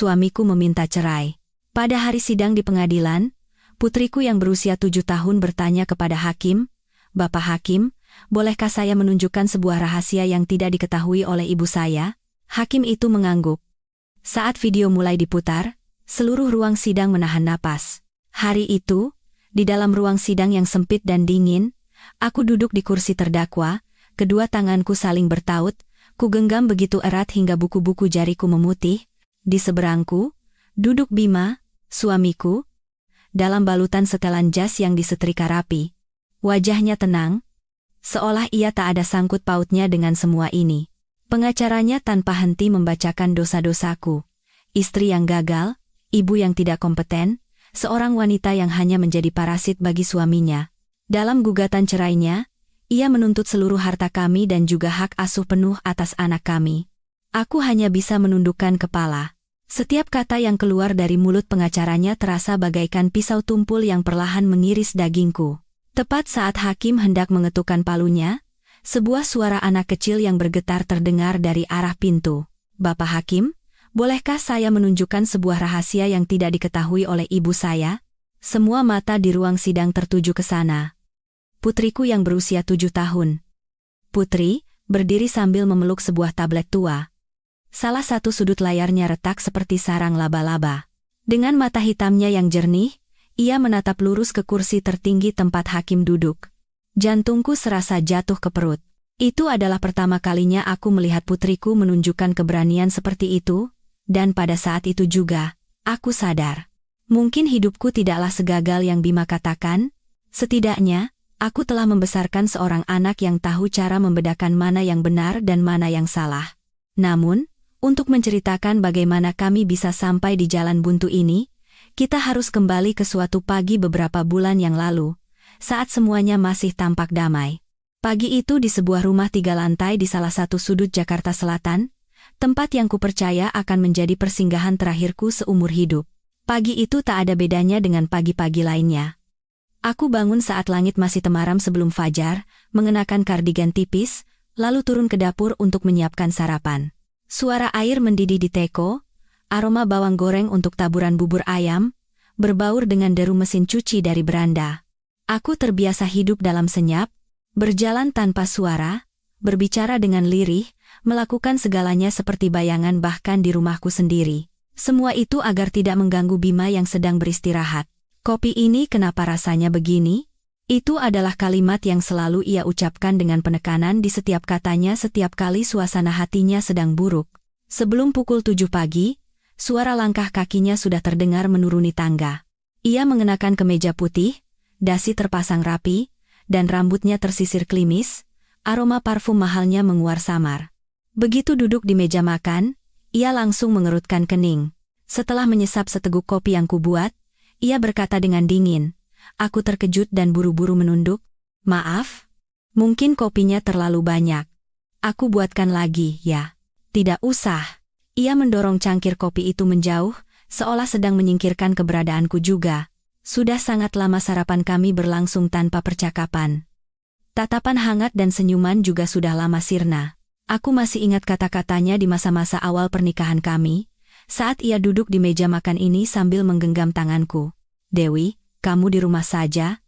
suamiku meminta cerai. Pada hari sidang di pengadilan, putriku yang berusia 7 tahun bertanya kepada hakim, "Bapak Hakim, bolehkah saya menunjukkan sebuah rahasia yang tidak diketahui oleh ibu saya?" Hakim itu mengangguk. Saat video mulai diputar, seluruh ruang sidang menahan napas. Hari itu, di dalam ruang sidang yang sempit dan dingin, aku duduk di kursi terdakwa, kedua tanganku saling bertaut, ku genggam begitu erat hingga buku-buku jariku memutih. Di seberangku, duduk Bima, suamiku, dalam balutan setelan jas yang disetrika rapi. Wajahnya tenang, seolah ia tak ada sangkut pautnya dengan semua ini. Pengacaranya tanpa henti membacakan dosa-dosaku. Istri yang gagal, ibu yang tidak kompeten, seorang wanita yang hanya menjadi parasit bagi suaminya. Dalam gugatan cerainya, ia menuntut seluruh harta kami dan juga hak asuh penuh atas anak kami. Aku hanya bisa menundukkan kepala. Setiap kata yang keluar dari mulut pengacaranya terasa bagaikan pisau tumpul yang perlahan mengiris dagingku. Tepat saat hakim hendak mengetukkan palunya, sebuah suara anak kecil yang bergetar terdengar dari arah pintu. "Bapak Hakim, bolehkah saya menunjukkan sebuah rahasia yang tidak diketahui oleh ibu saya?" Semua mata di ruang sidang tertuju ke sana. Putriku yang berusia 7 tahun. Putri, berdiri sambil memeluk sebuah tablet tua. Salah satu sudut layarnya retak seperti sarang laba-laba. Dengan mata hitamnya yang jernih, ia menatap lurus ke kursi tertinggi tempat hakim duduk. Jantungku serasa jatuh ke perut. Itu adalah pertama kalinya aku melihat putriku menunjukkan keberanian seperti itu, dan pada saat itu juga, aku sadar. Mungkin hidupku tidaklah segagal yang Bima katakan, setidaknya, aku telah membesarkan seorang anak yang tahu cara membedakan mana yang benar dan mana yang salah. Namun, untuk menceritakan bagaimana kami bisa sampai di jalan buntu ini, kita harus kembali ke suatu pagi beberapa bulan yang lalu, saat semuanya masih tampak damai. Pagi itu di sebuah rumah 3 lantai di salah satu sudut Jakarta Selatan, tempat yang kupercaya akan menjadi persinggahan terakhirku seumur hidup. Pagi itu tak ada bedanya dengan pagi-pagi lainnya. Aku bangun saat langit masih temaram sebelum fajar, mengenakan kardigan tipis, lalu turun ke dapur untuk menyiapkan sarapan. Suara air mendidih di teko, aroma bawang goreng untuk taburan bubur ayam, berbaur dengan deru mesin cuci dari beranda. Aku terbiasa hidup dalam senyap, berjalan tanpa suara, berbicara dengan lirih, melakukan segalanya seperti bayangan bahkan di rumahku sendiri. Semua itu agar tidak mengganggu Bima yang sedang beristirahat. "Kopi ini kenapa rasanya begini?" Itu adalah kalimat yang selalu ia ucapkan dengan penekanan di setiap katanya setiap kali suasana hatinya sedang buruk. Sebelum pukul 7 pagi, suara langkah kakinya sudah terdengar menuruni tangga. Ia mengenakan kemeja putih, dasi terpasang rapi, dan rambutnya tersisir klimis, aroma parfum mahalnya menguar samar. Begitu duduk di meja makan, ia langsung mengerutkan kening. Setelah menyesap seteguk kopi yang kubuat, ia berkata dengan dingin. Aku terkejut dan buru-buru menunduk. "Maaf, mungkin kopinya terlalu banyak. Aku buatkan lagi, ya." "Tidak usah." Ia mendorong cangkir kopi itu menjauh, seolah sedang menyingkirkan keberadaanku juga. Sudah sangat lama sarapan kami berlangsung tanpa percakapan. Tatapan hangat dan senyuman juga sudah lama sirna. Aku masih ingat kata-katanya di masa-masa awal pernikahan kami, saat ia duduk di meja makan ini sambil menggenggam tanganku. "Dewi, kamu di rumah saja.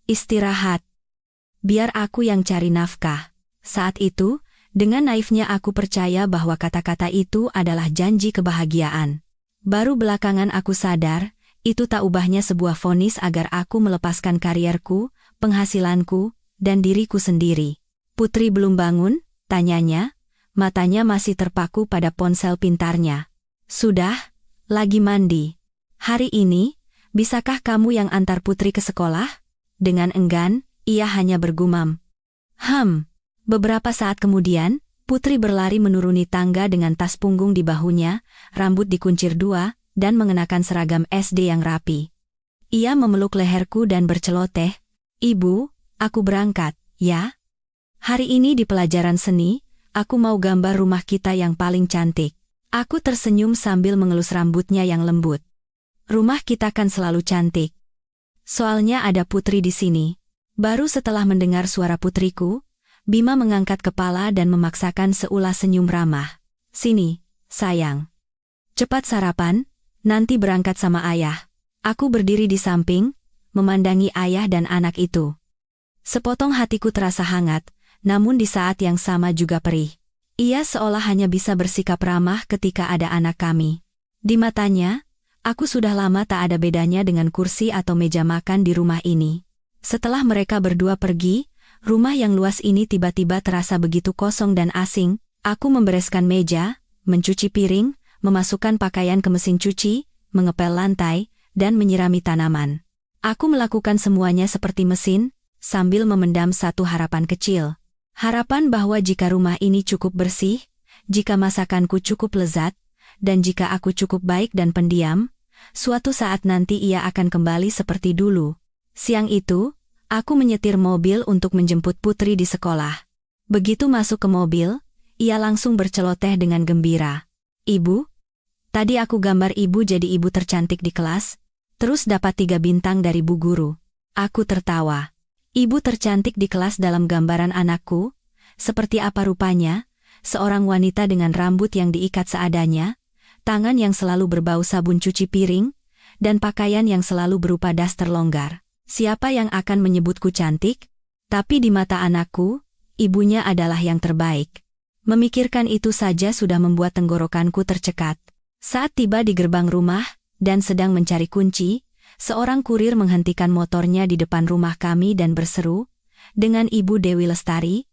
Istirahat. Biar aku yang cari nafkah." Saat itu, dengan naifnya aku percaya bahwa kata-kata itu adalah janji kebahagiaan. Baru belakangan aku sadar, itu tak ubahnya sebuah vonis agar aku melepaskan karierku, penghasilanku, dan diriku sendiri. "Putri belum bangun?" tanyanya, matanya masih terpaku pada ponsel pintarnya. "Sudah, lagi mandi. Hari ini, bisakah kamu yang antar Putri ke sekolah?" Dengan enggan, ia hanya bergumam. Beberapa saat kemudian, Putri berlari menuruni tangga dengan tas punggung di bahunya, rambut dikuncir 2, dan mengenakan seragam SD yang rapi. Ia memeluk leherku dan berceloteh, "Ibu, aku berangkat, ya? Hari ini di pelajaran seni, aku mau gambar rumah kita yang paling cantik." Aku tersenyum sambil mengelus rambutnya yang lembut. "Rumah kita kan selalu cantik. Soalnya ada Putri di sini." Baru setelah mendengar suara putriku, Bima mengangkat kepala dan memaksakan seulas senyum ramah. "Sini, sayang." Cepat sarapan, nanti berangkat sama ayah. Aku berdiri di samping, memandangi ayah dan anak itu. Sepotong hatiku terasa hangat, namun di saat yang sama juga perih. Ia seolah hanya bisa bersikap ramah ketika ada anak kami. Di matanya, aku sudah lama tak ada bedanya dengan kursi atau meja makan di rumah ini. Setelah mereka berdua pergi, rumah yang luas ini tiba-tiba terasa begitu kosong dan asing. Aku membereskan meja, mencuci piring, memasukkan pakaian ke mesin cuci, mengepel lantai, dan menyirami tanaman. Aku melakukan semuanya seperti mesin, sambil memendam satu harapan kecil. Harapan bahwa jika rumah ini cukup bersih, jika masakanku cukup lezat, dan jika aku cukup baik dan pendiam, suatu saat nanti ia akan kembali seperti dulu. Siang itu, aku menyetir mobil untuk menjemput Putri di sekolah. Begitu masuk ke mobil, ia langsung berceloteh dengan gembira. "Ibu, tadi aku gambar ibu jadi ibu tercantik di kelas, terus dapat 3 bintang dari Bu Guru." Aku tertawa. Ibu tercantik di kelas dalam gambaran anakku, seperti apa rupanya? Seorang wanita dengan rambut yang diikat seadanya, tangan yang selalu berbau sabun cuci piring, dan pakaian yang selalu berupa daster longgar. Siapa yang akan menyebutku cantik? Tapi di mata anakku, ibunya adalah yang terbaik. Memikirkan itu saja sudah membuat tenggorokanku tercekat. Saat tiba di gerbang rumah, dan sedang mencari kunci, seorang kurir menghentikan motornya di depan rumah kami dan berseru, "Dengan Ibu Dewi Lestari?"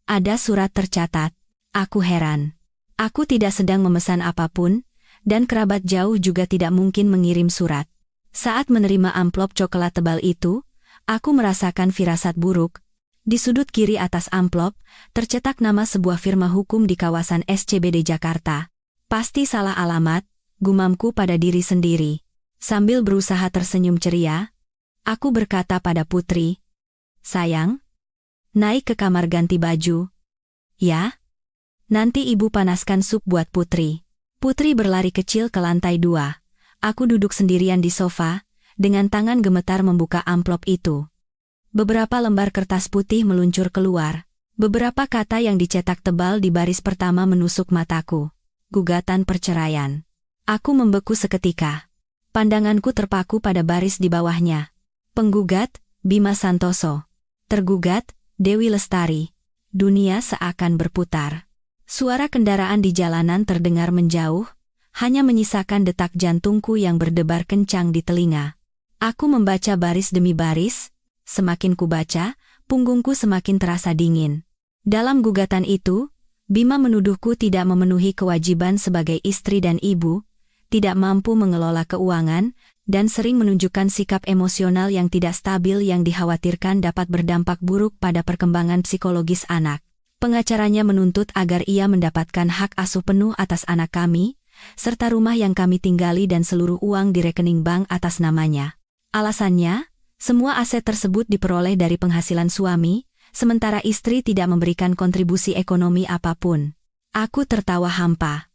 Ada surat tercatat. Aku heran. Aku tidak sedang memesan apapun, dan kerabat jauh juga tidak mungkin mengirim surat. Saat menerima amplop coklat tebal itu, aku merasakan firasat buruk. Di sudut kiri atas amplop, tercetak nama sebuah firma hukum di kawasan SCBD Jakarta. Pasti salah alamat, gumamku pada diri sendiri. Sambil berusaha tersenyum ceria, aku berkata pada Putri, "Sayang, naik ke kamar ganti baju." "Ya, nanti ibu panaskan sup buat Putri." Putri berlari kecil ke lantai 2. Aku duduk sendirian di sofa, dengan tangan gemetar membuka amplop itu. Beberapa lembar kertas putih meluncur keluar. Beberapa kata yang dicetak tebal di baris pertama menusuk mataku. Gugatan perceraian. Aku membeku seketika. Pandanganku terpaku pada baris di bawahnya. Penggugat, Bima Santoso. Tergugat, Dewi Lestari. Dunia seakan berputar. Suara kendaraan di jalanan terdengar menjauh, hanya menyisakan detak jantungku yang berdebar kencang di telinga. Aku membaca baris demi baris. Semakin kubaca, punggungku semakin terasa dingin. Dalam gugatan itu, Bima menuduhku tidak memenuhi kewajiban sebagai istri dan ibu, tidak mampu mengelola keuangan, dan sering menunjukkan sikap emosional yang tidak stabil yang dikhawatirkan dapat berdampak buruk pada perkembangan psikologis anak. Pengacaranya menuntut agar ia mendapatkan hak asuh penuh atas anak kami, serta rumah yang kami tinggali dan seluruh uang di rekening bank atas namanya. Alasannya, semua aset tersebut diperoleh dari penghasilan suami, sementara istri tidak memberikan kontribusi ekonomi apapun. Aku tertawa hampa.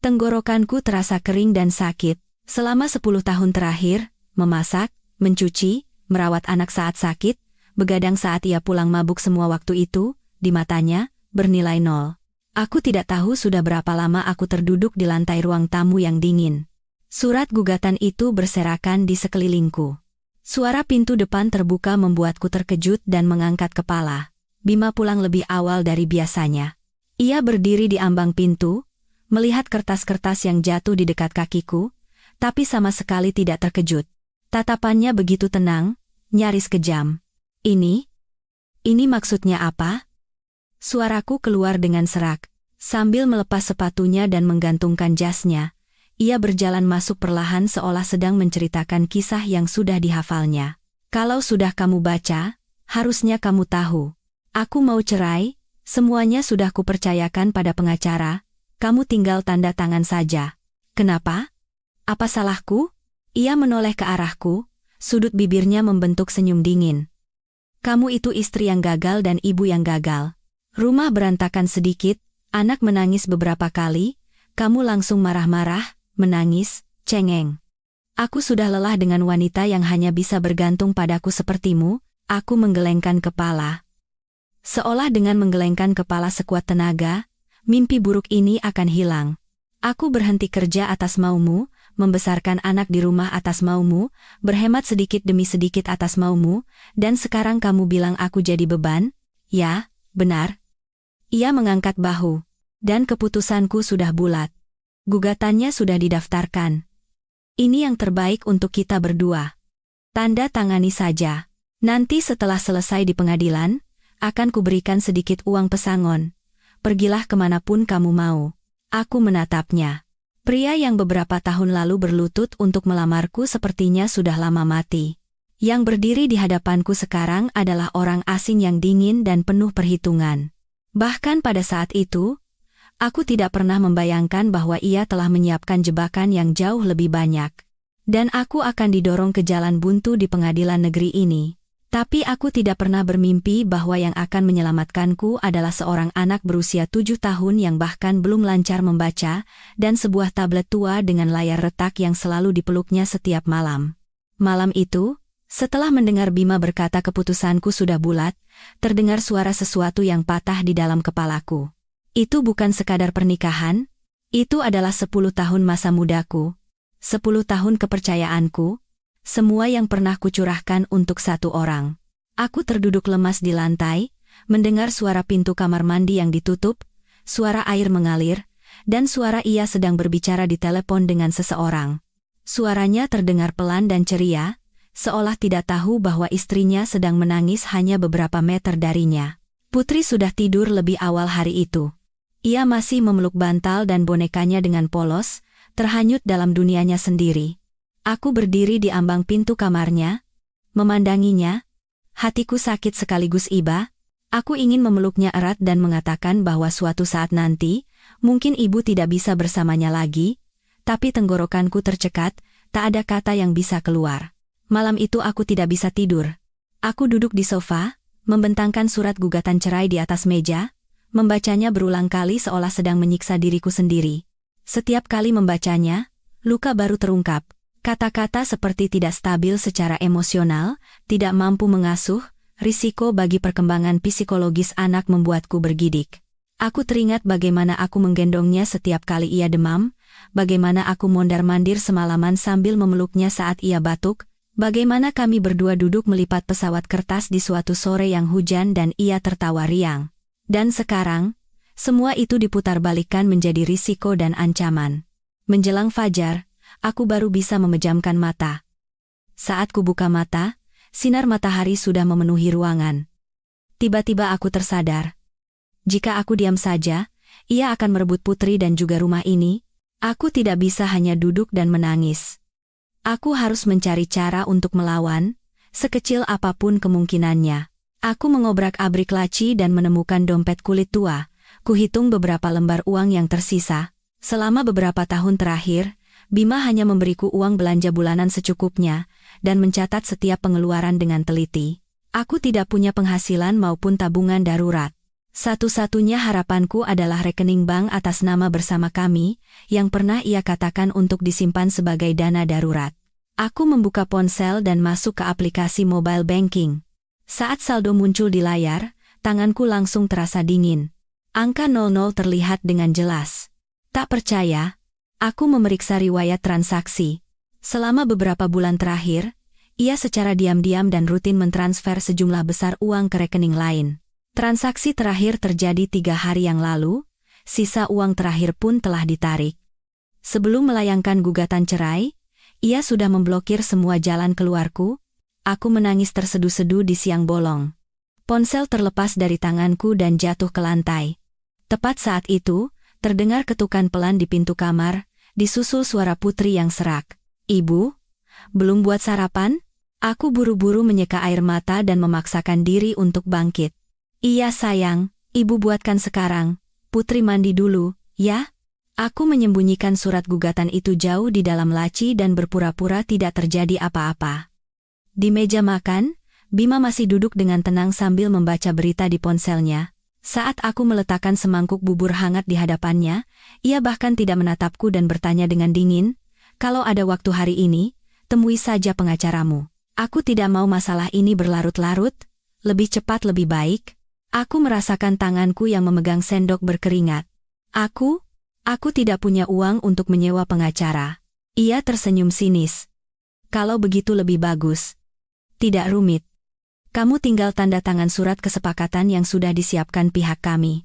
Tenggorokanku terasa kering dan sakit. Selama 10 tahun terakhir, memasak, mencuci, merawat anak saat sakit, begadang saat ia pulang mabuk, semua waktu itu, di matanya, bernilai 0. Aku tidak tahu sudah berapa lama aku terduduk di lantai ruang tamu yang dingin. Surat gugatan itu berserakan di sekelilingku. Suara pintu depan terbuka membuatku terkejut dan mengangkat kepala. Bima pulang lebih awal dari biasanya. Ia berdiri di ambang pintu, melihat kertas-kertas yang jatuh di dekat kakiku, tapi sama sekali tidak terkejut. Tatapannya begitu tenang, nyaris kejam. Ini maksudnya apa?" Suaraku keluar dengan serak. Sambil melepas sepatunya dan menggantungkan jasnya, ia berjalan masuk perlahan seolah sedang menceritakan kisah yang sudah dihafalnya. "Kalau sudah kamu baca, harusnya kamu tahu. Aku mau cerai, semuanya sudah kupercayakan pada pengacara, kamu tinggal tanda tangan saja." "Kenapa? Apa salahku?" Ia menoleh ke arahku, sudut bibirnya membentuk senyum dingin. "Kamu itu istri yang gagal dan ibu yang gagal. Rumah berantakan sedikit, anak menangis beberapa kali, kamu langsung marah-marah, menangis, cengeng. Aku sudah lelah dengan wanita yang hanya bisa bergantung padaku sepertimu." Aku menggelengkan kepala. Seolah dengan menggelengkan kepala sekuat tenaga, mimpi buruk ini akan hilang. Aku berhenti kerja atas maumu, membesarkan anak di rumah atas maumu, berhemat sedikit demi sedikit atas maumu, dan sekarang kamu bilang aku jadi beban? Ya, benar. Ia mengangkat bahu. Dan keputusanku sudah bulat. Gugatannya sudah didaftarkan. Ini yang terbaik untuk kita berdua. Tanda tangani saja. Nanti setelah selesai di pengadilan, akan kuberikan sedikit uang pesangon. Pergilah kemanapun kamu mau. Aku menatapnya. Pria yang beberapa tahun lalu berlutut untuk melamarku sepertinya sudah lama mati. Yang berdiri di hadapanku sekarang adalah orang asing yang dingin dan penuh perhitungan. Bahkan pada saat itu, aku tidak pernah membayangkan bahwa ia telah menyiapkan jebakan yang jauh lebih banyak. Dan aku akan didorong ke jalan buntu di pengadilan negeri ini. Tapi aku tidak pernah bermimpi bahwa yang akan menyelamatkanku adalah seorang anak berusia 7 tahun yang bahkan belum lancar membaca, dan sebuah tablet tua dengan layar retak yang selalu dipeluknya setiap malam. Malam itu, setelah mendengar Bima berkata keputusanku sudah bulat, terdengar suara sesuatu yang patah di dalam kepalaku. Itu bukan sekadar pernikahan, itu adalah 10 tahun masa mudaku, 10 tahun kepercayaanku, semua yang pernah kucurahkan untuk satu orang. Aku terduduk lemas di lantai, mendengar suara pintu kamar mandi yang ditutup, suara air mengalir, dan suara ia sedang berbicara di telepon dengan seseorang. Suaranya terdengar pelan dan ceria, seolah tidak tahu bahwa istrinya sedang menangis hanya beberapa meter darinya. Putri sudah tidur lebih awal hari itu. Ia masih memeluk bantal dan bonekanya dengan polos, terhanyut dalam dunianya sendiri. Aku berdiri di ambang pintu kamarnya, memandanginya. Hatiku sakit sekaligus iba. Aku ingin memeluknya erat dan mengatakan bahwa suatu saat nanti, mungkin ibu tidak bisa bersamanya lagi, tapi tenggorokanku tercekat, tak ada kata yang bisa keluar. Malam itu aku tidak bisa tidur. Aku duduk di sofa, membentangkan surat gugatan cerai di atas meja, membacanya berulang kali seolah sedang menyiksa diriku sendiri. Setiap kali membacanya, luka baru terungkap. Kata-kata seperti tidak stabil secara emosional, tidak mampu mengasuh, risiko bagi perkembangan psikologis anak membuatku bergidik. Aku teringat bagaimana aku menggendongnya setiap kali ia demam, bagaimana aku mondar-mandir semalaman sambil memeluknya saat ia batuk, bagaimana kami berdua duduk melipat pesawat kertas di suatu sore yang hujan dan ia tertawa riang. Dan sekarang, semua itu diputarbalikkan menjadi risiko dan ancaman. Menjelang fajar, aku baru bisa memejamkan mata. Saat kubuka mata, sinar matahari sudah memenuhi ruangan. Tiba-tiba aku tersadar. Jika aku diam saja, ia akan merebut Putri dan juga rumah ini. Aku tidak bisa hanya duduk dan menangis. Aku harus mencari cara untuk melawan, sekecil apapun kemungkinannya. Aku mengobrak-abrik laci dan menemukan dompet kulit tua. Kuhitung beberapa lembar uang yang tersisa. Selama beberapa tahun terakhir, Bima hanya memberiku uang belanja bulanan secukupnya, dan mencatat setiap pengeluaran dengan teliti. Aku tidak punya penghasilan maupun tabungan darurat. Satu-satunya harapanku adalah rekening bank atas nama bersama kami, yang pernah ia katakan untuk disimpan sebagai dana darurat. Aku membuka ponsel dan masuk ke aplikasi mobile banking. Saat saldo muncul di layar, tanganku langsung terasa dingin. Angka 00 terlihat dengan jelas. Tak percaya, aku memeriksa riwayat transaksi. Selama beberapa bulan terakhir, ia secara diam-diam dan rutin mentransfer sejumlah besar uang ke rekening lain. Transaksi terakhir terjadi 3 hari yang lalu, sisa uang terakhir pun telah ditarik. Sebelum melayangkan gugatan cerai, ia sudah memblokir semua jalan keluarku. Aku menangis terseduh-seduh di siang bolong. Ponsel terlepas dari tanganku dan jatuh ke lantai. Tepat saat itu, terdengar ketukan pelan di pintu kamar, disusul suara Putri yang serak. "Ibu, belum buat sarapan?" Aku buru-buru menyeka air mata dan memaksakan diri untuk bangkit. "Iya sayang, ibu buatkan sekarang. Putri mandi dulu, ya?" Aku menyembunyikan surat gugatan itu jauh di dalam laci dan berpura-pura tidak terjadi apa-apa. Di meja makan, Bima masih duduk dengan tenang sambil membaca berita di ponselnya. Saat aku meletakkan semangkuk bubur hangat di hadapannya, ia bahkan tidak menatapku dan bertanya dengan dingin, "Kalau ada waktu hari ini, temui saja pengacaramu. Aku tidak mau masalah ini berlarut-larut, lebih cepat lebih baik." Aku merasakan tanganku yang memegang sendok berkeringat. Aku tidak punya uang untuk menyewa pengacara. Ia tersenyum sinis. Kalau begitu lebih bagus. Tidak rumit. Kamu tinggal tanda tangan surat kesepakatan yang sudah disiapkan pihak kami.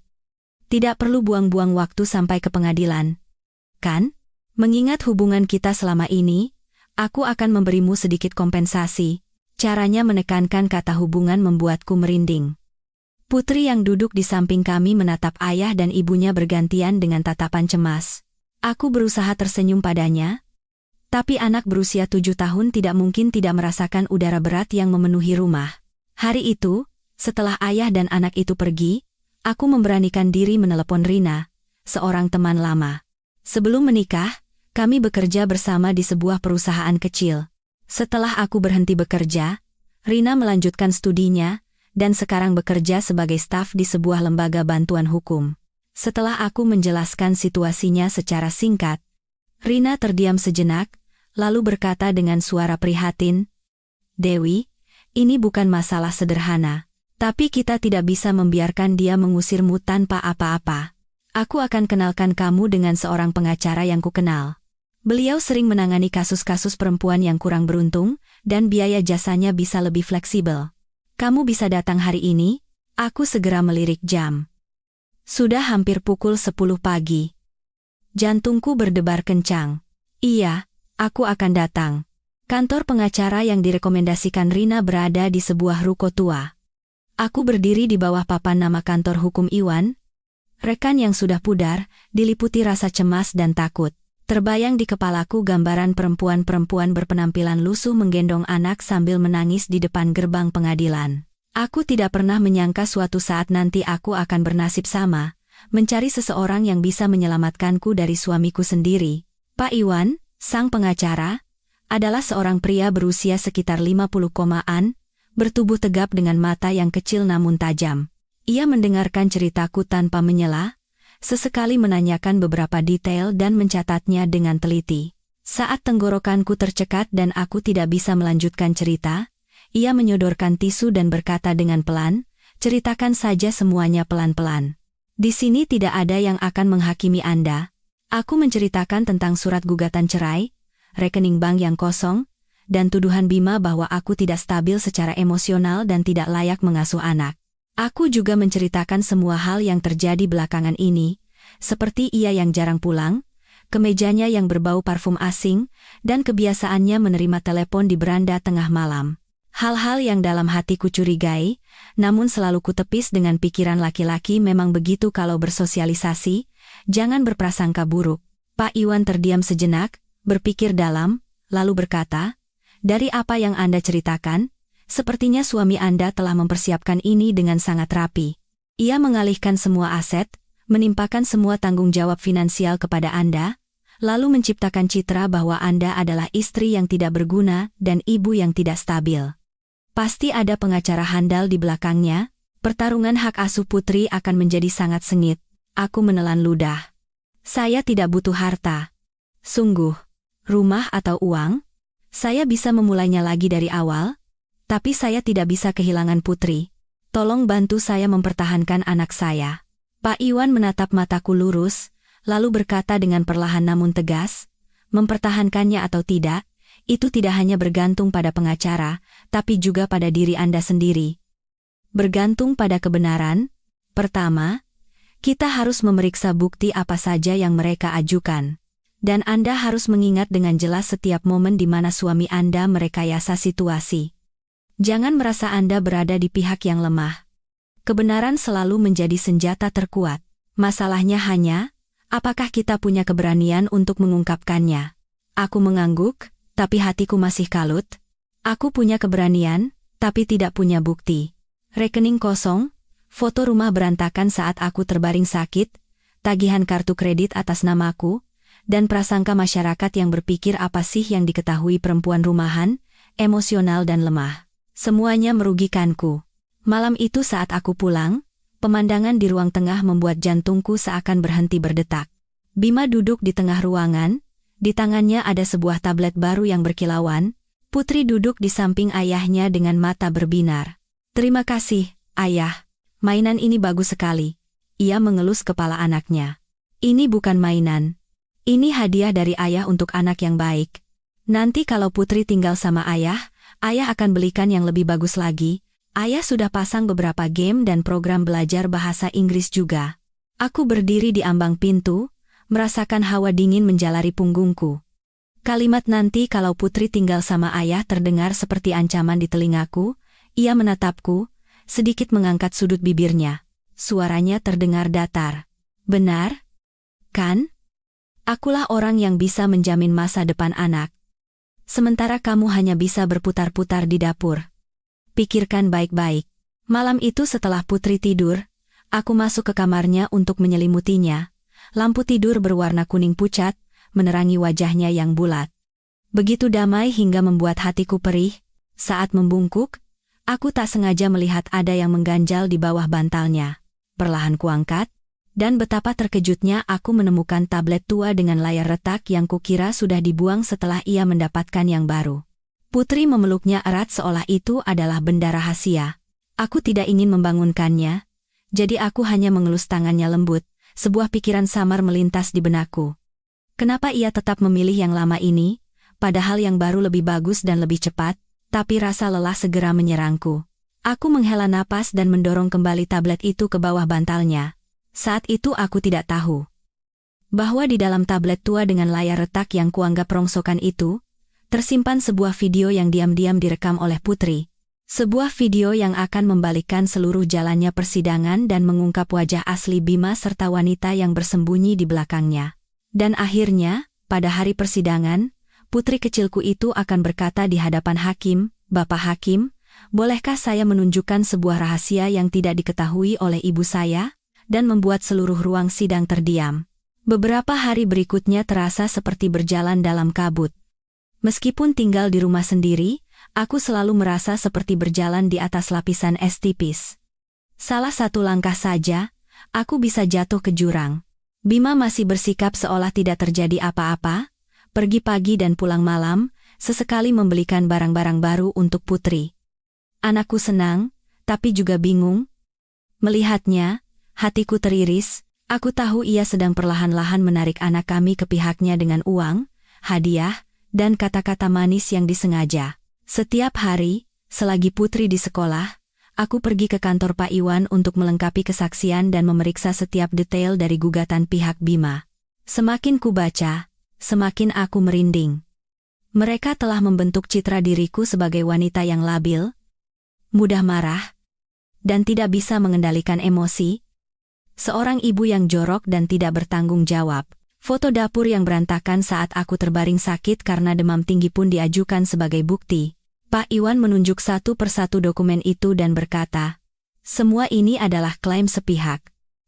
Tidak perlu buang-buang waktu sampai ke pengadilan. Kan? Mengingat hubungan kita selama ini, aku akan memberimu sedikit kompensasi. Caranya menekankan kata hubungan membuatku merinding. Putri yang duduk di samping kami menatap ayah dan ibunya bergantian dengan tatapan cemas. Aku berusaha tersenyum padanya, tapi anak berusia 7 tahun tidak mungkin tidak merasakan udara berat yang memenuhi rumah. Hari itu, setelah ayah dan anak itu pergi, aku memberanikan diri menelepon Rina, seorang teman lama. Sebelum menikah, kami bekerja bersama di sebuah perusahaan kecil. Setelah aku berhenti bekerja, Rina melanjutkan studinya, dan sekarang bekerja sebagai staf di sebuah lembaga bantuan hukum. Setelah aku menjelaskan situasinya secara singkat, Rina terdiam sejenak, lalu berkata dengan suara prihatin, "Dewi, ini bukan masalah sederhana, tapi kita tidak bisa membiarkan dia mengusirmu tanpa apa-apa. Aku akan kenalkan kamu dengan seorang pengacara yang kukenal. Beliau sering menangani kasus-kasus perempuan yang kurang beruntung, dan biaya jasanya bisa lebih fleksibel. Kamu bisa datang hari ini." Aku segera melirik jam. Sudah hampir pukul 10 pagi. Jantungku berdebar kencang. Iya, aku akan datang. Kantor pengacara yang direkomendasikan Rina berada di sebuah ruko tua. Aku berdiri di bawah papan nama kantor hukum Iwan. Rekan yang sudah pudar, diliputi rasa cemas dan takut. Terbayang di kepalaku gambaran perempuan-perempuan berpenampilan lusuh menggendong anak sambil menangis di depan gerbang pengadilan. Aku tidak pernah menyangka suatu saat nanti aku akan bernasib sama, mencari seseorang yang bisa menyelamatkanku dari suamiku sendiri. Pak Iwan, sang pengacara, adalah seorang pria berusia sekitar 50-an, bertubuh tegap dengan mata yang kecil namun tajam. Ia mendengarkan ceritaku tanpa menyela, sesekali menanyakan beberapa detail dan mencatatnya dengan teliti. Saat tenggorokanku tercekat dan aku tidak bisa melanjutkan cerita, ia menyodorkan tisu dan berkata dengan pelan, "Ceritakan saja semuanya pelan-pelan. Di sini tidak ada yang akan menghakimi Anda." Aku menceritakan tentang surat gugatan cerai, rekening bank yang kosong, dan tuduhan Bima bahwa aku tidak stabil secara emosional dan tidak layak mengasuh anak. Aku juga menceritakan semua hal yang terjadi belakangan ini, seperti ia yang jarang pulang, kemejanya yang berbau parfum asing, dan kebiasaannya menerima telepon di beranda tengah malam. Hal-hal yang dalam hatiku curigai, namun selalu kutepis dengan pikiran laki-laki memang begitu kalau bersosialisasi, jangan berprasangka buruk. Pak Iwan terdiam sejenak, berpikir dalam, lalu berkata, "Dari apa yang Anda ceritakan, sepertinya suami Anda telah mempersiapkan ini dengan sangat rapi. Ia mengalihkan semua aset, menimpakan semua tanggung jawab finansial kepada Anda, lalu menciptakan citra bahwa Anda adalah istri yang tidak berguna dan ibu yang tidak stabil. Pasti ada pengacara handal di belakangnya, pertarungan hak asuh putri akan menjadi sangat sengit." Aku menelan ludah. Saya tidak butuh harta. Sungguh. Rumah atau uang? Saya bisa memulainya lagi dari awal, tapi saya tidak bisa kehilangan putri. Tolong bantu saya mempertahankan anak saya. Pak Iwan menatap mataku lurus, lalu berkata dengan perlahan namun tegas, "Mempertahankannya atau tidak, itu tidak hanya bergantung pada pengacara, tapi juga pada diri Anda sendiri." Bergantung pada kebenaran. Pertama, kita harus memeriksa bukti apa saja yang mereka ajukan. Dan Anda harus mengingat dengan jelas setiap momen di mana suami Anda merekayasa situasi. Jangan merasa Anda berada di pihak yang lemah. Kebenaran selalu menjadi senjata terkuat. Masalahnya hanya, apakah kita punya keberanian untuk mengungkapkannya? Aku mengangguk, tapi hatiku masih kalut. Aku punya keberanian, tapi tidak punya bukti. Rekening kosong, foto rumah berantakan saat aku terbaring sakit, tagihan kartu kredit atas namaku, dan prasangka masyarakat yang berpikir apa sih yang diketahui perempuan rumahan, emosional dan lemah. Semuanya merugikanku. Malam itu saat aku pulang, pemandangan di ruang tengah membuat jantungku seakan berhenti berdetak. Bima duduk di tengah ruangan, di tangannya ada sebuah tablet baru yang berkilauan. Putri duduk di samping ayahnya dengan mata berbinar. "Terima kasih, Ayah. Mainan ini bagus sekali." Ia mengelus kepala anaknya. Ini bukan mainan. Ini hadiah dari ayah untuk anak yang baik. Nanti kalau Putri tinggal sama ayah akan belikan yang lebih bagus lagi. Ayah sudah pasang beberapa game dan program belajar bahasa Inggris juga. Aku berdiri di ambang pintu, merasakan hawa dingin menjalari punggungku. Kalimat nanti kalau Putri tinggal sama ayah terdengar seperti ancaman di telingaku. Ia menatapku, sedikit mengangkat sudut bibirnya. Suaranya terdengar datar. Benar? Kan? Akulah orang yang bisa menjamin masa depan anak. Sementara kamu hanya bisa berputar-putar di dapur. Pikirkan baik-baik. Malam itu setelah Putri tidur, aku masuk ke kamarnya untuk menyelimutinya. Lampu tidur berwarna kuning pucat, menerangi wajahnya yang bulat. Begitu damai hingga membuat hatiku perih. Saat membungkuk, aku tak sengaja melihat ada yang mengganjal di bawah bantalnya. Perlahan kuangkat, dan betapa terkejutnya aku menemukan tablet tua dengan layar retak yang kukira sudah dibuang setelah ia mendapatkan yang baru. Putri memeluknya erat seolah itu adalah benda rahasia. Aku tidak ingin membangunkannya, jadi aku hanya mengelus tangannya lembut. Sebuah pikiran samar melintas di benakku. Kenapa ia tetap memilih yang lama ini, padahal yang baru lebih bagus dan lebih cepat, tapi rasa lelah segera menyerangku. Aku menghela napas dan mendorong kembali tablet itu ke bawah bantalnya. Saat itu aku tidak tahu bahwa di dalam tablet tua dengan layar retak yang kuanggap rongsokan itu, tersimpan sebuah video yang diam-diam direkam oleh Putri. Sebuah video yang akan membalikkan seluruh jalannya persidangan dan mengungkap wajah asli Bima serta wanita yang bersembunyi di belakangnya. Dan akhirnya, pada hari persidangan, putri kecilku itu akan berkata di hadapan hakim, "Bapak Hakim, bolehkah saya menunjukkan sebuah rahasia yang tidak diketahui oleh ibu saya?" Dan membuat seluruh ruang sidang terdiam. Beberapa hari berikutnya terasa seperti berjalan dalam kabut. Meskipun tinggal di rumah sendiri, aku selalu merasa seperti berjalan di atas lapisan es tipis. Salah satu langkah saja, aku bisa jatuh ke jurang. Bima masih bersikap seolah tidak terjadi apa-apa, pergi pagi dan pulang malam, sesekali membelikan barang-barang baru untuk Putri. Anakku senang, tapi juga bingung. Melihatnya, hatiku teriris. Aku tahu ia sedang perlahan-lahan menarik anak kami ke pihaknya dengan uang, hadiah, dan kata-kata manis yang disengaja. Setiap hari, selagi Putri di sekolah, aku pergi ke kantor Pak Iwan untuk melengkapi kesaksian dan memeriksa setiap detail dari gugatan pihak Bima. Semakin kubaca, semakin aku merinding. Mereka telah membentuk citra diriku sebagai wanita yang labil, mudah marah, dan tidak bisa mengendalikan emosi. Seorang ibu yang jorok dan tidak bertanggung jawab. Foto dapur yang berantakan saat aku terbaring sakit karena demam tinggi pun diajukan sebagai bukti. Pak Iwan menunjuk satu persatu dokumen itu dan berkata, "Semua ini adalah klaim sepihak.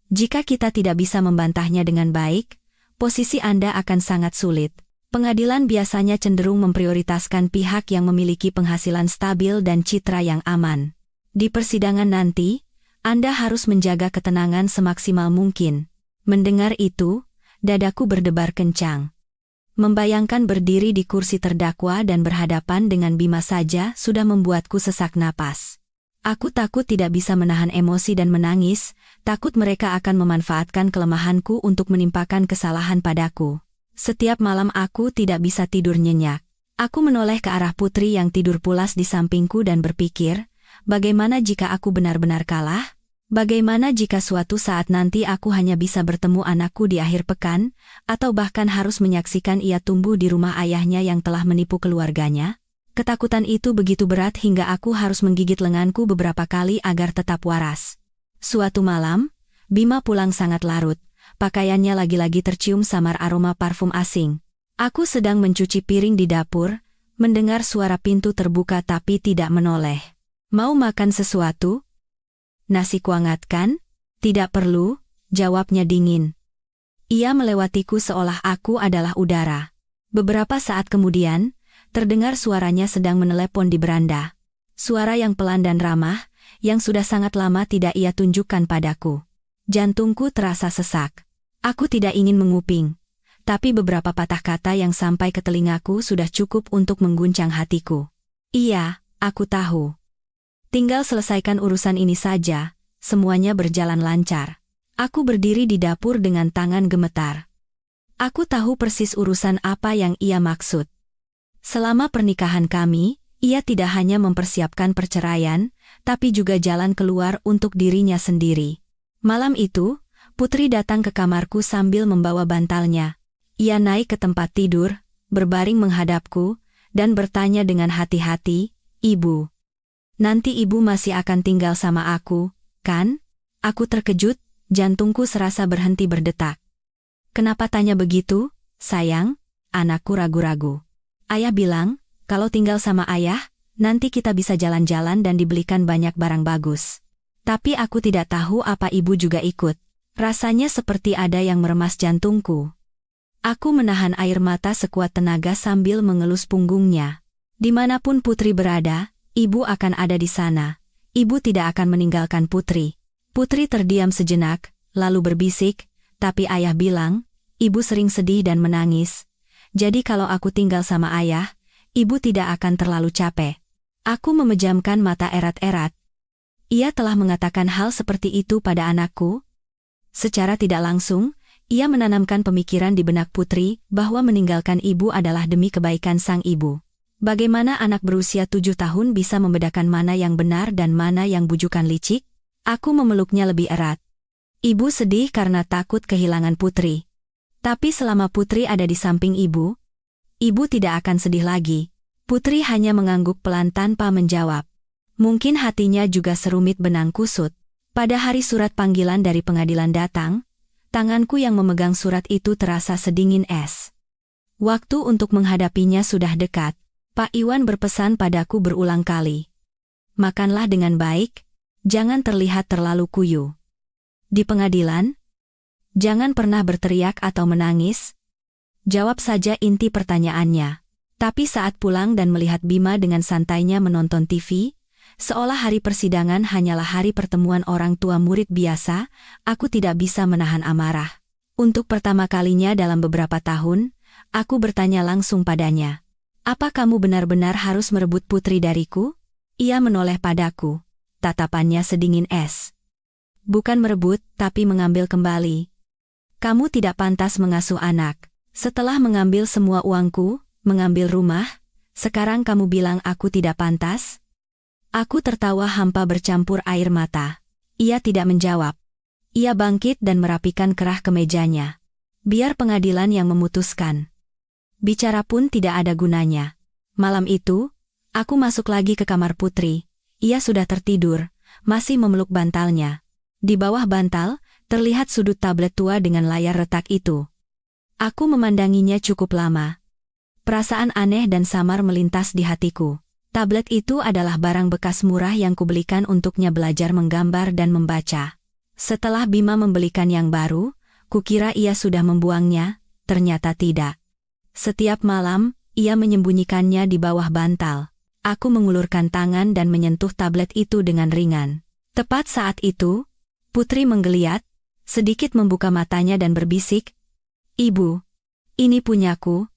Jika kita tidak bisa membantahnya dengan baik, posisi Anda akan sangat sulit." Pengadilan biasanya cenderung memprioritaskan pihak yang memiliki penghasilan stabil dan citra yang aman. Di persidangan nanti, Anda harus menjaga ketenangan semaksimal mungkin. Mendengar itu, dadaku berdebar kencang. Membayangkan berdiri di kursi terdakwa dan berhadapan dengan Bima saja sudah membuatku sesak napas. Aku takut tidak bisa menahan emosi dan menangis, takut mereka akan memanfaatkan kelemahanku untuk menimpakan kesalahan padaku. Setiap malam aku tidak bisa tidur nyenyak. Aku menoleh ke arah Putri yang tidur pulas di sampingku dan berpikir, bagaimana jika aku benar-benar kalah? Bagaimana jika suatu saat nanti aku hanya bisa bertemu anakku di akhir pekan, atau bahkan harus menyaksikan ia tumbuh di rumah ayahnya yang telah menipu keluarganya? Ketakutan itu begitu berat hingga aku harus menggigit lenganku beberapa kali agar tetap waras. Suatu malam, Bima pulang sangat larut. Pakaiannya lagi-lagi tercium samar aroma parfum asing. Aku sedang mencuci piring di dapur, mendengar suara pintu terbuka tapi tidak menoleh. "Mau makan sesuatu?" "Nasi kuangatkan?" "Tidak perlu," jawabnya dingin. Ia melewatiku seolah aku adalah udara. Beberapa saat kemudian, terdengar suaranya sedang menelepon di beranda. Suara yang pelan dan ramah, yang sudah sangat lama tidak ia tunjukkan padaku. Jantungku terasa sesak. Aku tidak ingin menguping, tapi beberapa patah kata yang sampai ke telingaku sudah cukup untuk mengguncang hatiku. "Iya, aku tahu. Tinggal selesaikan urusan ini saja, semuanya berjalan lancar." Aku berdiri di dapur dengan tangan gemetar. Aku tahu persis urusan apa yang ia maksud. Selama pernikahan kami, ia tidak hanya mempersiapkan perceraian, tapi juga jalan keluar untuk dirinya sendiri. Malam itu, Putri datang ke kamarku sambil membawa bantalnya. Ia naik ke tempat tidur, berbaring menghadapku, dan bertanya dengan hati-hati, "Ibu, nanti ibu masih akan tinggal sama aku, kan?" Aku terkejut, jantungku serasa berhenti berdetak. "Kenapa tanya begitu, sayang?" Anakku ragu-ragu. "Ayah bilang, kalau tinggal sama ayah, nanti kita bisa jalan-jalan dan dibelikan banyak barang bagus. Tapi aku tidak tahu apa ibu juga ikut." Rasanya seperti ada yang meremas jantungku. Aku menahan air mata sekuat tenaga sambil mengelus punggungnya. Dimanapun Putri berada, ibu akan ada di sana. Ibu tidak akan meninggalkan Putri. Putri terdiam sejenak, lalu berbisik, "Tapi ayah bilang, ibu sering sedih dan menangis. Jadi kalau aku tinggal sama ayah, ibu tidak akan terlalu capek." Aku memejamkan mata erat-erat. Ia telah mengatakan hal seperti itu pada anakku. Secara tidak langsung, ia menanamkan pemikiran di benak Putri bahwa meninggalkan ibu adalah demi kebaikan sang ibu. Bagaimana anak berusia 7 tahun bisa membedakan mana yang benar dan mana yang bujukan licik? Aku memeluknya lebih erat. Ibu sedih karena takut kehilangan Putri. Tapi selama Putri ada di samping ibu tidak akan sedih lagi. Putri hanya mengangguk pelan tanpa menjawab. Mungkin hatinya juga serumit benang kusut. Pada hari surat panggilan dari pengadilan datang, tanganku yang memegang surat itu terasa sedingin es. Waktu untuk menghadapinya sudah dekat. Pak Iwan berpesan padaku berulang kali. "Makanlah dengan baik, jangan terlihat terlalu kuyu. Di pengadilan, jangan pernah berteriak atau menangis. Jawab saja inti pertanyaannya." Tapi saat pulang dan melihat Bima dengan santainya menonton TV, seolah hari persidangan hanyalah hari pertemuan orang tua murid biasa, aku tidak bisa menahan amarah. Untuk pertama kalinya dalam beberapa tahun, aku bertanya langsung padanya, "Apa kamu benar-benar harus merebut Putri dariku?" Ia menoleh padaku. Tatapannya sedingin es. "Bukan merebut, tapi mengambil kembali. Kamu tidak pantas mengasuh anak. Setelah mengambil semua uangku, mengambil rumah, sekarang kamu bilang aku tidak pantas?" Aku tertawa hampa bercampur air mata. Ia tidak menjawab. Ia bangkit dan merapikan kerah kemejanya. Biar pengadilan yang memutuskan. Bicara pun tidak ada gunanya. Malam itu, aku masuk lagi ke kamar Putri. Ia sudah tertidur, masih memeluk bantalnya. Di bawah bantal, terlihat sudut tablet tua dengan layar retak itu. Aku memandanginya cukup lama. Perasaan aneh dan samar melintas di hatiku. Tablet itu adalah barang bekas murah yang kubelikan untuknya belajar menggambar dan membaca. Setelah Bima membelikan yang baru, kukira ia sudah membuangnya, ternyata tidak. Setiap malam, ia menyembunyikannya di bawah bantal. Aku mengulurkan tangan dan menyentuh tablet itu dengan ringan. Tepat saat itu, Putri menggeliat, sedikit membuka matanya dan berbisik, "Ibu, ini punyaku.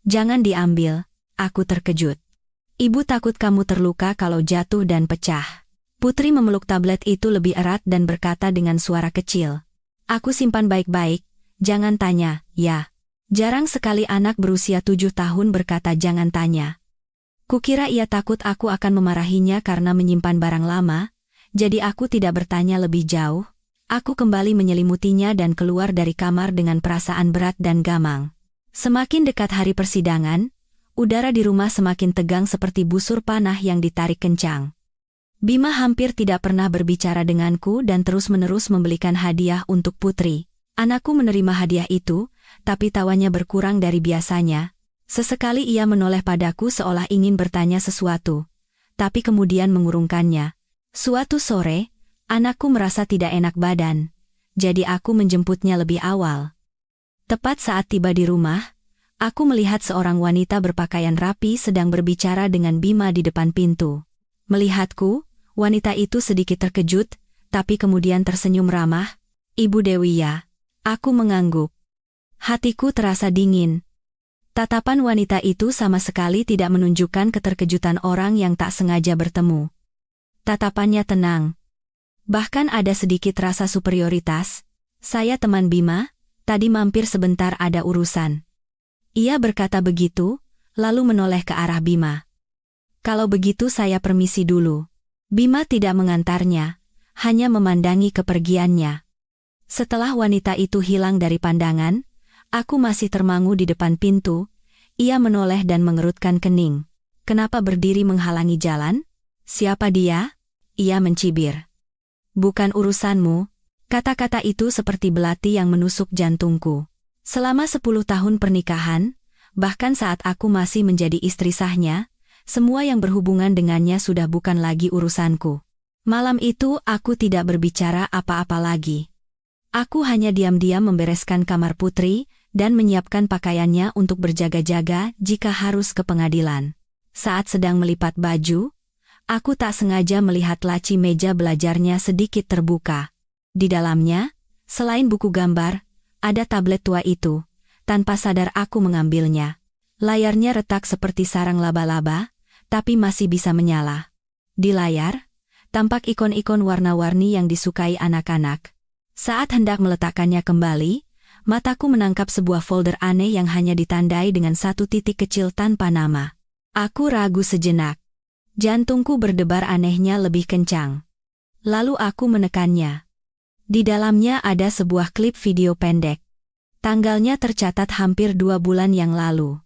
Jangan diambil." Aku terkejut. "Ibu takut kamu terluka kalau jatuh dan pecah." Putri memeluk tablet itu lebih erat dan berkata dengan suara kecil, "Aku simpan baik-baik, jangan tanya, ya." Jarang sekali anak berusia 7 tahun berkata jangan tanya. Kukira ia takut aku akan memarahinya karena menyimpan barang lama, jadi aku tidak bertanya lebih jauh. Aku kembali menyelimutinya dan keluar dari kamar dengan perasaan berat dan gamang. Semakin dekat hari persidangan, udara di rumah semakin tegang seperti busur panah yang ditarik kencang. Bima hampir tidak pernah berbicara denganku dan terus-menerus membelikan hadiah untuk Putri. Anakku menerima hadiah itu, tapi tawanya berkurang dari biasanya. Sesekali ia menoleh padaku seolah ingin bertanya sesuatu, tapi kemudian mengurungkannya. Suatu sore, anakku merasa tidak enak badan, jadi aku menjemputnya lebih awal. Tepat saat tiba di rumah, aku melihat seorang wanita berpakaian rapi sedang berbicara dengan Bima di depan pintu. Melihatku, wanita itu sedikit terkejut, tapi kemudian tersenyum ramah. "Ibu Dewi ya?" Aku mengangguk. Hatiku terasa dingin. Tatapan wanita itu sama sekali tidak menunjukkan keterkejutan orang yang tak sengaja bertemu. Tatapannya tenang. Bahkan ada sedikit rasa superioritas. Saya teman Bima, tadi mampir sebentar ada urusan. Ia berkata begitu, lalu menoleh ke arah Bima. Kalau begitu saya permisi dulu. Bima tidak mengantarnya, hanya memandangi kepergiannya. Setelah wanita itu hilang dari pandangan, aku masih termangu di depan pintu. Ia menoleh dan mengerutkan kening. Kenapa berdiri menghalangi jalan? Siapa dia? Ia mencibir. Bukan urusanmu. Kata-kata itu seperti belati yang menusuk jantungku. Selama 10 tahun pernikahan, bahkan saat aku masih menjadi istri sahnya, semua yang berhubungan dengannya sudah bukan lagi urusanku. Malam itu aku tidak berbicara apa-apa lagi. Aku hanya diam-diam membereskan kamar Putri dan menyiapkan pakaiannya untuk berjaga-jaga jika harus ke pengadilan. Saat sedang melipat baju, aku tak sengaja melihat laci meja belajarnya sedikit terbuka. Di dalamnya, selain buku gambar, ada tablet tua itu. Tanpa sadar aku mengambilnya. Layarnya retak seperti sarang laba-laba, tapi masih bisa menyala. Di layar, tampak ikon-ikon warna-warni yang disukai anak-anak. Saat hendak meletakkannya kembali, mataku menangkap sebuah folder aneh yang hanya ditandai dengan satu titik kecil tanpa nama. Aku ragu sejenak. Jantungku berdebar anehnya lebih kencang. Lalu aku menekannya. Di dalamnya ada sebuah klip video pendek. Tanggalnya tercatat hampir 2 bulan yang lalu.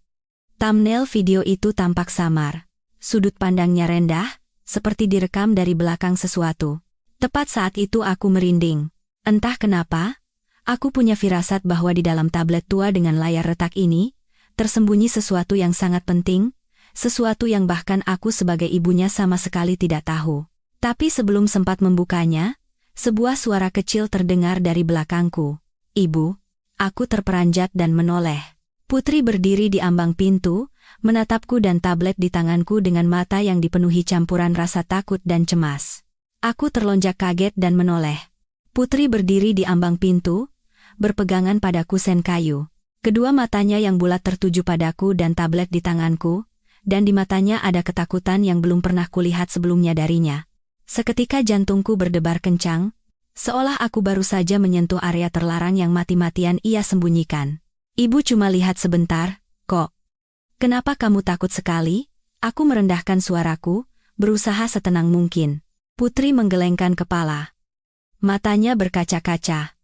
Thumbnail video itu tampak samar. Sudut pandangnya rendah, seperti direkam dari belakang sesuatu. Tepat saat itu aku merinding. Entah kenapa, aku punya firasat bahwa di dalam tablet tua dengan layar retak ini, tersembunyi sesuatu yang sangat penting, sesuatu yang bahkan aku sebagai ibunya sama sekali tidak tahu. Tapi sebelum sempat membukanya, sebuah suara kecil terdengar dari belakangku. Ibu, aku terperanjat dan menoleh. Putri berdiri di ambang pintu, menatapku dan tablet di tanganku dengan mata yang dipenuhi campuran rasa takut dan cemas. Aku terlonjak kaget dan menoleh. Putri berdiri di ambang pintu, berpegangan pada kusen kayu. Kedua matanya yang bulat tertuju padaku dan tablet di tanganku, dan di matanya ada ketakutan yang belum pernah kulihat sebelumnya darinya. Seketika jantungku berdebar kencang, seolah aku baru saja menyentuh area terlarang yang mati-matian ia sembunyikan. Ibu cuma lihat sebentar, kok. Kenapa kamu takut sekali? Aku merendahkan suaraku, berusaha setenang mungkin. Putri menggelengkan kepala. Matanya berkaca-kaca.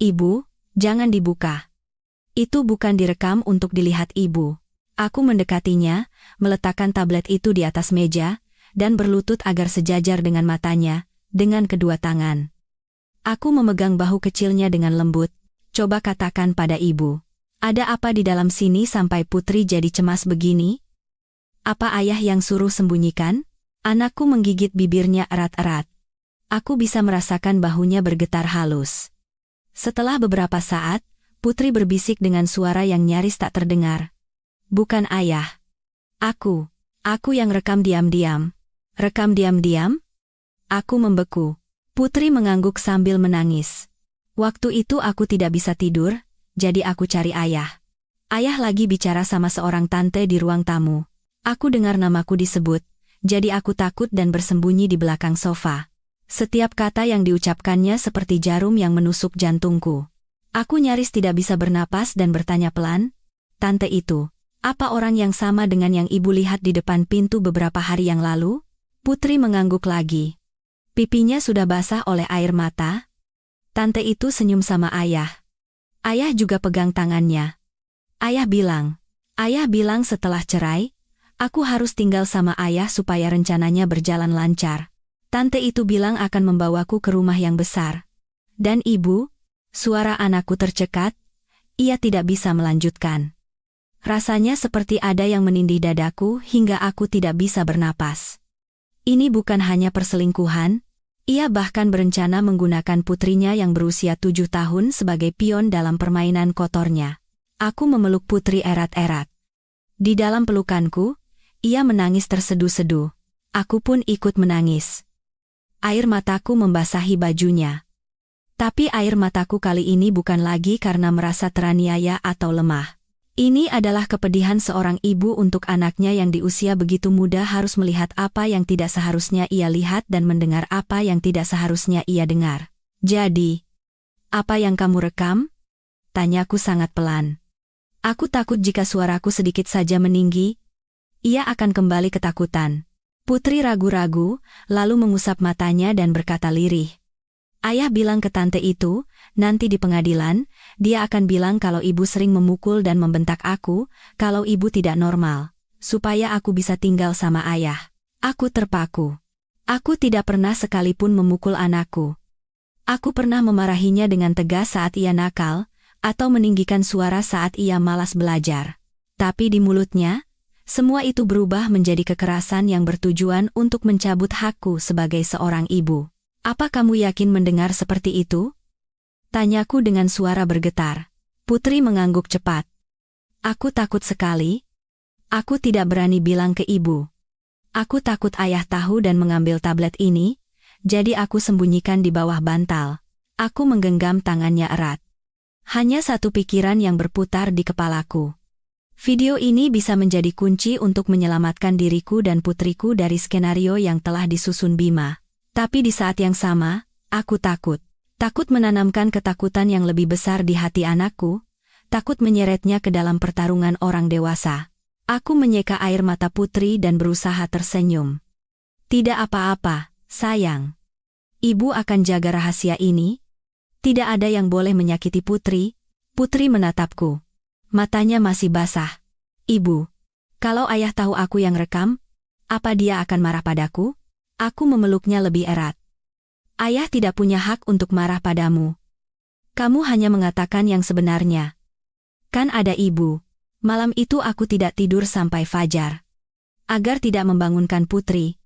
Ibu, jangan dibuka. Itu bukan direkam untuk dilihat ibu. Aku mendekatinya, meletakkan tablet itu di atas meja, dan berlutut agar sejajar dengan matanya, dengan kedua tangan. Aku memegang bahu kecilnya dengan lembut. Coba katakan pada ibu. Ada apa di dalam sini sampai Putri jadi cemas begini? Apa ayah yang suruh sembunyikan? Anakku menggigit bibirnya erat-erat. Aku bisa merasakan bahunya bergetar halus. Setelah beberapa saat, Putri berbisik dengan suara yang nyaris tak terdengar. Bukan ayah. Aku yang rekam diam-diam. Rekam diam-diam? Aku membeku. Putri mengangguk sambil menangis. Waktu itu aku tidak bisa tidur, jadi aku cari ayah. Ayah lagi bicara sama seorang tante di ruang tamu. Aku dengar namaku disebut, jadi aku takut dan bersembunyi di belakang sofa. Setiap kata yang diucapkannya seperti jarum yang menusuk jantungku. Aku nyaris tidak bisa bernapas dan bertanya pelan, "Tante itu, apa orang yang sama dengan yang ibu lihat di depan pintu beberapa hari yang lalu?" Putri mengangguk lagi. Pipinya sudah basah oleh air mata. Tante itu senyum sama ayah. Ayah juga pegang tangannya. Ayah bilang setelah cerai, aku harus tinggal sama ayah supaya rencananya berjalan lancar. Tante itu bilang akan membawaku ke rumah yang besar. Dan ibu, suara anakku tercekat, ia tidak bisa melanjutkan. Rasanya seperti ada yang menindih dadaku hingga aku tidak bisa bernapas. Ini bukan hanya perselingkuhan, ia bahkan berencana menggunakan putrinya yang berusia 7 tahun sebagai pion dalam permainan kotornya. Aku memeluk Putri erat-erat. Di dalam pelukanku, ia menangis terseduh-seduh. Aku pun ikut menangis. Air mataku membasahi bajunya. Tapi air mataku kali ini bukan lagi karena merasa teraniaya atau lemah. Ini adalah kepedihan seorang ibu untuk anaknya yang di usia begitu muda harus melihat apa yang tidak seharusnya ia lihat dan mendengar apa yang tidak seharusnya ia dengar. Jadi, Apa yang kamu rekam? Tanyaku sangat pelan. Aku takut jika suaraku sedikit saja meninggi, ia akan kembali ketakutan. Putri ragu-ragu, lalu mengusap matanya dan berkata lirih. Ayah bilang ke tante itu, nanti di pengadilan, dia akan bilang kalau ibu sering memukul dan membentak aku, kalau ibu tidak normal, supaya aku bisa tinggal sama ayah. Aku terpaku. Aku tidak pernah sekalipun memukul anakku. Aku pernah memarahinya dengan tegas saat ia nakal, atau meninggikan suara saat ia malas belajar. Tapi di mulutnya, semua itu berubah menjadi kekerasan yang bertujuan untuk mencabut hakku sebagai seorang ibu. Apa kamu yakin mendengar seperti itu? Tanyaku dengan suara bergetar. Putri mengangguk cepat. Aku takut sekali. Aku tidak berani bilang ke ibu. Aku takut ayah tahu dan mengambil tablet ini, jadi aku sembunyikan di bawah bantal. Aku menggenggam tangannya erat. Hanya satu pikiran yang berputar di kepalaku. Video ini bisa menjadi kunci untuk menyelamatkan diriku dan putriku dari skenario yang telah disusun Bima. Tapi di saat yang sama, aku takut. Takut menanamkan ketakutan yang lebih besar di hati anakku, takut menyeretnya ke dalam pertarungan orang dewasa. Aku menyeka air mata Putri dan berusaha tersenyum. Tidak apa-apa, sayang. Ibu akan jaga rahasia ini. Tidak ada yang boleh menyakiti Putri. Putri menatapku. Matanya masih basah. Ibu, kalau ayah tahu aku yang rekam, apa dia akan marah padaku? Aku memeluknya lebih erat. Ayah tidak punya hak untuk marah padamu. Kamu hanya mengatakan yang sebenarnya. Kan ada ibu. Malam itu aku tidak tidur sampai fajar. Agar tidak membangunkan Putri,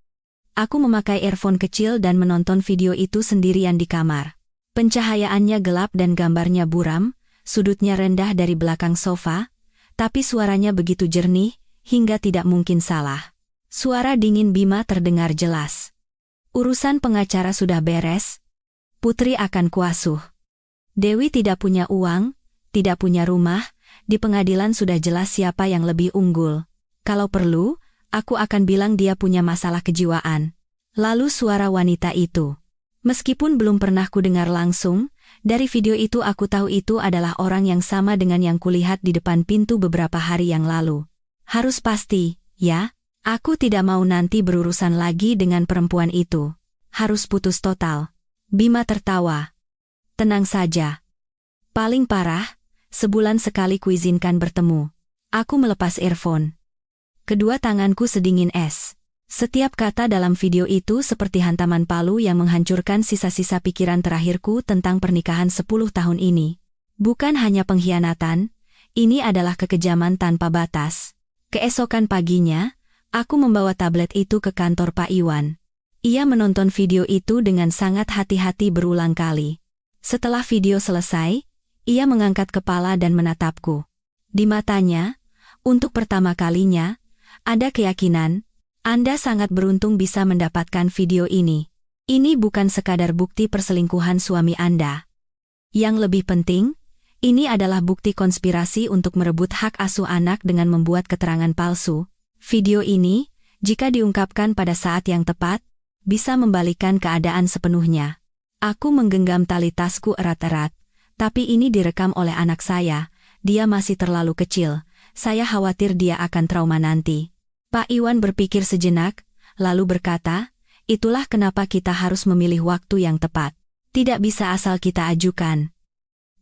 aku memakai earphone kecil dan menonton video itu sendirian di kamar. Pencahayaannya gelap dan gambarnya buram, sudutnya rendah dari belakang sofa, tapi suaranya begitu jernih, hingga tidak mungkin salah. Suara dingin Bima terdengar jelas. Urusan pengacara sudah beres. Putri akan kuasuh. Dewi tidak punya uang, tidak punya rumah, di pengadilan sudah jelas siapa yang lebih unggul. Kalau perlu, aku akan bilang dia punya masalah kejiwaan. Lalu suara wanita itu. Meskipun belum pernah kudengar langsung, dari video itu aku tahu itu adalah orang yang sama dengan yang kulihat di depan pintu beberapa hari yang lalu. Harus pasti, ya? Aku tidak mau nanti berurusan lagi dengan perempuan itu. Harus putus total. Bima tertawa. Tenang saja. Paling parah, sebulan sekali kuizinkan bertemu. Aku melepas earphone. Kedua tanganku sedingin es. Setiap kata dalam video itu seperti hantaman palu yang menghancurkan sisa-sisa pikiran terakhirku tentang pernikahan 10 tahun ini. Bukan hanya pengkhianatan, ini adalah kekejaman tanpa batas. Keesokan paginya, aku membawa tablet itu ke kantor Pak Iwan. Ia menonton video itu dengan sangat hati-hati berulang kali. Setelah video selesai, ia mengangkat kepala dan menatapku. Di matanya, untuk pertama kalinya, ada keyakinan, Anda sangat beruntung bisa mendapatkan video ini. Ini bukan sekadar bukti perselingkuhan suami Anda. Yang lebih penting, ini adalah bukti konspirasi untuk merebut hak asuh anak dengan membuat keterangan palsu. Video ini, jika diungkapkan pada saat yang tepat, bisa membalikkan keadaan sepenuhnya. Aku menggenggam tali tasku erat-erat, tapi ini direkam oleh anak saya, dia masih terlalu kecil, saya khawatir dia akan trauma nanti. Pak Iwan berpikir sejenak, lalu berkata, itulah kenapa kita harus memilih waktu yang tepat. Tidak bisa asal kita ajukan.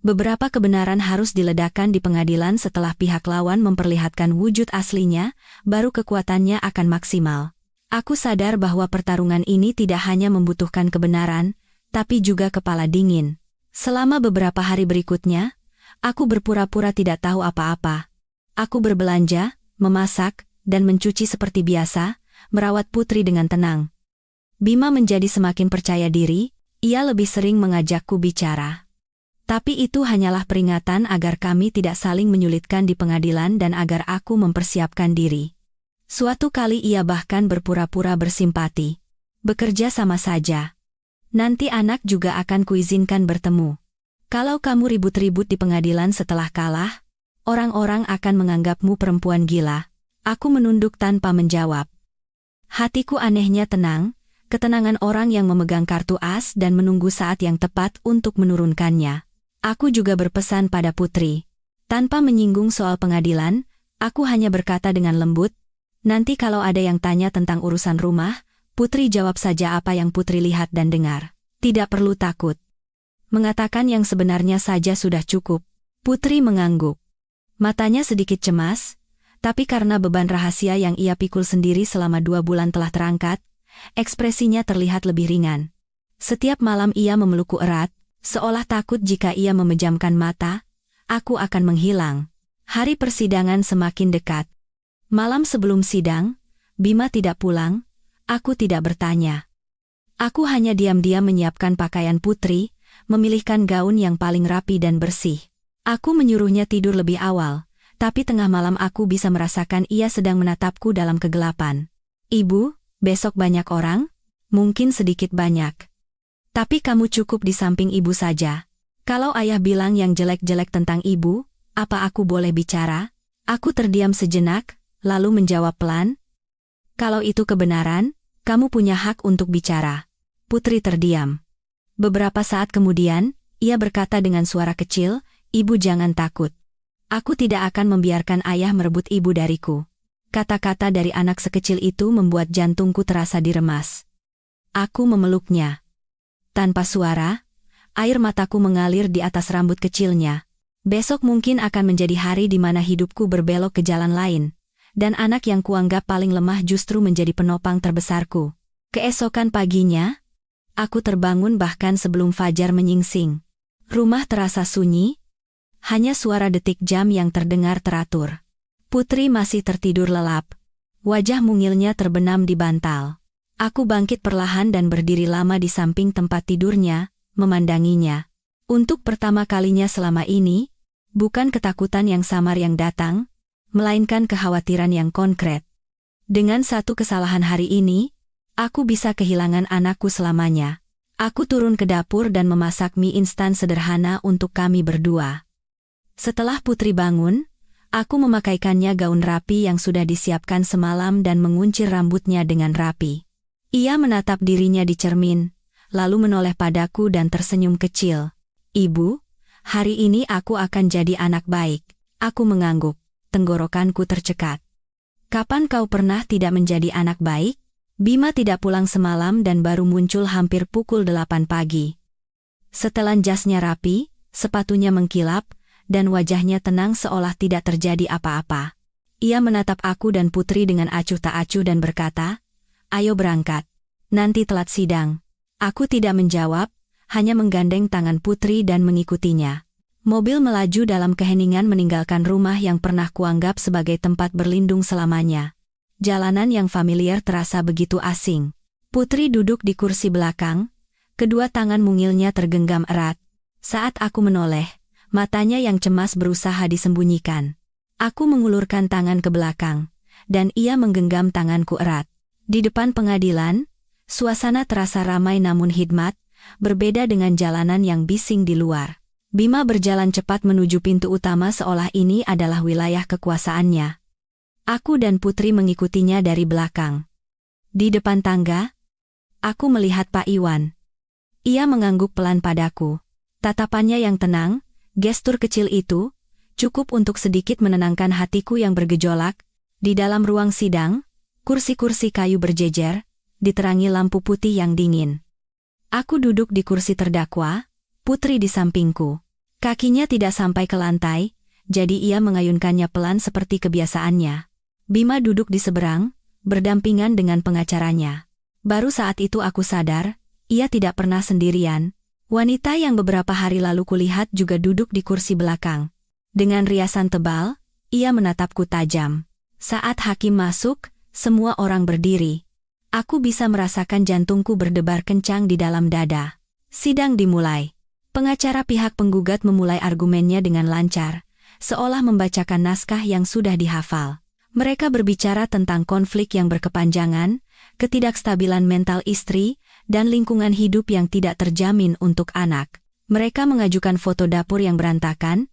Beberapa kebenaran harus diledakkan di pengadilan setelah pihak lawan memperlihatkan wujud aslinya, baru kekuatannya akan maksimal. Aku sadar bahwa pertarungan ini tidak hanya membutuhkan kebenaran, tapi juga kepala dingin. Selama beberapa hari berikutnya, aku berpura-pura tidak tahu apa-apa. Aku berbelanja, memasak, dan mencuci seperti biasa, merawat Putri dengan tenang. Bima menjadi semakin percaya diri, ia lebih sering mengajakku bicara. Tapi itu hanyalah peringatan agar kami tidak saling menyulitkan di pengadilan dan agar aku mempersiapkan diri. Suatu kali ia bahkan berpura-pura bersimpati. Bekerja sama saja. Nanti anak juga akan kuizinkan bertemu. Kalau kamu ribut-ribut di pengadilan setelah kalah, orang-orang akan menganggapmu perempuan gila. Aku menunduk tanpa menjawab. Hatiku anehnya tenang, ketenangan orang yang memegang kartu as dan menunggu saat yang tepat untuk menurunkannya. Aku juga berpesan pada Putri. Tanpa menyinggung soal pengadilan, aku hanya berkata dengan lembut, nanti kalau ada yang tanya tentang urusan rumah, Putri jawab saja apa yang Putri lihat dan dengar. Tidak perlu takut. Mengatakan yang sebenarnya saja sudah cukup. Putri mengangguk. Matanya sedikit cemas, tapi karena beban rahasia yang ia pikul sendiri selama 2 bulan telah terangkat, ekspresinya terlihat lebih ringan. Setiap malam ia memelukku erat, seolah takut jika ia memejamkan mata, aku akan menghilang. Hari persidangan semakin dekat. Malam sebelum sidang, Bima tidak pulang, aku tidak bertanya. Aku hanya diam-diam menyiapkan pakaian Putri, memilihkan gaun yang paling rapi dan bersih. Aku menyuruhnya tidur lebih awal, tapi tengah malam aku bisa merasakan ia sedang menatapku dalam kegelapan. Ibu, besok banyak orang? Mungkin sedikit banyak. Tapi kamu cukup di samping ibu saja. Kalau ayah bilang yang jelek-jelek tentang ibu, apa aku boleh bicara? Aku terdiam sejenak, lalu menjawab pelan. Kalau itu kebenaran, kamu punya hak untuk bicara. Putri terdiam. Beberapa saat kemudian, ia berkata dengan suara kecil, ibu jangan takut. Aku tidak akan membiarkan ayah merebut ibu dariku. Kata-kata dari anak sekecil itu membuat jantungku terasa diremas. Aku memeluknya. Tanpa suara, air mataku mengalir di atas rambut kecilnya. Besok mungkin akan menjadi hari di mana hidupku berbelok ke jalan lain, dan anak yang kuanggap paling lemah justru menjadi penopang terbesarku. Keesokan paginya, aku terbangun bahkan sebelum fajar menyingsing. Rumah terasa sunyi, hanya suara detik jam yang terdengar teratur. Putri masih tertidur lelap. Wajah mungilnya terbenam di bantal. Aku bangkit perlahan dan berdiri lama di samping tempat tidurnya, memandanginya. Untuk pertama kalinya selama ini, bukan ketakutan yang samar yang datang, melainkan kekhawatiran yang konkret. Dengan satu kesalahan hari ini, aku bisa kehilangan anakku selamanya. Aku turun ke dapur dan memasak mie instan sederhana untuk kami berdua. Setelah Putri bangun, aku memakaikannya gaun rapi yang sudah disiapkan semalam dan menguncir rambutnya dengan rapi. Ia menatap dirinya di cermin, lalu menoleh padaku dan tersenyum kecil. Ibu, hari ini aku akan jadi anak baik. Aku mengangguk, tenggorokanku tercekat. Kapan kau pernah tidak menjadi anak baik? Bima tidak pulang semalam dan baru muncul hampir pukul 8 pagi. Setelan jasnya rapi, sepatunya mengkilap, dan wajahnya tenang seolah tidak terjadi apa-apa. Ia menatap aku dan Putri dengan acuh tak acuh dan berkata, ayo berangkat. Nanti telat sidang. Aku tidak menjawab, hanya menggandeng tangan Putri dan mengikutinya. Mobil melaju dalam keheningan meninggalkan rumah yang pernah kuanggap sebagai tempat berlindung selamanya. Jalanan yang familiar terasa begitu asing. Putri duduk di kursi belakang, kedua tangan mungilnya tergenggam erat. Saat aku menoleh, matanya yang cemas berusaha disembunyikan. Aku mengulurkan tangan ke belakang, dan ia menggenggam tanganku erat. Di depan pengadilan, suasana terasa ramai namun hikmat, berbeda dengan jalanan yang bising di luar. Bima berjalan cepat menuju pintu utama seolah ini adalah wilayah kekuasaannya. Aku dan Putri mengikutinya dari belakang. Di depan tangga, aku melihat Pak Iwan. Ia mengangguk pelan padaku. Tatapannya yang tenang, gestur kecil itu, cukup untuk sedikit menenangkan hatiku yang bergejolak. Di dalam ruang sidang, kursi-kursi kayu berjejer, diterangi lampu putih yang dingin. Aku duduk di kursi terdakwa, Putri di sampingku. Kakinya tidak sampai ke lantai, jadi ia mengayunkannya pelan seperti kebiasaannya. Bima duduk di seberang, berdampingan dengan pengacaranya. Baru saat itu aku sadar, ia tidak pernah sendirian. Wanita yang beberapa hari lalu kulihat juga duduk di kursi belakang. Dengan riasan tebal, ia menatapku tajam. Saat hakim masuk, semua orang berdiri. Aku bisa merasakan jantungku berdebar kencang di dalam dada. Sidang dimulai. Pengacara pihak penggugat memulai argumennya dengan lancar, seolah membacakan naskah yang sudah dihafal. Mereka berbicara tentang konflik yang berkepanjangan, ketidakstabilan mental istri, dan lingkungan hidup yang tidak terjamin untuk anak. Mereka mengajukan foto dapur yang berantakan,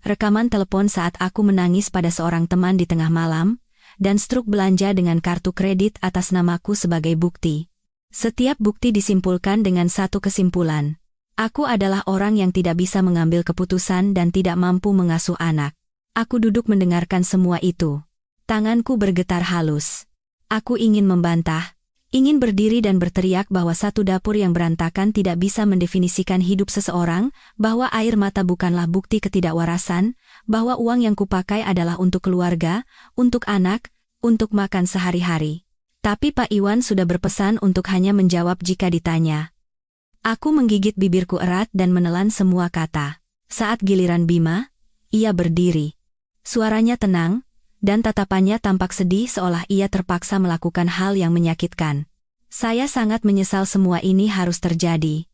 rekaman telepon saat aku menangis pada seorang teman di tengah malam, dan struk belanja dengan kartu kredit atas namaku sebagai bukti. Setiap bukti disimpulkan dengan satu kesimpulan. Aku adalah orang yang tidak bisa mengambil keputusan dan tidak mampu mengasuh anak. Aku duduk mendengarkan semua itu. Tanganku bergetar halus. Aku ingin membantah, ingin berdiri dan berteriak bahwa satu dapur yang berantakan tidak bisa mendefinisikan hidup seseorang, bahwa air mata bukanlah bukti ketidakwarasan, bahwa uang yang kupakai adalah untuk keluarga, untuk anak, untuk makan sehari-hari. Tapi Pak Iwan sudah berpesan untuk hanya menjawab jika ditanya. Aku menggigit bibirku erat dan menelan semua kata. Saat giliran Bima, ia berdiri. Suaranya tenang, dan tatapannya tampak sedih seolah ia terpaksa melakukan hal yang menyakitkan. Saya sangat menyesal semua ini harus terjadi.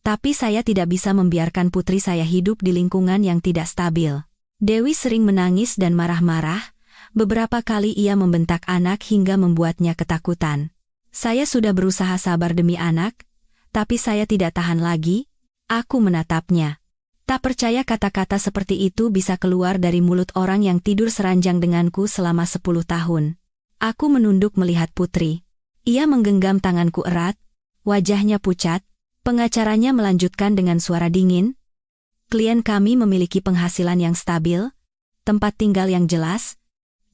Tapi saya tidak bisa membiarkan putri saya hidup di lingkungan yang tidak stabil. Dewi sering menangis dan marah-marah. Beberapa kali ia membentak anak hingga membuatnya ketakutan. Saya sudah berusaha sabar demi anak, tapi saya tidak tahan lagi. Aku menatapnya. Tak percaya kata-kata seperti itu bisa keluar dari mulut orang yang tidur seranjang denganku selama 10 tahun. Aku menunduk melihat putri. Ia menggenggam tanganku erat, wajahnya pucat. Pengacaranya melanjutkan dengan suara dingin. Klien kami memiliki penghasilan yang stabil, tempat tinggal yang jelas,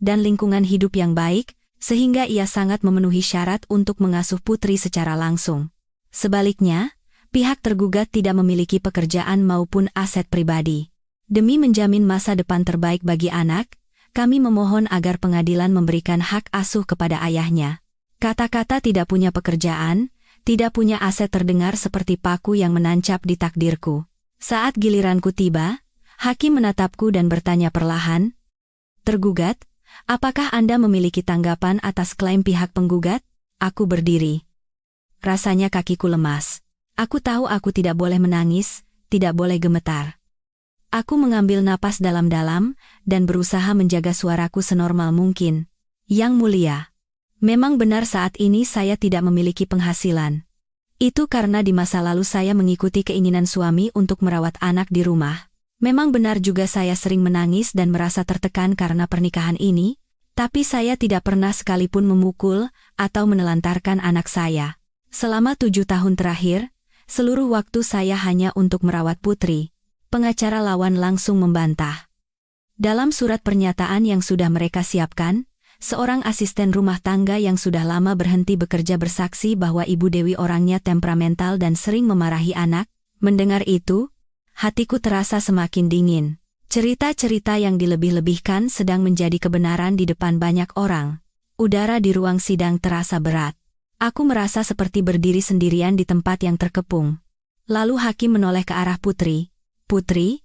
dan lingkungan hidup yang baik, sehingga ia sangat memenuhi syarat untuk mengasuh putri secara langsung. Sebaliknya, pihak tergugat tidak memiliki pekerjaan maupun aset pribadi. Demi menjamin masa depan terbaik bagi anak, kami memohon agar pengadilan memberikan hak asuh kepada ayahnya. Kata-kata tidak punya pekerjaan, tidak punya aset terdengar seperti paku yang menancap di takdirku. Saat giliranku tiba, hakim menatapku dan bertanya perlahan, "Tergugat, apakah Anda memiliki tanggapan atas klaim pihak penggugat?" Aku berdiri. Rasanya kakiku lemas. Aku tahu aku tidak boleh menangis, tidak boleh gemetar. Aku mengambil napas dalam-dalam dan berusaha menjaga suaraku senormal mungkin. Yang mulia, memang benar saat ini saya tidak memiliki penghasilan. Itu karena di masa lalu saya mengikuti keinginan suami untuk merawat anak di rumah. Memang benar juga saya sering menangis dan merasa tertekan karena pernikahan ini, tapi saya tidak pernah sekalipun memukul atau menelantarkan anak saya. Selama 7 tahun terakhir, seluruh waktu saya hanya untuk merawat putri. Pengacara lawan langsung membantah. Dalam surat pernyataan yang sudah mereka siapkan, seorang asisten rumah tangga yang sudah lama berhenti bekerja bersaksi bahwa Ibu Dewi orangnya temperamental dan sering memarahi anak. Mendengar itu, hatiku terasa semakin dingin. Cerita-cerita yang dilebih-lebihkan sedang menjadi kebenaran di depan banyak orang. Udara di ruang sidang terasa berat. Aku merasa seperti berdiri sendirian di tempat yang terkepung. Lalu hakim menoleh ke arah putri. "Putri,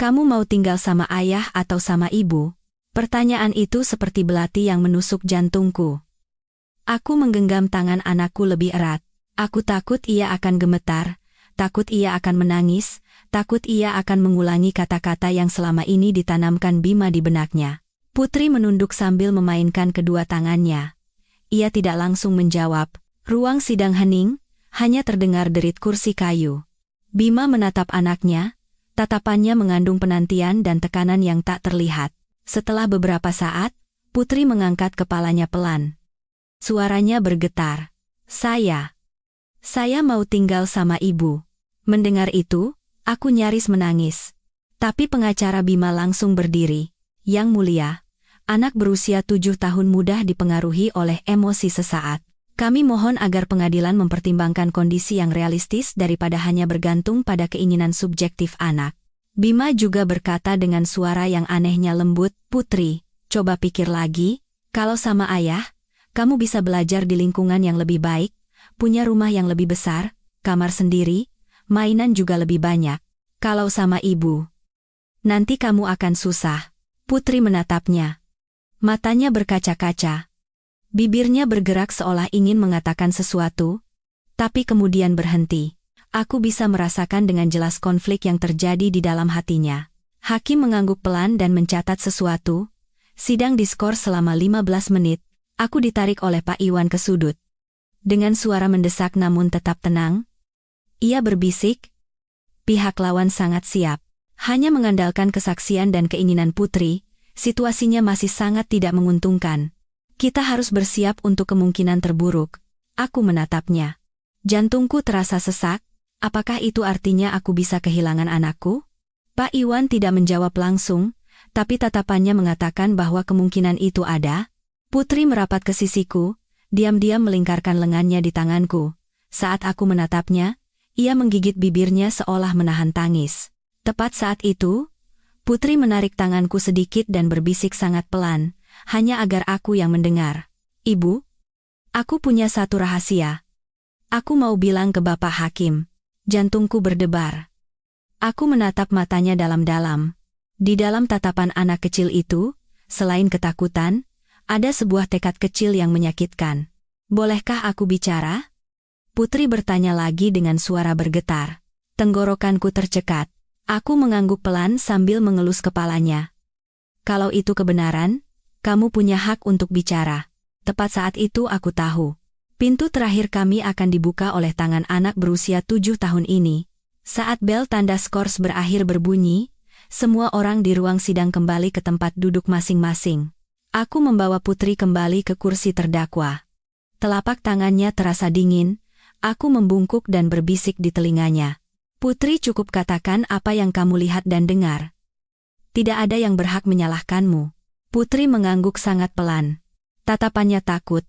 kamu mau tinggal sama ayah atau sama ibu?" Pertanyaan itu seperti belati yang menusuk jantungku. Aku menggenggam tangan anakku lebih erat. Aku takut ia akan gemetar, takut ia akan menangis, takut ia akan mengulangi kata-kata yang selama ini ditanamkan Bima di benaknya. Putri menunduk sambil memainkan kedua tangannya. Ia tidak langsung menjawab. Ruang sidang hening, hanya terdengar derit kursi kayu. Bima menatap anaknya, tatapannya mengandung penantian dan tekanan yang tak terlihat. Setelah beberapa saat, Putri mengangkat kepalanya pelan. Suaranya bergetar. Saya mau tinggal sama ibu." Mendengar itu, aku nyaris menangis. Tapi pengacara Bima langsung berdiri. "Yang mulia, anak berusia 7 tahun mudah dipengaruhi oleh emosi sesaat. Kami mohon agar pengadilan mempertimbangkan kondisi yang realistis daripada hanya bergantung pada keinginan subjektif anak." Bima juga berkata dengan suara yang anehnya lembut, "Putri, coba pikir lagi, kalau sama ayah, kamu bisa belajar di lingkungan yang lebih baik, punya rumah yang lebih besar, kamar sendiri, mainan juga lebih banyak. Kalau sama ibu, nanti kamu akan susah." Putri menatapnya. Matanya berkaca-kaca. Bibirnya bergerak seolah ingin mengatakan sesuatu, tapi kemudian berhenti. Aku bisa merasakan dengan jelas konflik yang terjadi di dalam hatinya. Hakim mengangguk pelan dan mencatat sesuatu. Sidang diskors selama 15 menit. Aku ditarik oleh Pak Iwan ke sudut. Dengan suara mendesak namun tetap tenang, ia berbisik, "Pihak lawan sangat siap. Hanya mengandalkan kesaksian dan keinginan putri, situasinya masih sangat tidak menguntungkan. Kita harus bersiap untuk kemungkinan terburuk." Aku menatapnya. Jantungku terasa sesak. Apakah itu artinya aku bisa kehilangan anakku? Pak Iwan tidak menjawab langsung, tapi tatapannya mengatakan bahwa kemungkinan itu ada. Putri merapat ke sisiku, diam-diam melingkarkan lengannya di tanganku. Saat aku menatapnya, ia menggigit bibirnya seolah menahan tangis. Tepat saat itu, Putri menarik tanganku sedikit dan berbisik sangat pelan, hanya agar aku yang mendengar. Ibu, aku punya satu rahasia. Aku mau bilang ke Bapak Hakim. Jantungku berdebar. Aku menatap matanya dalam-dalam. Di dalam tatapan anak kecil itu, selain ketakutan, ada sebuah tekad kecil yang menyakitkan. Bolehkah aku bicara? Putri bertanya lagi dengan suara bergetar. Tenggorokanku tercekat. Aku mengangguk pelan sambil mengelus kepalanya. Kalau itu kebenaran, kamu punya hak untuk bicara. Tepat saat itu aku tahu. Pintu terakhir kami akan dibuka oleh tangan anak berusia 7 tahun ini. Saat bel tanda skors berakhir berbunyi, semua orang di ruang sidang kembali ke tempat duduk masing-masing. Aku membawa Putri kembali ke kursi terdakwa. Telapak tangannya terasa dingin, aku membungkuk dan berbisik di telinganya. Putri, cukup katakan apa yang kamu lihat dan dengar. Tidak ada yang berhak menyalahkanmu. Putri mengangguk sangat pelan. Tatapannya takut,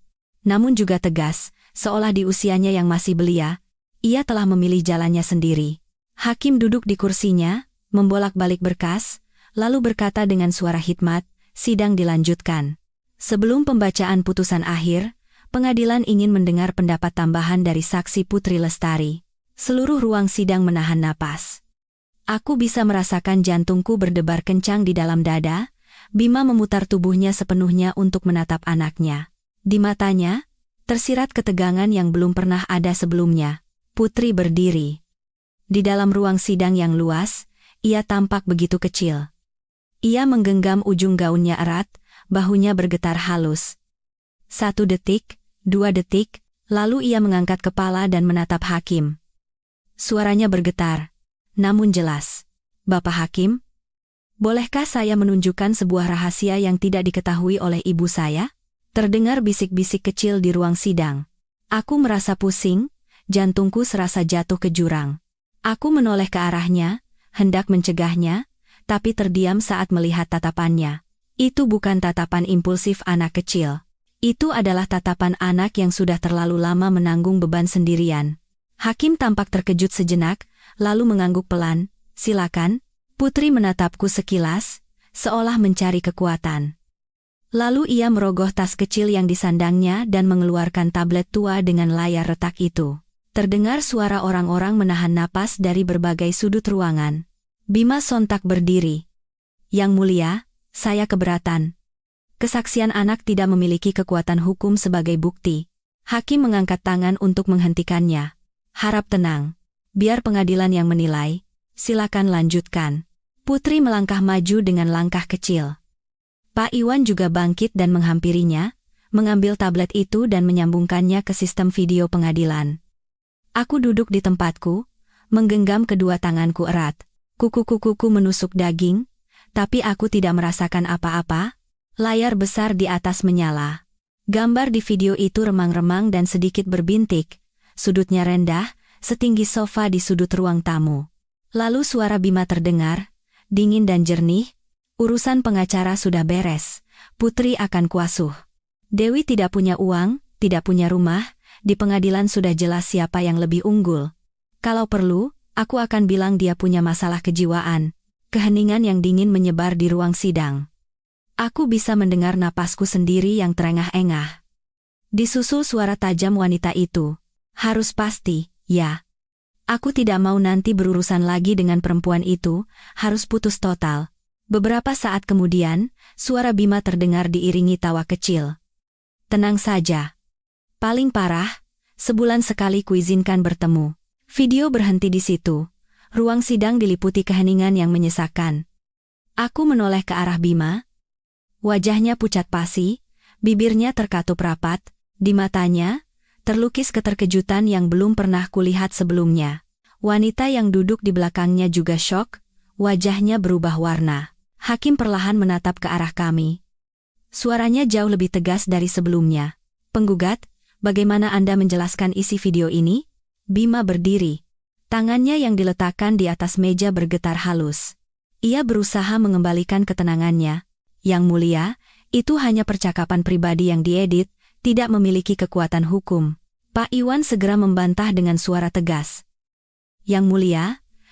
namun juga tegas, seolah di usianya yang masih belia, ia telah memilih jalannya sendiri. Hakim duduk di kursinya, membolak-balik berkas, lalu berkata dengan suara hikmat, sidang dilanjutkan. Sebelum pembacaan putusan akhir, pengadilan ingin mendengar pendapat tambahan dari saksi Putri Lestari. Seluruh ruang sidang menahan napas. Aku bisa merasakan jantungku berdebar kencang di dalam dada. Bima memutar tubuhnya sepenuhnya untuk menatap anaknya. Di matanya, tersirat ketegangan yang belum pernah ada sebelumnya. Putri berdiri. Di dalam ruang sidang yang luas, ia tampak begitu kecil. Ia menggenggam ujung gaunnya erat, bahunya bergetar halus. 1 detik, 2 detik, lalu ia mengangkat kepala dan menatap hakim. Suaranya bergetar, namun jelas. Bapak Hakim, bolehkah saya menunjukkan sebuah rahasia yang tidak diketahui oleh ibu saya? Terdengar bisik-bisik kecil di ruang sidang. Aku merasa pusing, jantungku serasa jatuh ke jurang. Aku menoleh ke arahnya, hendak mencegahnya, tapi terdiam saat melihat tatapannya. Itu bukan tatapan impulsif anak kecil. Itu adalah tatapan anak yang sudah terlalu lama menanggung beban sendirian. Hakim tampak terkejut sejenak, lalu mengangguk pelan. Silakan. Putri menatapku sekilas, seolah mencari kekuatan. Lalu ia merogoh tas kecil yang disandangnya dan mengeluarkan tablet tua dengan layar retak itu. Terdengar suara orang-orang menahan napas dari berbagai sudut ruangan. Bima sontak berdiri. Yang mulia, saya keberatan. Kesaksian anak tidak memiliki kekuatan hukum sebagai bukti. Hakim mengangkat tangan untuk menghentikannya. Harap tenang. Biar pengadilan yang menilai. Silakan lanjutkan. Putri melangkah maju dengan langkah kecil. Pak Iwan juga bangkit dan menghampirinya, mengambil tablet itu dan menyambungkannya ke sistem video pengadilan. Aku duduk di tempatku, menggenggam kedua tanganku erat. Kuku-kukuku menusuk daging, tapi aku tidak merasakan apa-apa. Layar besar di atas menyala. Gambar di video itu remang-remang dan sedikit berbintik, sudutnya rendah, setinggi sofa di sudut ruang tamu. Lalu suara Bima terdengar, dingin dan jernih. Urusan pengacara sudah beres, Putri akan kuasuh. Dewi tidak punya uang, tidak punya rumah, di pengadilan sudah jelas siapa yang lebih unggul. Kalau perlu, aku akan bilang dia punya masalah kejiwaan. Keheningan yang dingin menyebar di ruang sidang. Aku bisa mendengar napasku sendiri yang terengah-engah. Disusul suara tajam wanita itu. Harus pasti, ya. Aku tidak mau nanti berurusan lagi dengan perempuan itu, harus putus total. Beberapa saat kemudian, suara Bima terdengar diiringi tawa kecil. Tenang saja. Paling parah, sebulan sekali kuizinkan bertemu. Video berhenti di situ. Ruang sidang diliputi keheningan yang menyesakan. Aku menoleh ke arah Bima. Wajahnya pucat pasi, bibirnya terkatup rapat, di matanya, terlukis keterkejutan yang belum pernah kulihat sebelumnya. Wanita yang duduk di belakangnya juga syok, wajahnya berubah warna. Hakim perlahan menatap ke arah kami. Suaranya jauh lebih tegas dari sebelumnya. Penggugat, bagaimana Anda menjelaskan isi video ini? Bima berdiri. Tangannya yang diletakkan di atas meja bergetar halus. Ia berusaha mengembalikan ketenangannya. Yang mulia, itu hanya percakapan pribadi yang diedit, tidak memiliki kekuatan hukum. Pak Iwan segera membantah dengan suara tegas. Yang mulia,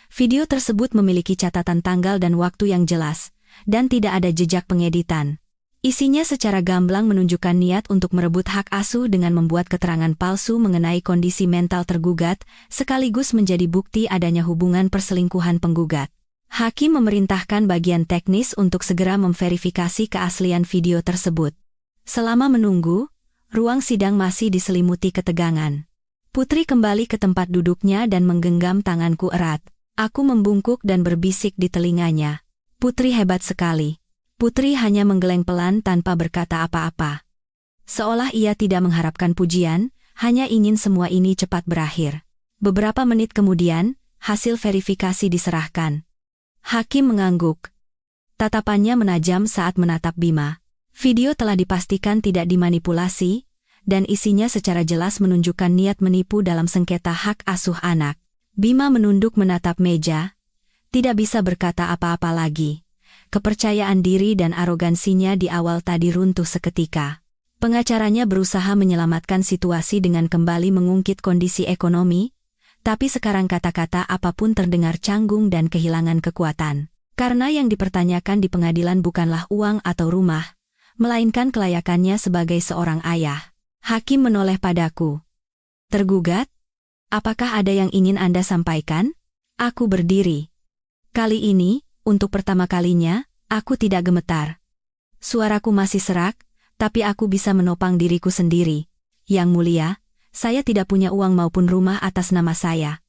video tersebut memiliki catatan tanggal dan waktu yang jelas, dan tidak ada jejak pengeditan. Isinya secara gamblang menunjukkan niat untuk merebut hak asuh dengan membuat keterangan palsu mengenai kondisi mental tergugat, sekaligus menjadi bukti adanya hubungan perselingkuhan penggugat. Hakim memerintahkan bagian teknis untuk segera memverifikasi keaslian video tersebut. Selama menunggu, ruang sidang masih diselimuti ketegangan. Putri kembali ke tempat duduknya dan menggenggam tanganku erat. Aku membungkuk dan berbisik di telinganya. Putri hebat sekali. Putri hanya menggeleng pelan tanpa berkata apa-apa. Seolah ia tidak mengharapkan pujian, hanya ingin semua ini cepat berakhir. Beberapa menit kemudian, hasil verifikasi diserahkan. Hakim mengangguk. Tatapannya menajam saat menatap Bima. Video telah dipastikan tidak dimanipulasi, dan isinya secara jelas menunjukkan niat menipu dalam sengketa hak asuh anak. Bima menunduk menatap meja, tidak bisa berkata apa-apa lagi. Kepercayaan diri dan arogansinya di awal tadi runtuh seketika. Pengacaranya berusaha menyelamatkan situasi dengan kembali mengungkit kondisi ekonomi, tapi sekarang kata-kata apapun terdengar canggung dan kehilangan kekuatan. Karena yang dipertanyakan di pengadilan bukanlah uang atau rumah, melainkan kelayakannya sebagai seorang ayah. Hakim menoleh padaku. Tergugat? Apakah ada yang ingin Anda sampaikan? Aku berdiri. Kali ini, untuk pertama kalinya, aku tidak gemetar. Suaraku masih serak, tapi aku bisa menopang diriku sendiri. Yang mulia, saya tidak punya uang maupun rumah atas nama saya.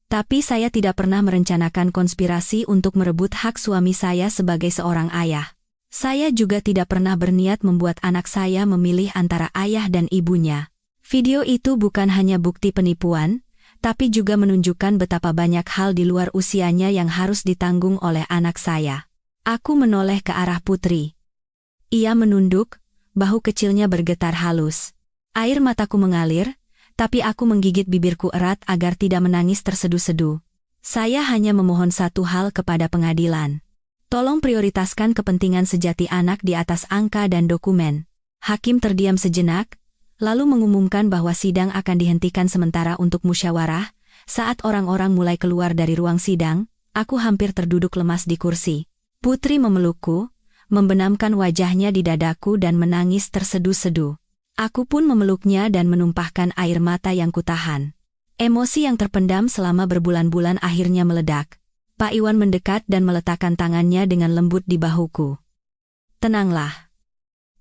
Tapi saya tidak pernah merencanakan konspirasi untuk merebut hak suami saya sebagai seorang ayah. Saya juga tidak pernah berniat membuat anak saya memilih antara ayah dan ibunya. Video itu bukan hanya bukti penipuan, tapi juga menunjukkan betapa banyak hal di luar usianya yang harus ditanggung oleh anak saya. Aku menoleh ke arah Putri. Ia menunduk, bahu kecilnya bergetar halus. Air mataku mengalir, tapi aku menggigit bibirku erat agar tidak menangis terseduh-seduh. Saya hanya memohon satu hal kepada pengadilan. Tolong prioritaskan kepentingan sejati anak di atas angka dan dokumen. Hakim terdiam sejenak, lalu mengumumkan bahwa sidang akan dihentikan sementara untuk musyawarah. Saat orang-orang mulai keluar dari ruang sidang, aku hampir terduduk lemas di kursi. Putri memelukku, membenamkan wajahnya di dadaku dan menangis terseduh-seduh. Aku pun memeluknya dan menumpahkan air mata yang kutahan. Emosi yang terpendam selama berbulan-bulan akhirnya meledak. Pak Iwan mendekat dan meletakkan tangannya dengan lembut di bahuku. Tenanglah.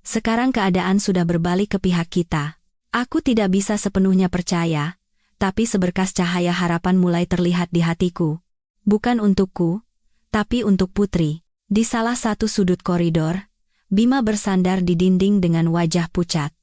Sekarang keadaan sudah berbalik ke pihak kita. Aku tidak bisa sepenuhnya percaya, tapi seberkas cahaya harapan mulai terlihat di hatiku. Bukan untukku, tapi untuk Putri. Di salah satu sudut koridor, Bima bersandar di dinding dengan wajah pucat.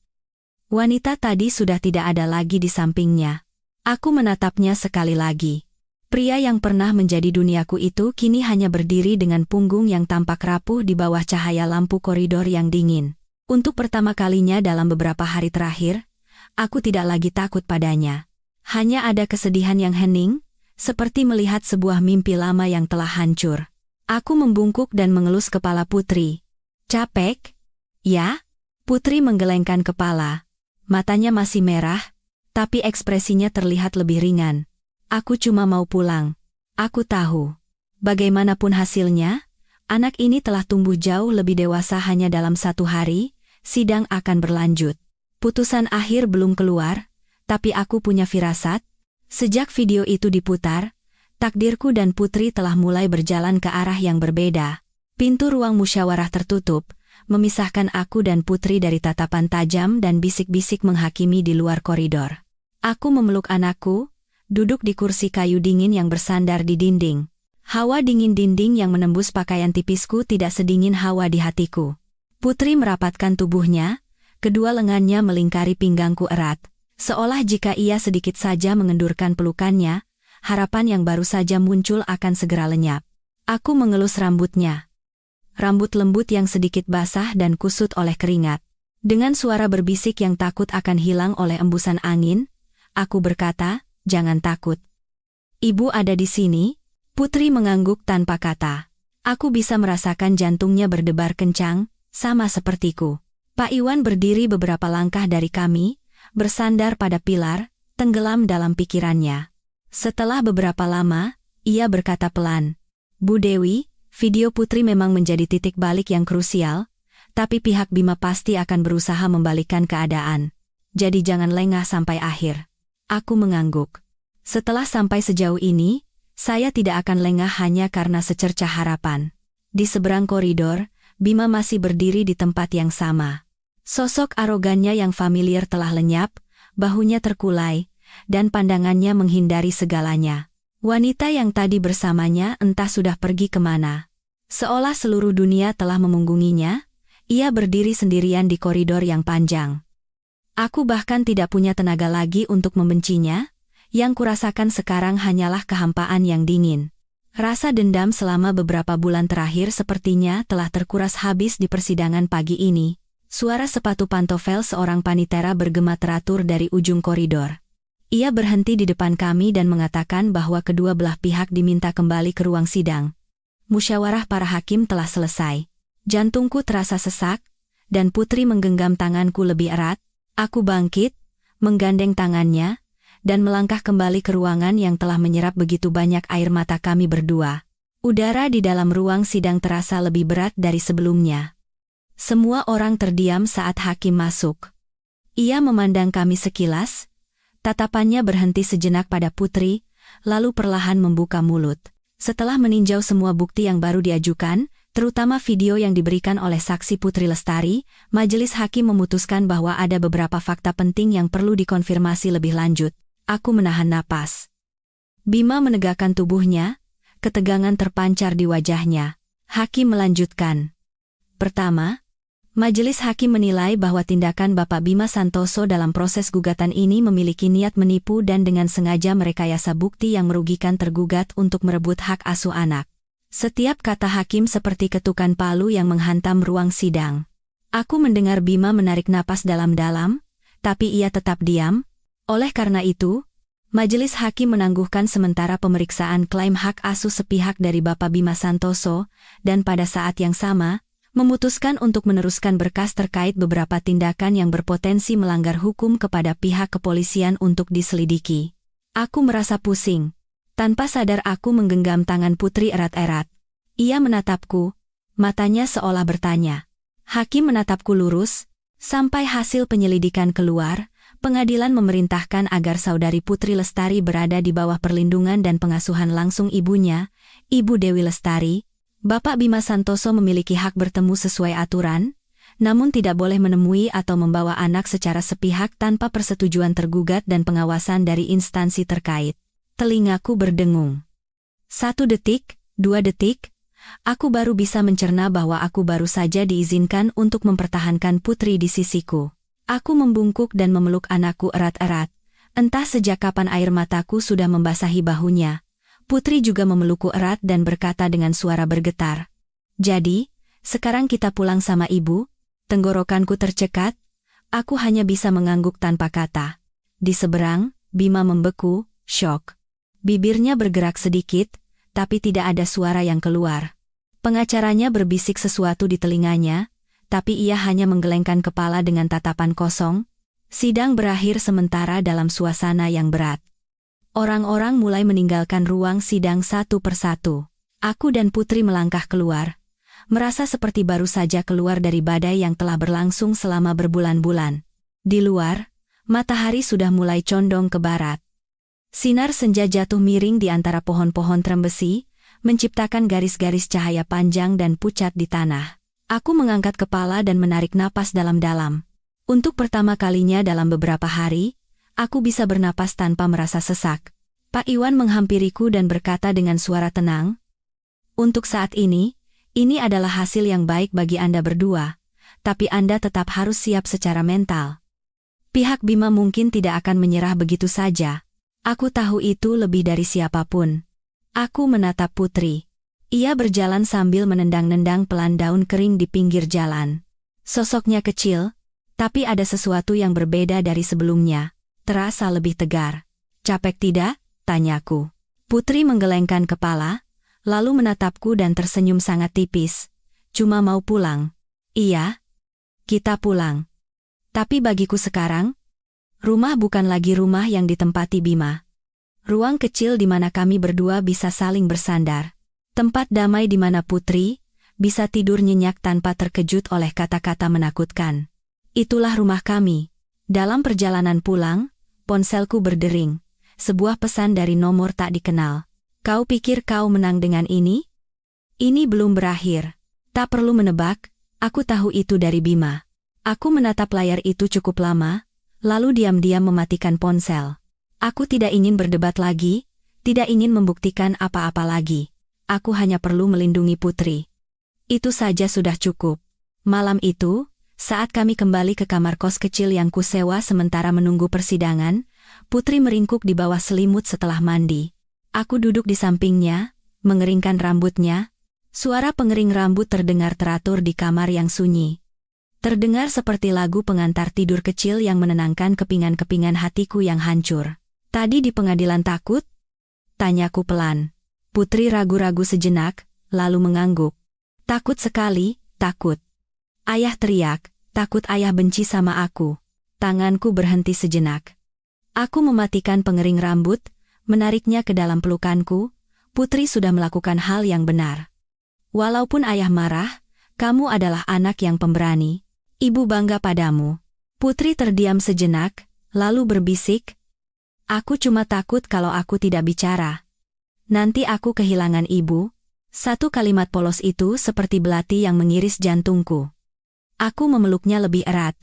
Wanita tadi sudah tidak ada lagi di sampingnya. Aku menatapnya sekali lagi. Pria yang pernah menjadi duniaku itu kini hanya berdiri dengan punggung yang tampak rapuh di bawah cahaya lampu koridor yang dingin. Untuk pertama kalinya dalam beberapa hari terakhir, aku tidak lagi takut padanya. Hanya ada kesedihan yang hening, seperti melihat sebuah mimpi lama yang telah hancur. Aku membungkuk dan mengelus kepala Putri. Capek? Ya? Putri menggelengkan kepala. Matanya masih merah, tapi ekspresinya terlihat lebih ringan. Aku cuma mau pulang. Aku tahu. Bagaimanapun hasilnya, anak ini telah tumbuh jauh lebih dewasa hanya dalam satu hari. Sidang akan berlanjut. Putusan akhir belum keluar, tapi aku punya firasat. Sejak video itu diputar, takdirku dan Putri telah mulai berjalan ke arah yang berbeda. Pintu ruang musyawarah tertutup, memisahkan aku dan Putri dari tatapan tajam dan bisik-bisik menghakimi di luar koridor. Aku memeluk anakku, duduk di kursi kayu dingin yang bersandar di dinding. Hawa dingin dinding yang menembus pakaian tipisku tidak sedingin hawa di hatiku. Putri merapatkan tubuhnya, kedua lengannya melingkari pinggangku erat. Seolah jika ia sedikit saja mengendurkan pelukannya, harapan yang baru saja muncul akan segera lenyap. Aku mengelus rambutnya. Rambut lembut yang sedikit basah dan kusut oleh keringat. Dengan suara berbisik yang takut akan hilang oleh embusan angin, aku berkata, "Jangan takut. Ibu ada di sini? Putri mengangguk tanpa kata. Aku bisa merasakan jantungnya berdebar kencang, sama sepertiku. Pak Iwan berdiri beberapa langkah dari kami, bersandar pada pilar, tenggelam dalam pikirannya. Setelah beberapa lama, ia berkata pelan, "Bu Dewi, video Putri memang menjadi titik balik yang krusial, tapi pihak Bima pasti akan berusaha membalikkan keadaan. Jadi jangan lengah sampai akhir." Aku mengangguk. Setelah sampai sejauh ini, saya tidak akan lengah hanya karena secercah harapan. Di seberang koridor, Bima masih berdiri di tempat yang sama. Sosok arogannya yang familiar telah lenyap, bahunya terkulai, dan pandangannya menghindari segalanya. Wanita yang tadi bersamanya entah sudah pergi kemana. Seolah seluruh dunia telah memunggunginya, ia berdiri sendirian di koridor yang panjang. Aku bahkan tidak punya tenaga lagi untuk membencinya, yang kurasakan sekarang hanyalah kehampaan yang dingin. Rasa dendam selama beberapa bulan terakhir sepertinya telah terkuras habis di persidangan pagi ini. Suara sepatu pantofel seorang panitera bergema teratur dari ujung koridor. Ia berhenti di depan kami dan mengatakan bahwa kedua belah pihak diminta kembali ke ruang sidang. Musyawarah para hakim telah selesai. Jantungku terasa sesak, dan Putri menggenggam tanganku lebih erat. Aku bangkit, menggandeng tangannya, dan melangkah kembali ke ruangan yang telah menyerap begitu banyak air mata kami berdua. Udara di dalam ruang sidang terasa lebih berat dari sebelumnya. Semua orang terdiam saat hakim masuk. Ia memandang kami sekilas, tatapannya berhenti sejenak pada Putri, lalu perlahan membuka mulut. Setelah meninjau semua bukti yang baru diajukan, terutama video yang diberikan oleh saksi Putri Lestari, majelis hakim memutuskan bahwa ada beberapa fakta penting yang perlu dikonfirmasi lebih lanjut. Aku menahan napas. Bima menegakkan tubuhnya, ketegangan terpancar di wajahnya. Hakim melanjutkan. Pertama, majelis hakim menilai bahwa tindakan Bapak Bima Santoso dalam proses gugatan ini memiliki niat menipu dan dengan sengaja merekayasa bukti yang merugikan tergugat untuk merebut hak asuh anak. Setiap kata hakim seperti ketukan palu yang menghantam ruang sidang. Aku mendengar Bima menarik napas dalam-dalam, tapi ia tetap diam. Oleh karena itu, majelis hakim menangguhkan sementara pemeriksaan klaim hak asuh sepihak dari Bapak Bima Santoso, dan pada saat yang sama, memutuskan untuk meneruskan berkas terkait beberapa tindakan yang berpotensi melanggar hukum kepada pihak kepolisian untuk diselidiki. Aku merasa pusing. Tanpa sadar aku menggenggam tangan Putri erat-erat. Ia menatapku, matanya seolah bertanya. Hakim menatapku lurus, sampai hasil penyelidikan keluar. Pengadilan memerintahkan agar saudari Putri Lestari berada di bawah perlindungan dan pengasuhan langsung ibunya, Ibu Dewi Lestari. Bapak Bima Santoso memiliki hak bertemu sesuai aturan, namun tidak boleh menemui atau membawa anak secara sepihak tanpa persetujuan tergugat dan pengawasan dari instansi terkait. Telingaku berdengung. 1 detik, 2 detik, aku baru bisa mencerna bahwa aku baru saja diizinkan untuk mempertahankan Putri di sisiku. Aku membungkuk dan memeluk anakku erat-erat. Entah sejak kapan air mataku sudah membasahi bahunya. Putri juga memelukku erat dan berkata dengan suara bergetar. "Jadi, sekarang kita pulang sama ibu?" Tenggorokanku tercekat. Aku hanya bisa mengangguk tanpa kata. Di seberang, Bima membeku, syok. Bibirnya bergerak sedikit, tapi tidak ada suara yang keluar. Pengacaranya berbisik sesuatu di telinganya, tapi ia hanya menggelengkan kepala dengan tatapan kosong. Sidang berakhir sementara dalam suasana yang berat. Orang-orang mulai meninggalkan ruang sidang satu persatu. Aku dan Putri melangkah keluar, merasa seperti baru saja keluar dari badai yang telah berlangsung selama berbulan-bulan. Di luar, matahari sudah mulai condong ke barat. Sinar senja jatuh miring di antara pohon-pohon trembesi, menciptakan garis-garis cahaya panjang dan pucat di tanah. Aku mengangkat kepala dan menarik napas dalam-dalam. Untuk pertama kalinya dalam beberapa hari, aku bisa bernapas tanpa merasa sesak. Pak Iwan menghampiriku dan berkata dengan suara tenang, "Untuk saat ini adalah hasil yang baik bagi Anda berdua, tapi Anda tetap harus siap secara mental. Pihak Bima mungkin tidak akan menyerah begitu saja. Aku tahu itu lebih dari siapapun." Aku menatap Putri. Ia berjalan sambil menendang-nendang pelan daun kering di pinggir jalan. Sosoknya kecil, tapi ada sesuatu yang berbeda dari sebelumnya. Terasa lebih tegar. "Capek tidak?" tanyaku. Putri menggelengkan kepala, lalu menatapku dan tersenyum sangat tipis. Cuma mau pulang. Iya, kita pulang. Tapi bagiku sekarang, rumah bukan lagi rumah yang ditempati Bima. Ruang kecil di mana kami berdua bisa saling bersandar. Tempat damai di mana Putri bisa tidur nyenyak tanpa terkejut oleh kata-kata menakutkan. Itulah rumah kami. Dalam perjalanan pulang, ponselku berdering. Sebuah pesan dari nomor tak dikenal. Kau pikir kau menang dengan ini? Ini belum berakhir. Tak perlu menebak, aku tahu itu dari Bima. Aku menatap layar itu cukup lama, lalu diam-diam mematikan ponsel. Aku tidak ingin berdebat lagi, tidak ingin membuktikan apa-apa lagi. Aku hanya perlu melindungi Putri. Itu saja sudah cukup. Malam itu, saat kami kembali ke kamar kos kecil yang kusewa sementara menunggu persidangan, Putri meringkuk di bawah selimut setelah mandi. Aku duduk di sampingnya, mengeringkan rambutnya. Suara pengering rambut terdengar teratur di kamar yang sunyi. Terdengar seperti lagu pengantar tidur kecil yang menenangkan kepingan-kepingan hatiku yang hancur. Tadi di pengadilan takut? Tanyaku pelan. Putri ragu-ragu sejenak, lalu mengangguk. Takut sekali, takut. Ayah teriak, takut ayah benci sama aku. Tanganku berhenti sejenak. Aku mematikan pengering rambut, menariknya ke dalam pelukanku. Putri sudah melakukan hal yang benar. Walaupun ayah marah, kamu adalah anak yang pemberani. Ibu bangga padamu. Putri terdiam sejenak, lalu berbisik, aku cuma takut kalau aku tidak bicara. Nanti aku kehilangan ibu. Satu kalimat polos itu seperti belati yang mengiris jantungku. Aku memeluknya lebih erat.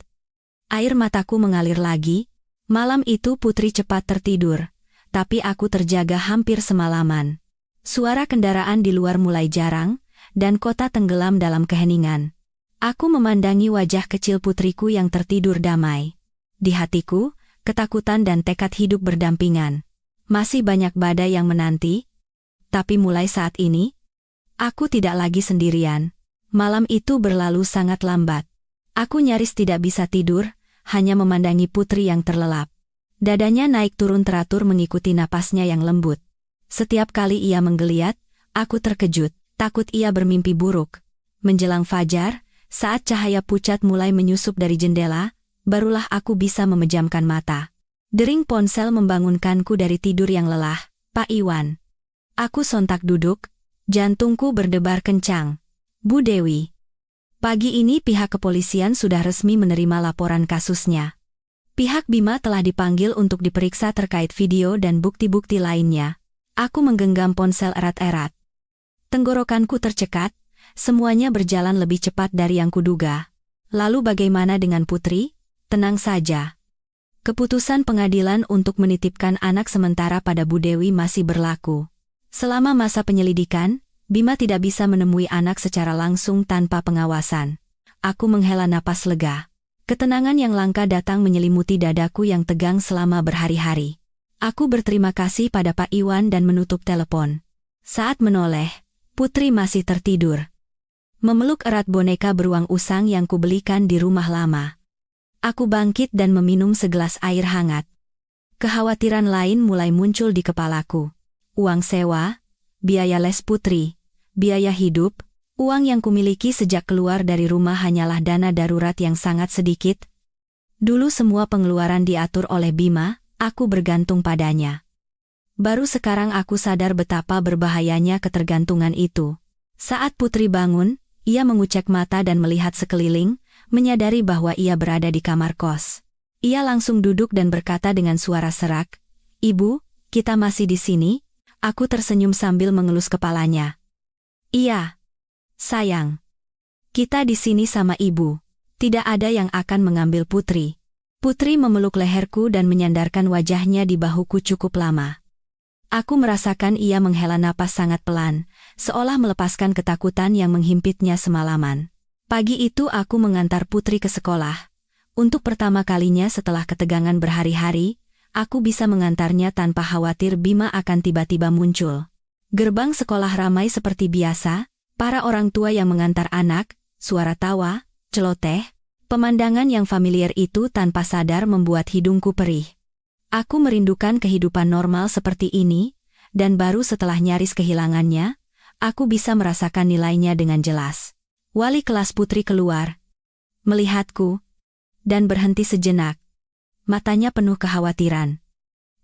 Air mataku mengalir lagi. Malam itu Putri cepat tertidur, tapi aku terjaga hampir semalaman. Suara kendaraan di luar mulai jarang, dan kota tenggelam dalam keheningan. Aku memandangi wajah kecil putriku yang tertidur damai. Di hatiku, ketakutan dan tekad hidup berdampingan. Masih banyak badai yang menanti, tapi mulai saat ini, aku tidak lagi sendirian. Malam itu berlalu sangat lambat. Aku nyaris tidak bisa tidur, hanya memandangi Putri yang terlelap. Dadanya naik turun teratur mengikuti napasnya yang lembut. Setiap kali ia menggeliat, aku terkejut, takut ia bermimpi buruk. Menjelang fajar, saat cahaya pucat mulai menyusup dari jendela, barulah aku bisa memejamkan mata. Dering ponsel membangunkanku dari tidur yang lelah. Pak Iwan. Aku sontak duduk, jantungku berdebar kencang. Bu Dewi. Pagi ini pihak kepolisian sudah resmi menerima laporan kasusnya. Pihak Bima telah dipanggil untuk diperiksa terkait video dan bukti-bukti lainnya. Aku menggenggam ponsel erat-erat. Tenggorokanku tercekat, semuanya berjalan lebih cepat dari yang kuduga. Lalu bagaimana dengan Putri? Tenang saja. Keputusan pengadilan untuk menitipkan anak sementara pada Bu Dewi masih berlaku. Selama masa penyelidikan, Bima tidak bisa menemui anak secara langsung tanpa pengawasan. Aku menghela napas lega. Ketenangan yang langka datang menyelimuti dadaku yang tegang selama berhari-hari. Aku berterima kasih pada Pak Iwan dan menutup telepon. Saat menoleh, Putri masih tertidur. Memeluk erat boneka beruang usang yang kubelikan di rumah lama. Aku bangkit dan meminum segelas air hangat. Kekhawatiran lain mulai muncul di kepalaku. Uang sewa, biaya les Putri, biaya hidup, uang yang kumiliki sejak keluar dari rumah hanyalah dana darurat yang sangat sedikit. Dulu semua pengeluaran diatur oleh Bima, aku bergantung padanya. Baru sekarang aku sadar betapa berbahayanya ketergantungan itu. Saat Putri bangun, ia mengucek mata dan melihat sekeliling, menyadari bahwa ia berada di kamar kos. Ia langsung duduk dan berkata dengan suara serak, "Ibu, kita masih di sini?" Aku tersenyum sambil mengelus kepalanya. "Iya, sayang. Kita di sini sama ibu. Tidak ada yang akan mengambil Putri." Putri memeluk leherku dan menyandarkan wajahnya di bahuku cukup lama. Aku merasakan ia menghela napas sangat pelan, seolah melepaskan ketakutan yang menghimpitnya semalaman. Pagi itu aku mengantar Putri ke sekolah. Untuk pertama kalinya setelah ketegangan berhari-hari, aku bisa mengantarnya tanpa khawatir Bima akan tiba-tiba muncul. Gerbang sekolah ramai seperti biasa, para orang tua yang mengantar anak, suara tawa, celoteh, pemandangan yang familiar itu tanpa sadar membuat hidungku perih. Aku merindukan kehidupan normal seperti ini, dan baru setelah nyaris kehilangannya, aku bisa merasakan nilainya dengan jelas. Wali kelas Putri keluar, melihatku, dan berhenti sejenak. Matanya penuh kekhawatiran.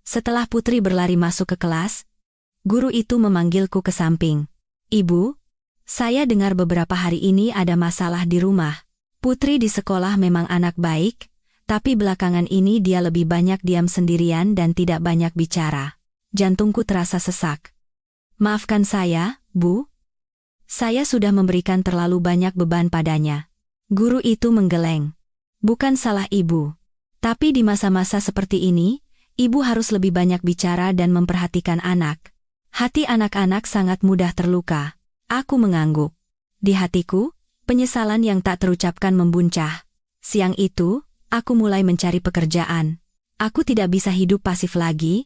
Setelah Putri berlari masuk ke kelas, guru itu memanggilku ke samping. "Ibu, saya dengar beberapa hari ini ada masalah di rumah. Putri di sekolah memang anak baik, tapi belakangan ini dia lebih banyak diam sendirian dan tidak banyak bicara." Jantungku terasa sesak. "Maafkan saya, Bu. Saya sudah memberikan terlalu banyak beban padanya." Guru itu menggeleng. "Bukan salah Ibu. Tapi di masa-masa seperti ini, Ibu harus lebih banyak bicara dan memperhatikan anak. Hati anak-anak sangat mudah terluka." Aku mengangguk. Di hatiku, penyesalan yang tak terucapkan membuncah. Siang itu, aku mulai mencari pekerjaan. Aku tidak bisa hidup pasif lagi.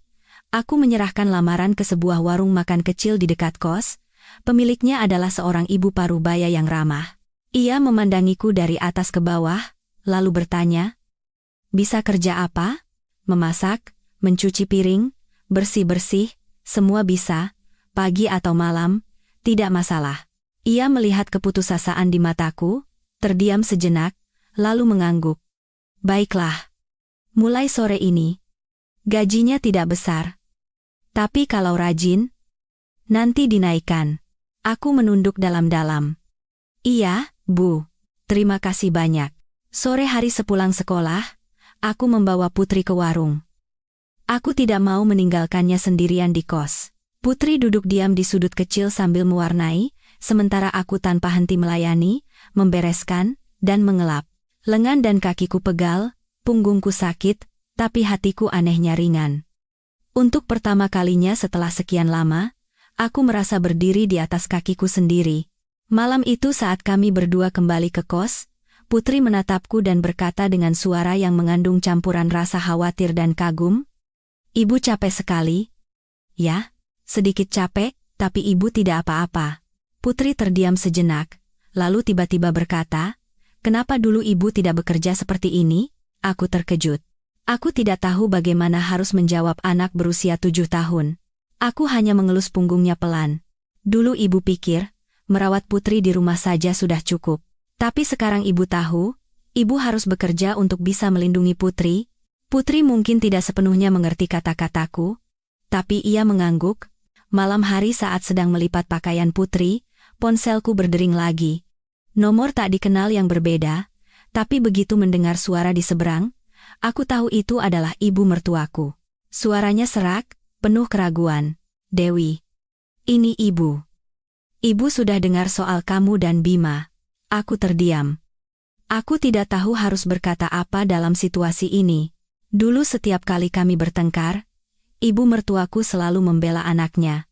Aku menyerahkan lamaran ke sebuah warung makan kecil di dekat kos. Pemiliknya adalah seorang ibu parubaya yang ramah. Ia memandangiku dari atas ke bawah, lalu bertanya, "Bisa kerja apa?" "Memasak, mencuci piring, bersih-bersih, semua bisa, pagi atau malam, tidak masalah." Ia melihat keputusasaan di mataku, terdiam sejenak, lalu mengangguk. "Baiklah. Mulai sore ini. Gajinya tidak besar. Tapi kalau rajin, nanti dinaikkan." Aku menunduk dalam-dalam. "Iya, Bu. Terima kasih banyak." Sore hari sepulang sekolah, aku membawa Putri ke warung. Aku tidak mau meninggalkannya sendirian di kos. Putri duduk diam di sudut kecil sambil mewarnai, sementara aku tanpa henti melayani, membereskan, dan mengelap. Lengan dan kakiku pegal, punggungku sakit, tapi hatiku anehnya ringan. Untuk pertama kalinya setelah sekian lama, aku merasa berdiri di atas kakiku sendiri. Malam itu saat kami berdua kembali ke kos, Putri menatapku dan berkata dengan suara yang mengandung campuran rasa khawatir dan kagum, "Ibu capek sekali." "Ya, sedikit capek, tapi Ibu tidak apa-apa." Putri terdiam sejenak, lalu tiba-tiba berkata, "Kenapa dulu Ibu tidak bekerja seperti ini?" Aku terkejut. Aku tidak tahu bagaimana harus menjawab anak berusia 7 tahun. Aku hanya mengelus punggungnya pelan. Dulu Ibu pikir, merawat Putri di rumah saja sudah cukup. Tapi sekarang Ibu tahu, Ibu harus bekerja untuk bisa melindungi Putri. Putri mungkin tidak sepenuhnya mengerti kata-kataku, tapi ia mengangguk. Malam hari saat sedang melipat pakaian Putri, ponselku berdering lagi. Nomor tak dikenal yang berbeda, tapi begitu mendengar suara di seberang, aku tahu itu adalah ibu mertuaku. Suaranya serak, penuh keraguan. "Dewi. Ini Ibu. Ibu sudah dengar soal kamu dan Bima." Aku terdiam. Aku tidak tahu harus berkata apa dalam situasi ini. Dulu setiap kali kami bertengkar, ibu mertuaku selalu membela anaknya.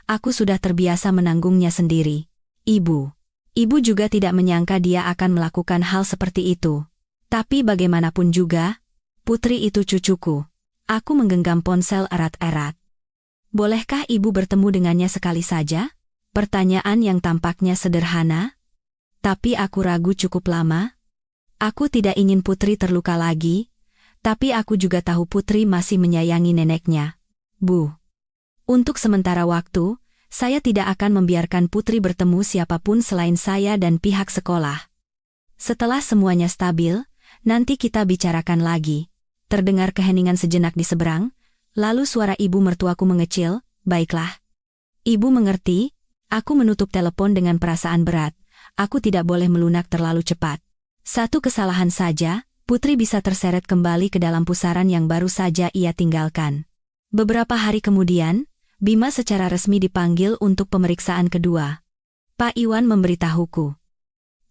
Aku sudah terbiasa menanggungnya sendiri. Ibu juga tidak menyangka dia akan melakukan hal seperti itu. Tapi bagaimanapun juga, Putri itu cucuku. Aku menggenggam ponsel erat-erat. "Bolehkah Ibu bertemu dengannya sekali saja?" Pertanyaan yang tampaknya sederhana, tapi aku ragu cukup lama. Aku tidak ingin Putri terluka lagi, tapi aku juga tahu Putri masih menyayangi neneknya. "Bu, untuk sementara waktu, saya tidak akan membiarkan Putri bertemu siapapun selain saya dan pihak sekolah. Setelah semuanya stabil, nanti kita bicarakan lagi." Terdengar keheningan sejenak di seberang, lalu suara ibu mertuaku mengecil, "Baiklah. Ibu mengerti." Aku menutup telepon dengan perasaan berat. Aku tidak boleh melunak terlalu cepat. Satu kesalahan saja, Putri bisa terseret kembali ke dalam pusaran yang baru saja ia tinggalkan. Beberapa hari kemudian, Bima secara resmi dipanggil untuk pemeriksaan kedua. Pak Iwan memberitahuku.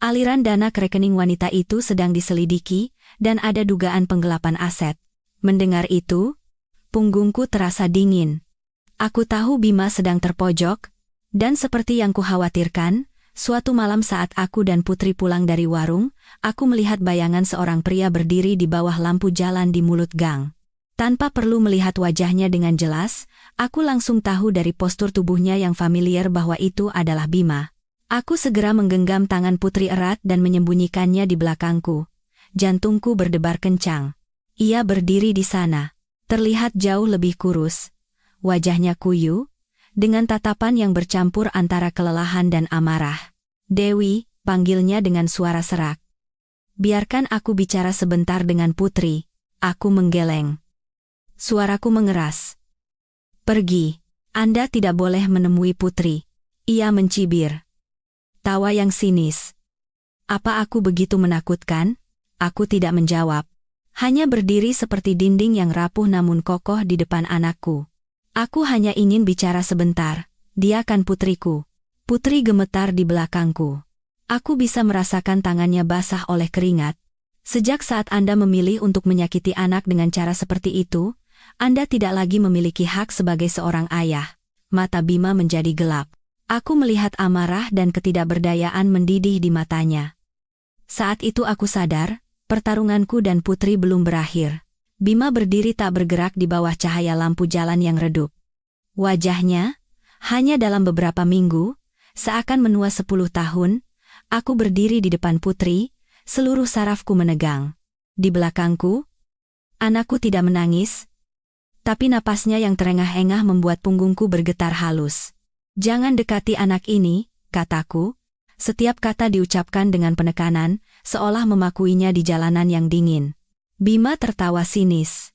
Aliran dana ke rekening wanita itu sedang diselidiki, dan ada dugaan penggelapan aset. Mendengar itu, punggungku terasa dingin. Aku tahu Bima sedang terpojok, dan seperti yang kukhawatirkan, suatu malam saat aku dan Putri pulang dari warung, aku melihat bayangan seorang pria berdiri di bawah lampu jalan di mulut gang. Tanpa perlu melihat wajahnya dengan jelas, aku langsung tahu dari postur tubuhnya yang familiar bahwa itu adalah Bima. Aku segera menggenggam tangan Putri erat dan menyembunyikannya di belakangku. Jantungku berdebar kencang. Ia berdiri di sana. Terlihat jauh lebih kurus. Wajahnya kuyu, dengan tatapan yang bercampur antara kelelahan dan amarah. "Dewi," panggilnya dengan suara serak. "Biarkan aku bicara sebentar dengan Putri." Aku menggeleng. Suaraku mengeras. "Pergi. Anda tidak boleh menemui Putri." Ia mencibir. Tawa yang sinis. Apa aku begitu menakutkan? Aku tidak menjawab. Hanya berdiri seperti dinding yang rapuh namun kokoh di depan anakku. Aku hanya ingin bicara sebentar. Dia kan putriku. Putri gemetar di belakangku. Aku bisa merasakan tangannya basah oleh keringat. Sejak saat Anda memilih untuk menyakiti anak dengan cara seperti itu, Anda tidak lagi memiliki hak sebagai seorang ayah. Mata Bima menjadi gelap. Aku melihat amarah dan ketidakberdayaan mendidih di matanya. Saat itu aku sadar, pertarunganku dan Putri belum berakhir. Bima berdiri tak bergerak di bawah cahaya lampu jalan yang redup. Wajahnya, hanya dalam beberapa minggu, seakan menua 10 tahun, aku berdiri di depan Putri, seluruh sarafku menegang. Di belakangku, anakku tidak menangis, tapi napasnya yang terengah-engah membuat punggungku bergetar halus. "Jangan dekati anak ini," kataku. Setiap kata diucapkan dengan penekanan, seolah memakuinya di jalanan yang dingin. Bima tertawa sinis.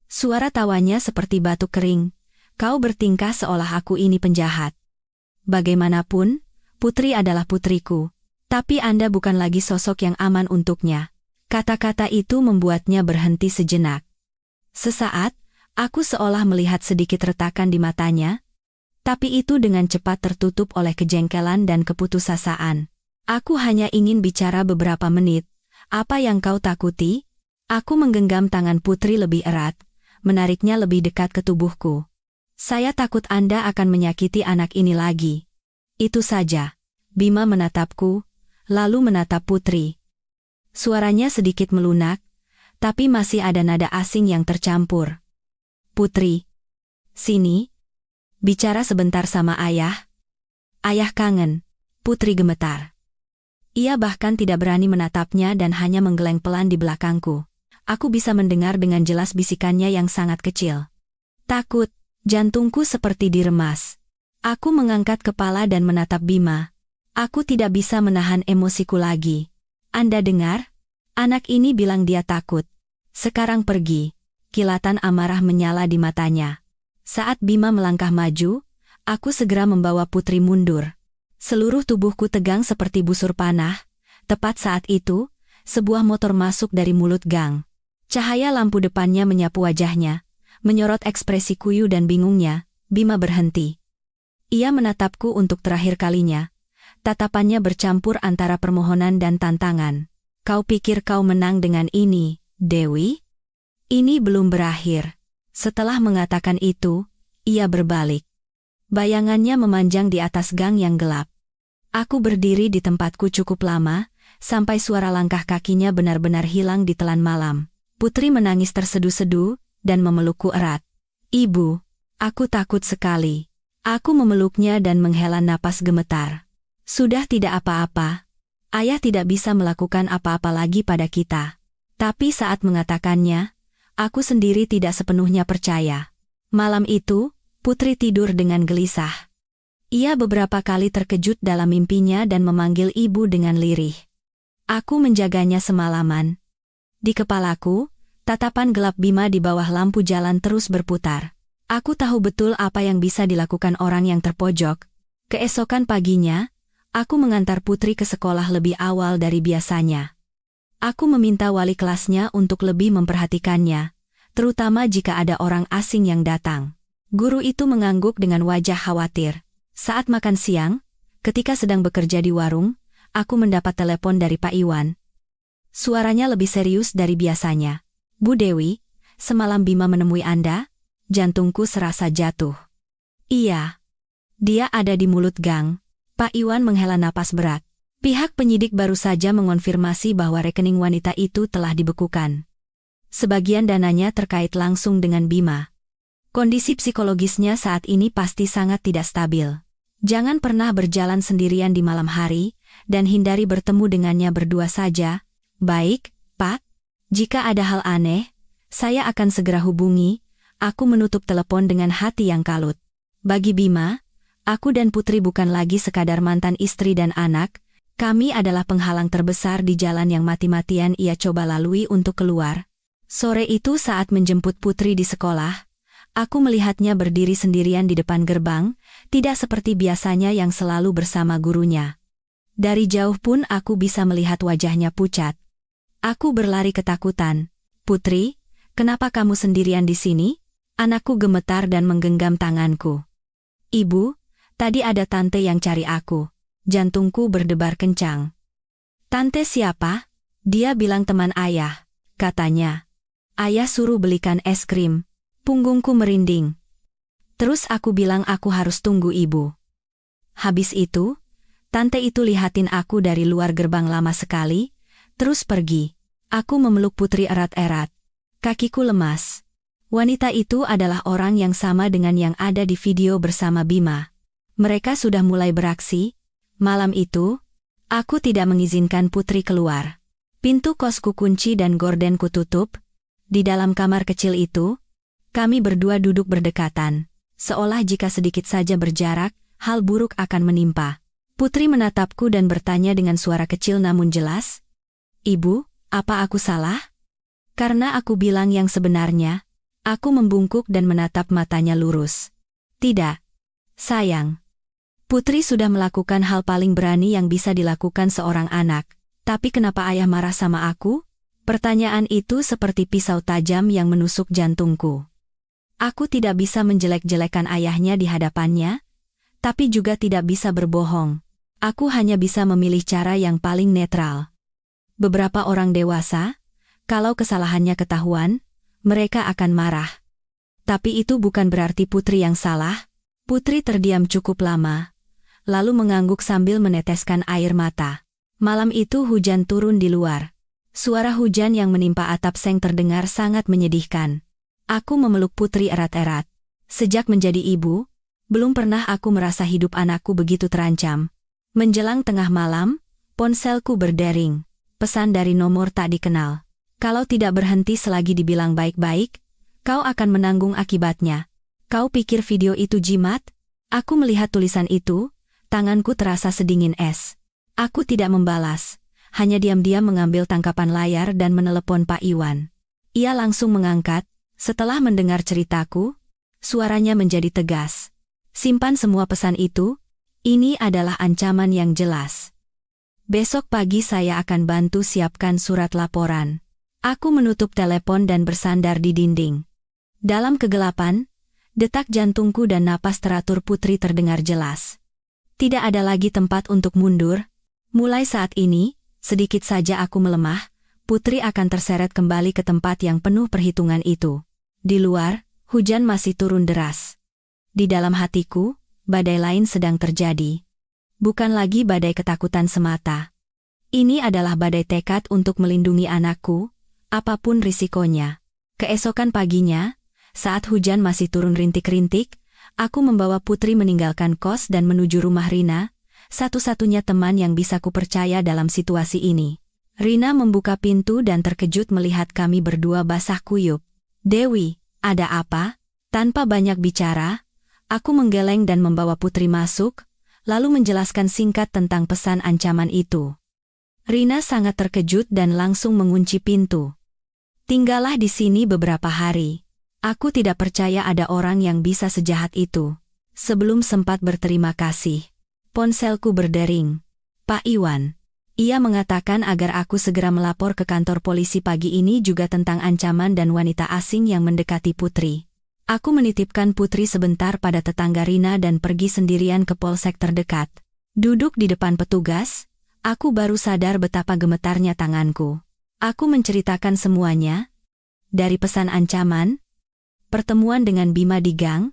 Suara tawanya seperti batu kering. "Kau bertingkah seolah aku ini penjahat. Bagaimanapun, Putri adalah putriku. Tapi Anda bukan lagi sosok yang aman untuknya." Kata-kata itu membuatnya berhenti sejenak. Sesaat, aku seolah melihat sedikit retakan di matanya, tapi itu dengan cepat tertutup oleh kejengkelan dan keputusasaan. "Aku hanya ingin bicara beberapa menit. Apa yang kau takuti?" Aku menggenggam tangan Putri lebih erat, menariknya lebih dekat ke tubuhku. "Saya takut Anda akan menyakiti anak ini lagi." Itu saja. Bima menatapku, lalu menatap Putri. Suaranya sedikit melunak, tapi masih ada nada asing yang tercampur. "Putri, sini. Bicara sebentar sama ayah." "Ayah kangen." Putri gemetar. Ia bahkan tidak berani menatapnya dan hanya menggeleng pelan di belakangku. Aku bisa mendengar dengan jelas bisikannya yang sangat kecil. Takut, jantungku seperti diremas. Aku mengangkat kepala dan menatap Bima. Aku tidak bisa menahan emosiku lagi. "Anda dengar? Anak ini bilang dia takut. Sekarang pergi." Kilatan amarah menyala di matanya. Saat Bima melangkah maju, aku segera membawa Putri mundur. Seluruh tubuhku tegang seperti busur panah. Tepat saat itu, sebuah motor masuk dari mulut gang. Cahaya lampu depannya menyapu wajahnya, menyorot ekspresi kuyu dan bingungnya. Bima berhenti. Ia menatapku untuk terakhir kalinya. Tatapannya bercampur antara permohonan dan tantangan. "Kau pikir kau menang dengan ini, Dewi? Ini belum berakhir." Setelah mengatakan itu, ia berbalik. Bayangannya memanjang di atas gang yang gelap. Aku berdiri di tempatku cukup lama, sampai suara langkah kakinya benar-benar hilang di telan malam. Putri menangis tersedu-sedu, dan memelukku erat. "Ibu, aku takut sekali." Aku memeluknya dan menghela napas gemetar. "Sudah tidak apa-apa. Ayah tidak bisa melakukan apa-apa lagi pada kita." Tapi saat mengatakannya, aku sendiri tidak sepenuhnya percaya. Malam itu, Putri tidur dengan gelisah. Ia beberapa kali terkejut dalam mimpinya dan memanggil ibu dengan lirih. Aku menjaganya semalaman. Di kepalaku, tatapan gelap Bima di bawah lampu jalan terus berputar. Aku tahu betul apa yang bisa dilakukan orang yang terpojok. Keesokan paginya, aku mengantar Putri ke sekolah lebih awal dari biasanya. Aku meminta wali kelasnya untuk lebih memperhatikannya, terutama jika ada orang asing yang datang. Guru itu mengangguk dengan wajah khawatir. Saat makan siang, ketika sedang bekerja di warung, aku mendapat telepon dari Pak Iwan. Suaranya lebih serius dari biasanya. "Bu Dewi, semalam Bima menemui Anda?" Jantungku serasa jatuh. "Iya. Dia ada di mulut gang." Pak Iwan menghela napas berat. Pihak penyidik baru saja mengonfirmasi bahwa rekening wanita itu telah dibekukan. Sebagian dananya terkait langsung dengan Bima. Kondisi psikologisnya saat ini pasti sangat tidak stabil. Jangan pernah berjalan sendirian di malam hari, dan hindari bertemu dengannya berdua saja. "Baik, Pak. Jika ada hal aneh, saya akan segera hubungi." Aku menutup telepon dengan hati yang kalut. Bagi Bima, aku dan Putri bukan lagi sekadar mantan istri dan anak, kami adalah penghalang terbesar di jalan yang mati-matian ia coba lalui untuk keluar. Sore itu saat menjemput Putri di sekolah, aku melihatnya berdiri sendirian di depan gerbang, tidak seperti biasanya yang selalu bersama gurunya. Dari jauh pun aku bisa melihat wajahnya pucat. Aku berlari ketakutan. Putri, kenapa kamu sendirian di sini? Anakku gemetar dan menggenggam tanganku. Ibu, tadi ada tante yang cari aku. Jantungku berdebar kencang. Tante siapa? Dia bilang teman ayah, katanya. Ayah suruh belikan es krim. Punggungku merinding. Terus aku bilang aku harus tunggu ibu. Habis itu, tante itu lihatin aku dari luar gerbang lama sekali, terus pergi. Aku memeluk Putri erat-erat. Kakiku lemas. Wanita itu adalah orang yang sama dengan yang ada di video bersama Bima. Mereka sudah mulai beraksi. Malam itu, aku tidak mengizinkan Putri keluar. Pintu kosku kunci dan gordenku tutup. Di dalam kamar kecil itu, kami berdua duduk berdekatan. Seolah jika sedikit saja berjarak, hal buruk akan menimpa. Putri menatapku dan bertanya dengan suara kecil namun jelas. Ibu, apa aku salah? Karena aku bilang yang sebenarnya, aku membungkuk dan menatap matanya lurus. Tidak. Sayang. Putri sudah melakukan hal paling berani yang bisa dilakukan seorang anak. Tapi kenapa ayah marah sama aku? Pertanyaan itu seperti pisau tajam yang menusuk jantungku. Aku tidak bisa menjelek-jelekan ayahnya di hadapannya, tapi juga tidak bisa berbohong. Aku hanya bisa memilih cara yang paling netral. Beberapa orang dewasa, kalau kesalahannya ketahuan, mereka akan marah. Tapi itu bukan berarti Putri yang salah. Putri terdiam cukup lama, lalu mengangguk sambil meneteskan air mata. Malam itu hujan turun di luar. Suara hujan yang menimpa atap seng terdengar sangat menyedihkan. Aku memeluk Putri erat-erat. Sejak menjadi ibu, belum pernah aku merasa hidup anakku begitu terancam. Menjelang tengah malam, ponselku berdering. Pesan dari nomor tak dikenal. Kalau tidak berhenti selagi dibilang baik-baik, kau akan menanggung akibatnya. Kau pikir video itu jimat? Aku melihat tulisan itu, tanganku terasa sedingin es. Aku tidak membalas. Hanya diam-diam mengambil tangkapan layar dan menelepon Pak Iwan. Ia langsung mengangkat, setelah mendengar ceritaku, suaranya menjadi tegas. Simpan semua pesan itu, ini adalah ancaman yang jelas. Besok pagi saya akan bantu siapkan surat laporan. Aku menutup telepon dan bersandar di dinding. Dalam kegelapan, detak jantungku dan napas teratur Putri terdengar jelas. Tidak ada lagi tempat untuk mundur. Mulai saat ini, sedikit saja aku melemah, Putri akan terseret kembali ke tempat yang penuh perhitungan itu. Di luar, hujan masih turun deras. Di dalam hatiku, badai lain sedang terjadi. Bukan lagi badai ketakutan semata. Ini adalah badai tekad untuk melindungi anakku, apapun risikonya. Keesokan paginya, saat hujan masih turun rintik-rintik, aku membawa Putri meninggalkan kos dan menuju rumah Rina, satu-satunya teman yang bisa kupercaya dalam situasi ini. Rina membuka pintu dan terkejut melihat kami berdua basah kuyup. Dewi, ada apa? Tanpa banyak bicara, aku menggeleng dan membawa Putri masuk, lalu menjelaskan singkat tentang pesan ancaman itu. Rina sangat terkejut dan langsung mengunci pintu. Tinggallah di sini beberapa hari. Aku tidak percaya ada orang yang bisa sejahat itu. Sebelum sempat berterima kasih, ponselku berdering. Pak Iwan. Ia mengatakan agar aku segera melapor ke kantor polisi pagi ini juga tentang ancaman dan wanita asing yang mendekati Putri. Aku menitipkan Putri sebentar pada tetangga Rina dan pergi sendirian ke polsek terdekat. Duduk di depan petugas, aku baru sadar betapa gemetarnya tanganku. Aku menceritakan semuanya, dari pesan ancaman, pertemuan dengan Bima di gang,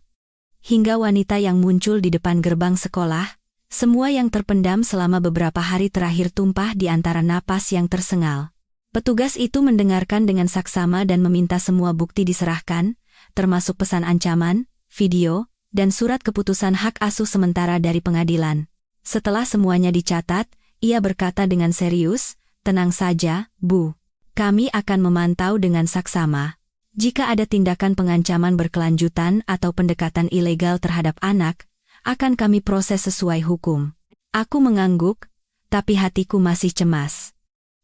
hingga wanita yang muncul di depan gerbang sekolah. Semua yang terpendam selama beberapa hari terakhir tumpah di antara napas yang tersengal. Petugas itu mendengarkan dengan saksama dan meminta semua bukti diserahkan, termasuk pesan ancaman, video, dan surat keputusan hak asuh sementara dari pengadilan. Setelah semuanya dicatat, ia berkata dengan serius, "Tenang saja, Bu. Kami akan memantau dengan saksama." Jika ada tindakan pengancaman berkelanjutan atau pendekatan ilegal terhadap anak, akan kami proses sesuai hukum. Aku mengangguk, tapi hatiku masih cemas.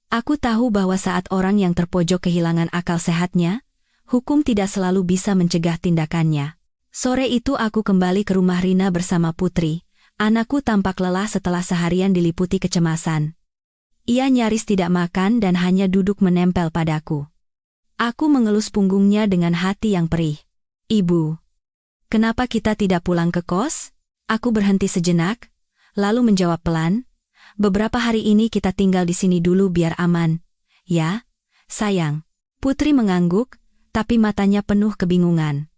Aku tahu bahwa saat orang yang terpojok kehilangan akal sehatnya, hukum tidak selalu bisa mencegah tindakannya. Sore itu aku kembali ke rumah Rina bersama Putri. Anakku tampak lelah setelah seharian diliputi kecemasan. Ia nyaris tidak makan dan hanya duduk menempel padaku. Aku mengelus punggungnya dengan hati yang perih. Ibu, kenapa kita tidak pulang ke kos? Aku berhenti sejenak, lalu menjawab pelan, beberapa hari ini kita tinggal di sini dulu biar aman. Ya, sayang. Putri mengangguk, tapi matanya penuh kebingungan.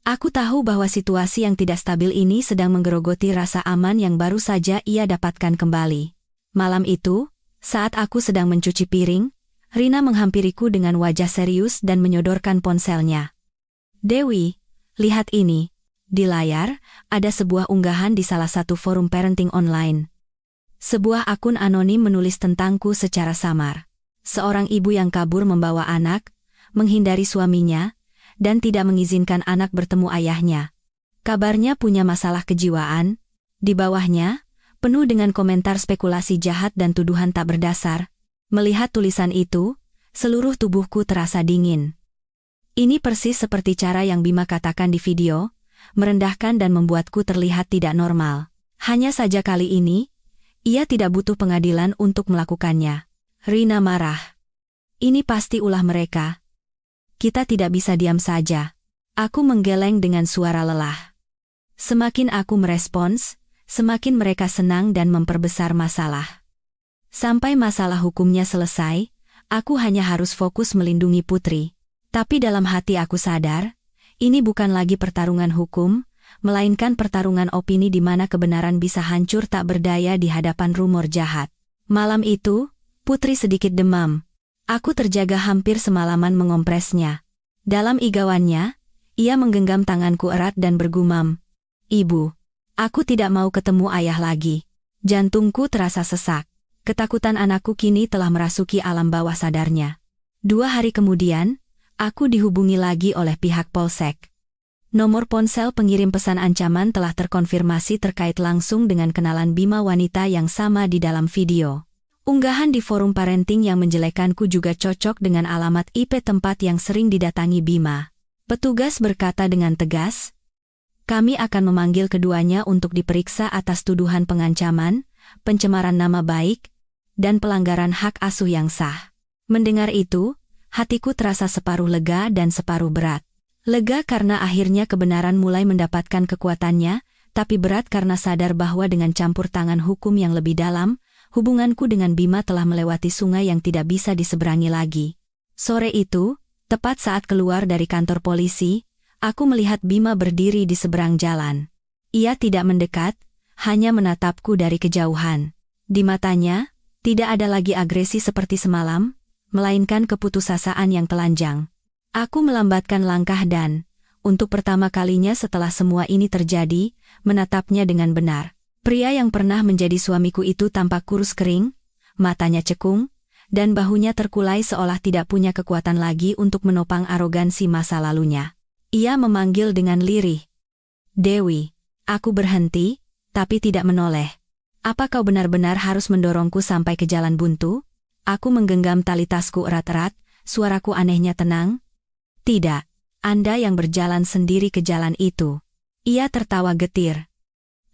Aku tahu bahwa situasi yang tidak stabil ini sedang menggerogoti rasa aman yang baru saja ia dapatkan kembali. Malam itu, saat aku sedang mencuci piring, Rina menghampiriku dengan wajah serius dan menyodorkan ponselnya. Dewi, lihat ini. Di layar, ada sebuah unggahan di salah satu forum parenting online. Sebuah akun anonim menulis tentangku secara samar. Seorang ibu yang kabur membawa anak, menghindari suaminya, dan tidak mengizinkan anak bertemu ayahnya. Kabarnya punya masalah kejiwaan. Di bawahnya, penuh dengan komentar spekulasi jahat dan tuduhan tak berdasar. Melihat tulisan itu, seluruh tubuhku terasa dingin. Ini persis seperti cara yang Bima katakan di video, merendahkan dan membuatku terlihat tidak normal. Hanya saja kali ini, ia tidak butuh pengadilan untuk melakukannya. Rina marah. Ini pasti ulah mereka. Kita tidak bisa diam saja. Aku menggeleng dengan suara lelah. Semakin aku merespons, semakin mereka senang dan memperbesar masalah. Sampai masalah hukumnya selesai, aku hanya harus fokus melindungi Putri. Tapi dalam hati aku sadar, ini bukan lagi pertarungan hukum, melainkan pertarungan opini di mana kebenaran bisa hancur tak berdaya di hadapan rumor jahat. Malam itu, Putri sedikit demam. Aku terjaga hampir semalaman mengompresnya. Dalam igauannya, ia menggenggam tanganku erat dan bergumam, "Ibu, aku tidak mau ketemu ayah lagi." Jantungku terasa sesak. Ketakutan anakku kini telah merasuki alam bawah sadarnya. 2 hari kemudian, aku dihubungi lagi oleh pihak Polsek. Nomor ponsel pengirim pesan ancaman telah terkonfirmasi terkait langsung dengan kenalan Bima wanita yang sama di dalam video. Unggahan di forum parenting yang menjelekkanku juga cocok dengan alamat IP tempat yang sering didatangi Bima. Petugas berkata dengan tegas, "Kami akan memanggil keduanya untuk diperiksa atas tuduhan pengancaman, pencemaran nama baik, dan pelanggaran hak asuh yang sah." Mendengar itu, hatiku terasa separuh lega dan separuh berat. Lega karena akhirnya kebenaran mulai mendapatkan kekuatannya, tapi berat karena sadar bahwa dengan campur tangan hukum yang lebih dalam, hubunganku dengan Bima telah melewati sungai yang tidak bisa diseberangi lagi. Sore itu, tepat saat keluar dari kantor polisi, aku melihat Bima berdiri di seberang jalan. Ia tidak mendekat, hanya menatapku dari kejauhan. Di matanya, tidak ada lagi agresi seperti semalam, melainkan keputusasaan yang telanjang. Aku melambatkan langkah dan, untuk pertama kalinya setelah semua ini terjadi, menatapnya dengan benar. Pria yang pernah menjadi suamiku itu tampak kurus kering, matanya cekung, dan bahunya terkulai seolah tidak punya kekuatan lagi untuk menopang arogansi masa lalunya. Ia memanggil dengan lirih, "Dewi." Aku berhenti, tapi tidak menoleh. "Apa kau benar-benar harus mendorongku sampai ke jalan buntu?" Aku menggenggam tali tasku erat-erat, suaraku anehnya tenang. "Tidak, Anda yang berjalan sendiri ke jalan itu." Ia tertawa getir.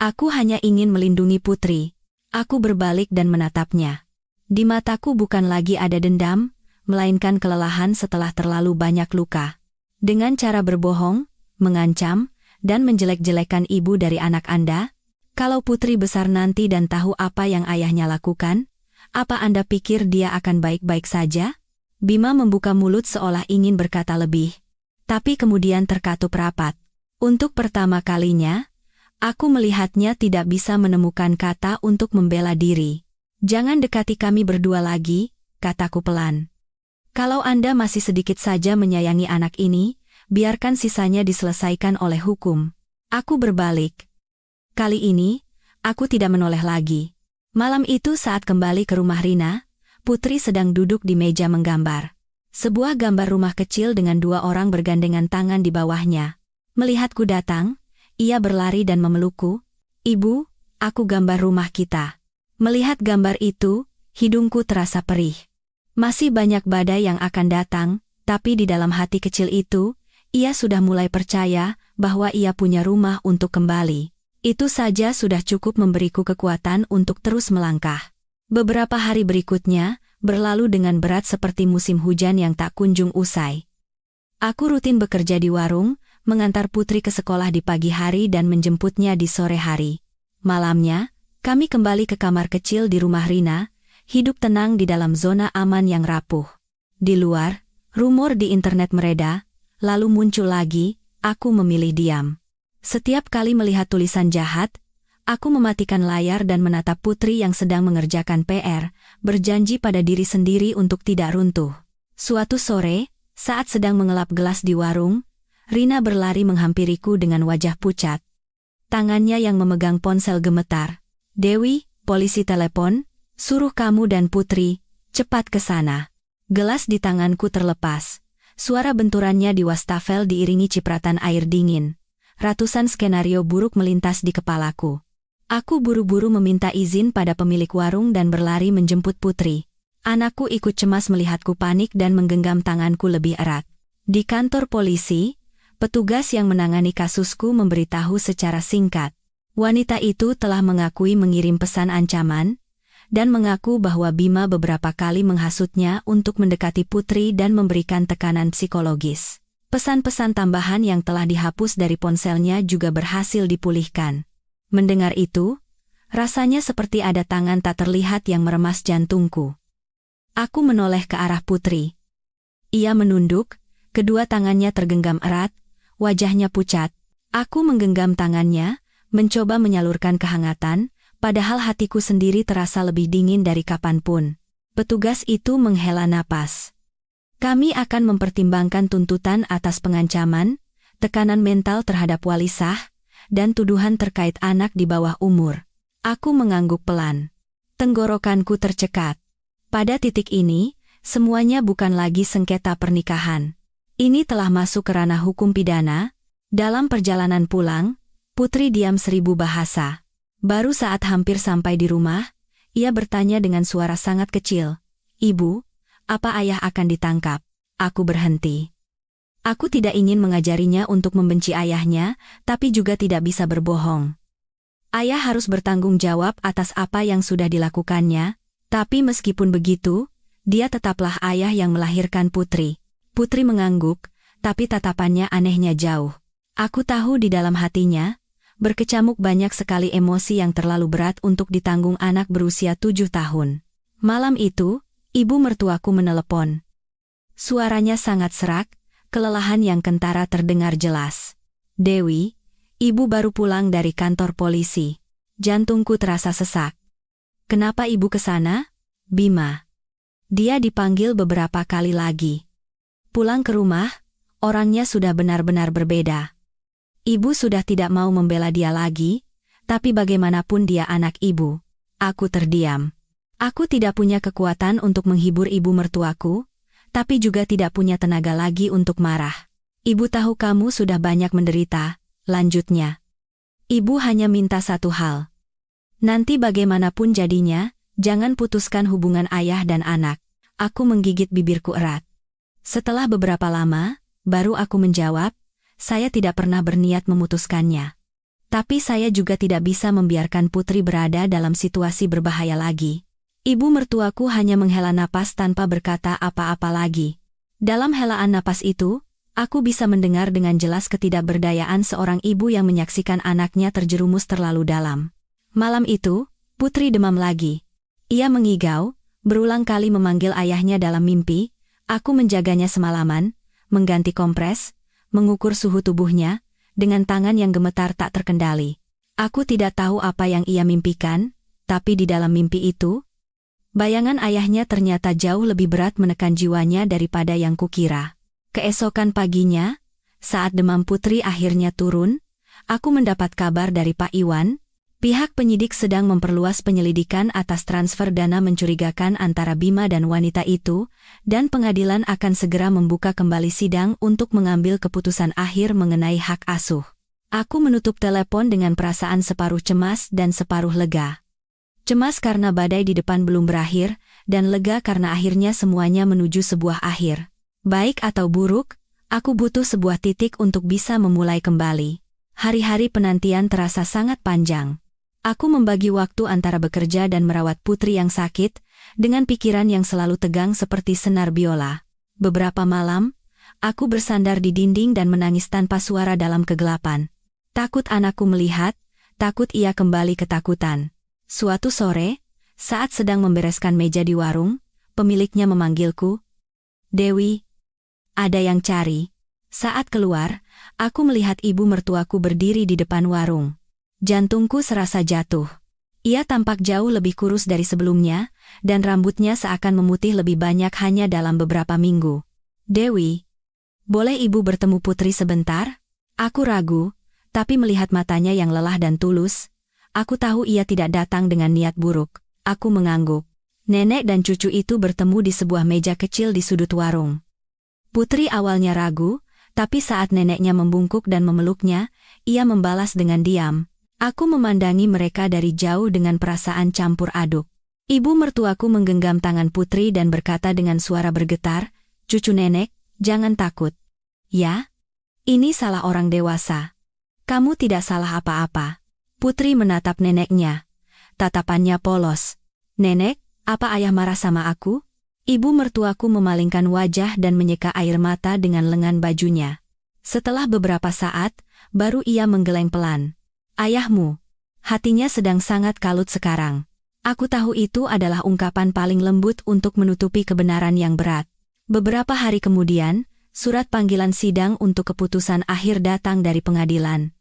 "Aku hanya ingin melindungi Putri." Aku berbalik dan menatapnya. Di mataku bukan lagi ada dendam, melainkan kelelahan setelah terlalu banyak luka. Dengan cara berbohong, mengancam, dan menjelek-jelekan ibu dari anak Anda, kalau Putri besar nanti dan tahu apa yang ayahnya lakukan, apa Anda pikir dia akan baik-baik saja? Bima membuka mulut seolah ingin berkata lebih, tapi kemudian terkatup rapat. Untuk pertama kalinya, aku melihatnya tidak bisa menemukan kata untuk membela diri. "Jangan dekati kami berdua lagi," kataku pelan. "Kalau Anda masih sedikit saja menyayangi anak ini, biarkan sisanya diselesaikan oleh hukum." Aku berbalik. Kali ini, aku tidak menoleh lagi. Malam itu saat kembali ke rumah Rina, Putri sedang duduk di meja menggambar. Sebuah gambar rumah kecil dengan 2 orang bergandengan tangan di bawahnya. Melihatku datang, ia berlari dan memelukku. "Ibu, aku gambar rumah kita." Melihat gambar itu, hidungku terasa perih. Masih banyak badai yang akan datang, tapi di dalam hati kecil itu, ia sudah mulai percaya bahwa ia punya rumah untuk kembali. Itu saja sudah cukup memberiku kekuatan untuk terus melangkah. Beberapa hari berikutnya berlalu dengan berat seperti musim hujan yang tak kunjung usai. Aku rutin bekerja di warung, mengantar Putri ke sekolah di pagi hari dan menjemputnya di sore hari. Malamnya, kami kembali ke kamar kecil di rumah Rina, hidup tenang di dalam zona aman yang rapuh. Di luar, rumor di internet mereda, lalu muncul lagi, aku memilih diam. Setiap kali melihat tulisan jahat, aku mematikan layar dan menatap Putri yang sedang mengerjakan PR, berjanji pada diri sendiri untuk tidak runtuh. Suatu sore, saat sedang mengelap gelas di warung, Rina berlari menghampiriku dengan wajah pucat. Tangannya yang memegang ponsel gemetar. "Dewi, polisi telepon, suruh kamu dan Putri, cepat ke sana." Gelas di tanganku terlepas. Suara benturannya di wastafel diiringi cipratan air dingin. Ratusan skenario buruk melintas di kepalaku. Aku buru-buru meminta izin pada pemilik warung dan berlari menjemput Putri. Anakku ikut cemas melihatku panik dan menggenggam tanganku lebih erat. Di kantor polisi, petugas yang menangani kasusku memberitahu secara singkat. Wanita itu telah mengakui mengirim pesan ancaman, dan mengaku bahwa Bima beberapa kali menghasutnya untuk mendekati Putri dan memberikan tekanan psikologis. Pesan-pesan tambahan yang telah dihapus dari ponselnya juga berhasil dipulihkan. Mendengar itu, rasanya seperti ada tangan tak terlihat yang meremas jantungku. Aku menoleh ke arah Putri. Ia menunduk, kedua tangannya tergenggam erat, wajahnya pucat. Aku menggenggam tangannya, mencoba menyalurkan kehangatan, padahal hatiku sendiri terasa lebih dingin dari kapanpun. Petugas itu menghela napas. "Kami akan mempertimbangkan tuntutan atas pengancaman, tekanan mental terhadap wali sah, dan tuduhan terkait anak di bawah umur." Aku mengangguk pelan. Tenggorokanku tercekat. Pada titik ini, semuanya bukan lagi sengketa pernikahan. Ini telah masuk ke ranah hukum pidana. Dalam perjalanan pulang, Putri diam 1000 bahasa. Baru saat hampir sampai di rumah, ia bertanya dengan suara sangat kecil, "Ibu, apa ayah akan ditangkap?" Aku berhenti. Aku tidak ingin mengajarinya untuk membenci ayahnya, tapi juga tidak bisa berbohong. Ayah harus bertanggung jawab atas apa yang sudah dilakukannya, tapi meskipun begitu, dia tetaplah ayah yang melahirkan Putri. Putri mengangguk, tapi tatapannya anehnya jauh. Aku tahu di dalam hatinya, berkecamuk banyak sekali emosi yang terlalu berat untuk ditanggung anak berusia 7 tahun. Malam itu, ibu mertuaku menelepon. Suaranya sangat serak, kelelahan yang kentara terdengar jelas. "Dewi, ibu baru pulang dari kantor polisi." Jantungku terasa sesak. "Kenapa ibu ke sana?" "Bima." Dia dipanggil beberapa kali lagi. Pulang ke rumah, orangnya sudah benar-benar berbeda. Ibu sudah tidak mau membela dia lagi, tapi bagaimanapun dia anak ibu. Aku terdiam. Aku tidak punya kekuatan untuk menghibur ibu mertuaku, tapi juga tidak punya tenaga lagi untuk marah. "Ibu tahu kamu sudah banyak menderita," lanjutnya. "Ibu hanya minta satu hal. Nanti bagaimanapun jadinya, jangan putuskan hubungan ayah dan anak." Aku menggigit bibirku erat. Setelah beberapa lama, baru aku menjawab, "Saya tidak pernah berniat memutuskannya. Tapi saya juga tidak bisa membiarkan Putri berada dalam situasi berbahaya lagi." Ibu mertuaku hanya menghela napas tanpa berkata apa-apa lagi. Dalam helaan napas itu, aku bisa mendengar dengan jelas ketidakberdayaan seorang ibu yang menyaksikan anaknya terjerumus terlalu dalam. Malam itu, Putri demam lagi. Ia mengigau, berulang kali memanggil ayahnya dalam mimpi. Aku menjaganya semalaman, mengganti kompres, mengukur suhu tubuhnya, dengan tangan yang gemetar tak terkendali. Aku tidak tahu apa yang ia mimpikan, tapi di dalam mimpi itu, bayangan ayahnya ternyata jauh lebih berat menekan jiwanya daripada yang kukira. Keesokan paginya, saat demam Putri akhirnya turun, aku mendapat kabar dari Pak Iwan, Pihak penyidik sedang memperluas penyelidikan atas transfer dana mencurigakan antara Bima dan wanita itu, dan pengadilan akan segera membuka kembali sidang untuk mengambil keputusan akhir mengenai hak asuh. Aku menutup telepon dengan perasaan separuh cemas dan separuh lega. Cemas karena badai di depan belum berakhir, dan lega karena akhirnya semuanya menuju sebuah akhir. Baik atau buruk, aku butuh sebuah titik untuk bisa memulai kembali. Hari-hari penantian terasa sangat panjang. Aku membagi waktu antara bekerja dan merawat putri yang sakit, dengan pikiran yang selalu tegang seperti senar biola. Beberapa malam, aku bersandar di dinding dan menangis tanpa suara dalam kegelapan. Takut anakku melihat, takut ia kembali ketakutan. Suatu sore, saat sedang membereskan meja di warung, pemiliknya memanggilku. "Dewi, ada yang cari." Saat keluar, aku melihat ibu mertuaku berdiri di depan warung. Jantungku serasa jatuh. Ia tampak jauh lebih kurus dari sebelumnya, dan rambutnya seakan memutih lebih banyak hanya dalam beberapa minggu. "Dewi, boleh ibu bertemu putri sebentar?" Aku ragu, tapi melihat matanya yang lelah dan tulus, aku tahu ia tidak datang dengan niat buruk. Aku mengangguk. Nenek dan cucu itu bertemu di sebuah meja kecil di sudut warung. Putri awalnya ragu, tapi saat neneknya membungkuk dan memeluknya, ia membalas dengan diam. Aku memandangi mereka dari jauh dengan perasaan campur aduk. Ibu mertuaku menggenggam tangan putri dan berkata dengan suara bergetar, "Cucu nenek, jangan takut. Ya, ini salah orang dewasa. Kamu tidak salah apa-apa." Putri menatap neneknya. Tatapannya polos. "Nenek, apa ayah marah sama aku?" Ibu mertuaku memalingkan wajah dan menyeka air mata dengan lengan bajunya. Setelah beberapa saat, baru ia menggeleng pelan. "Ayahmu." Hatinya sedang sangat kalut sekarang. Aku tahu itu adalah ungkapan paling lembut untuk menutupi kebenaran yang berat. Beberapa hari kemudian, surat panggilan sidang untuk keputusan akhir datang dari pengadilan.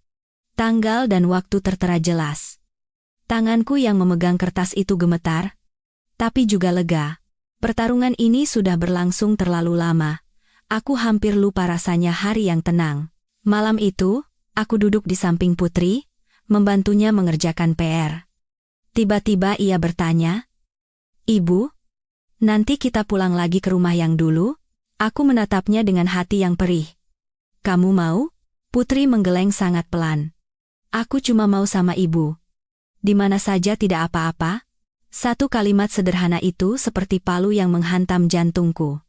Tanggal dan waktu tertera jelas. Tanganku yang memegang kertas itu gemetar, tapi juga lega. Pertarungan ini sudah berlangsung terlalu lama. Aku hampir lupa rasanya hari yang tenang. Malam itu, aku duduk di samping putri, membantunya mengerjakan PR. Tiba-tiba ia bertanya, "Ibu, nanti kita pulang lagi ke rumah yang dulu?" Aku menatapnya dengan hati yang perih. "Kamu mau?" Putri menggeleng sangat pelan. "Aku cuma mau sama ibu. Di mana saja tidak apa-apa." Satu kalimat sederhana itu seperti palu yang menghantam jantungku.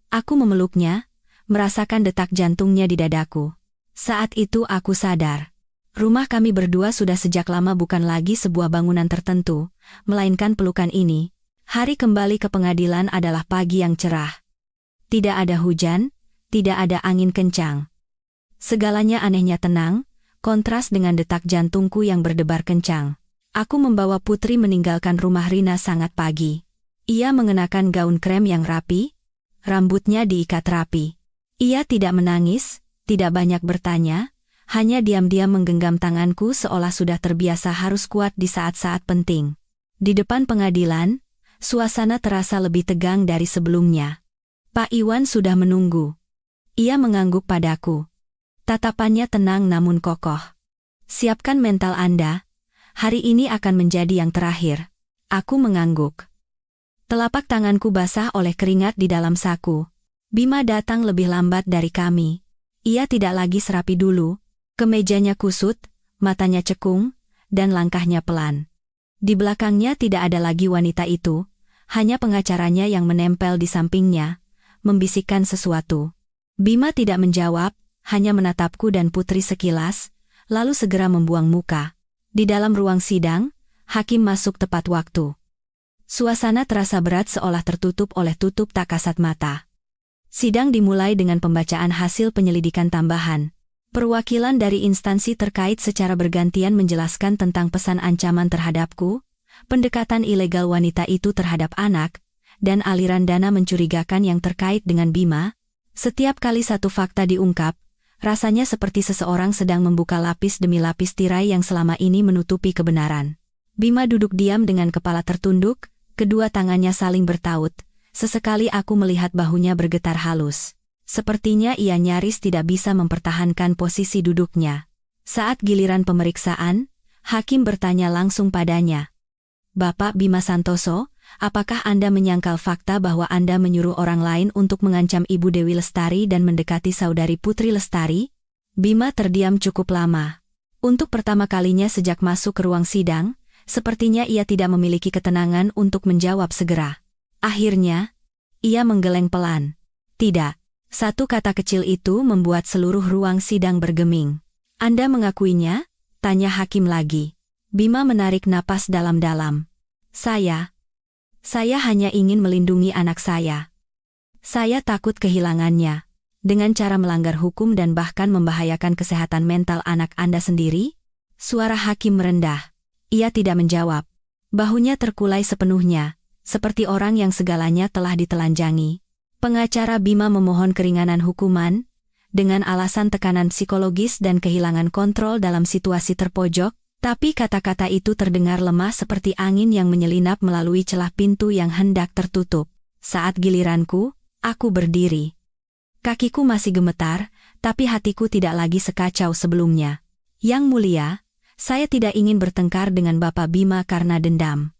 Aku memeluknya, merasakan detak jantungnya di dadaku. Saat itu aku sadar. Rumah kami berdua sudah sejak lama bukan lagi sebuah bangunan tertentu, melainkan pelukan ini. Hari kembali ke pengadilan adalah pagi yang cerah. Tidak ada hujan, tidak ada angin kencang. Segalanya anehnya tenang, kontras dengan detak jantungku yang berdebar kencang. Aku membawa putri meninggalkan rumah Rina sangat pagi. Ia mengenakan gaun krem yang rapi, rambutnya diikat rapi. Ia tidak menangis, tidak banyak bertanya, hanya diam-diam menggenggam tanganku seolah sudah terbiasa harus kuat di saat-saat penting. Di depan pengadilan, suasana terasa lebih tegang dari sebelumnya. Pak Iwan sudah menunggu. Ia mengangguk padaku. Tatapannya tenang namun kokoh. "Siapkan mental Anda. Hari ini akan menjadi yang terakhir." Aku mengangguk. Telapak tanganku basah oleh keringat di dalam saku. Bima datang lebih lambat dari kami. Ia tidak lagi serapi dulu. Kemejanya kusut, matanya cekung, dan langkahnya pelan. Di belakangnya tidak ada lagi wanita itu, hanya pengacaranya yang menempel di sampingnya, membisikkan sesuatu. Bima tidak menjawab, hanya menatapku dan putri sekilas, lalu segera membuang muka. Di dalam ruang sidang, hakim masuk tepat waktu. Suasana terasa berat seolah tertutup oleh tutup tak kasat mata. Sidang dimulai dengan pembacaan hasil penyelidikan tambahan. Perwakilan dari instansi terkait secara bergantian menjelaskan tentang pesan ancaman terhadapku, pendekatan ilegal wanita itu terhadap anak, dan aliran dana mencurigakan yang terkait dengan Bima. Setiap kali satu fakta diungkap, rasanya seperti seseorang sedang membuka lapis demi lapis tirai yang selama ini menutupi kebenaran. Bima duduk diam dengan kepala tertunduk, kedua tangannya saling bertaut. Sesekali aku melihat bahunya bergetar halus. Sepertinya ia nyaris tidak bisa mempertahankan posisi duduknya. Saat giliran pemeriksaan, Hakim bertanya langsung padanya. Bapak Bima Santoso, apakah Anda menyangkal fakta bahwa Anda menyuruh orang lain untuk mengancam Ibu Dewi Lestari dan mendekati saudari Putri Lestari? Bima terdiam cukup lama. Untuk pertama kalinya sejak masuk ke ruang sidang, sepertinya ia tidak memiliki ketenangan untuk menjawab segera. Akhirnya, ia menggeleng pelan. Tidak. Satu kata kecil itu membuat seluruh ruang sidang bergeming. Anda mengakuinya? Tanya hakim lagi. Bima menarik napas dalam-dalam. Saya hanya ingin melindungi anak saya. Saya takut kehilangannya. Dengan cara melanggar hukum dan bahkan membahayakan kesehatan mental anak Anda sendiri? Suara hakim merendah. Ia tidak menjawab. Bahunya terkulai sepenuhnya, seperti orang yang segalanya telah ditelanjangi. Pengacara Bima memohon keringanan hukuman, dengan alasan tekanan psikologis dan kehilangan kontrol dalam situasi terpojok, tapi kata-kata itu terdengar lemah seperti angin yang menyelinap melalui celah pintu yang hendak tertutup. Saat giliranku, aku berdiri. Kakiku masih gemetar, tapi hatiku tidak lagi sekacau sebelumnya. Yang mulia, saya tidak ingin bertengkar dengan Bapak Bima karena dendam.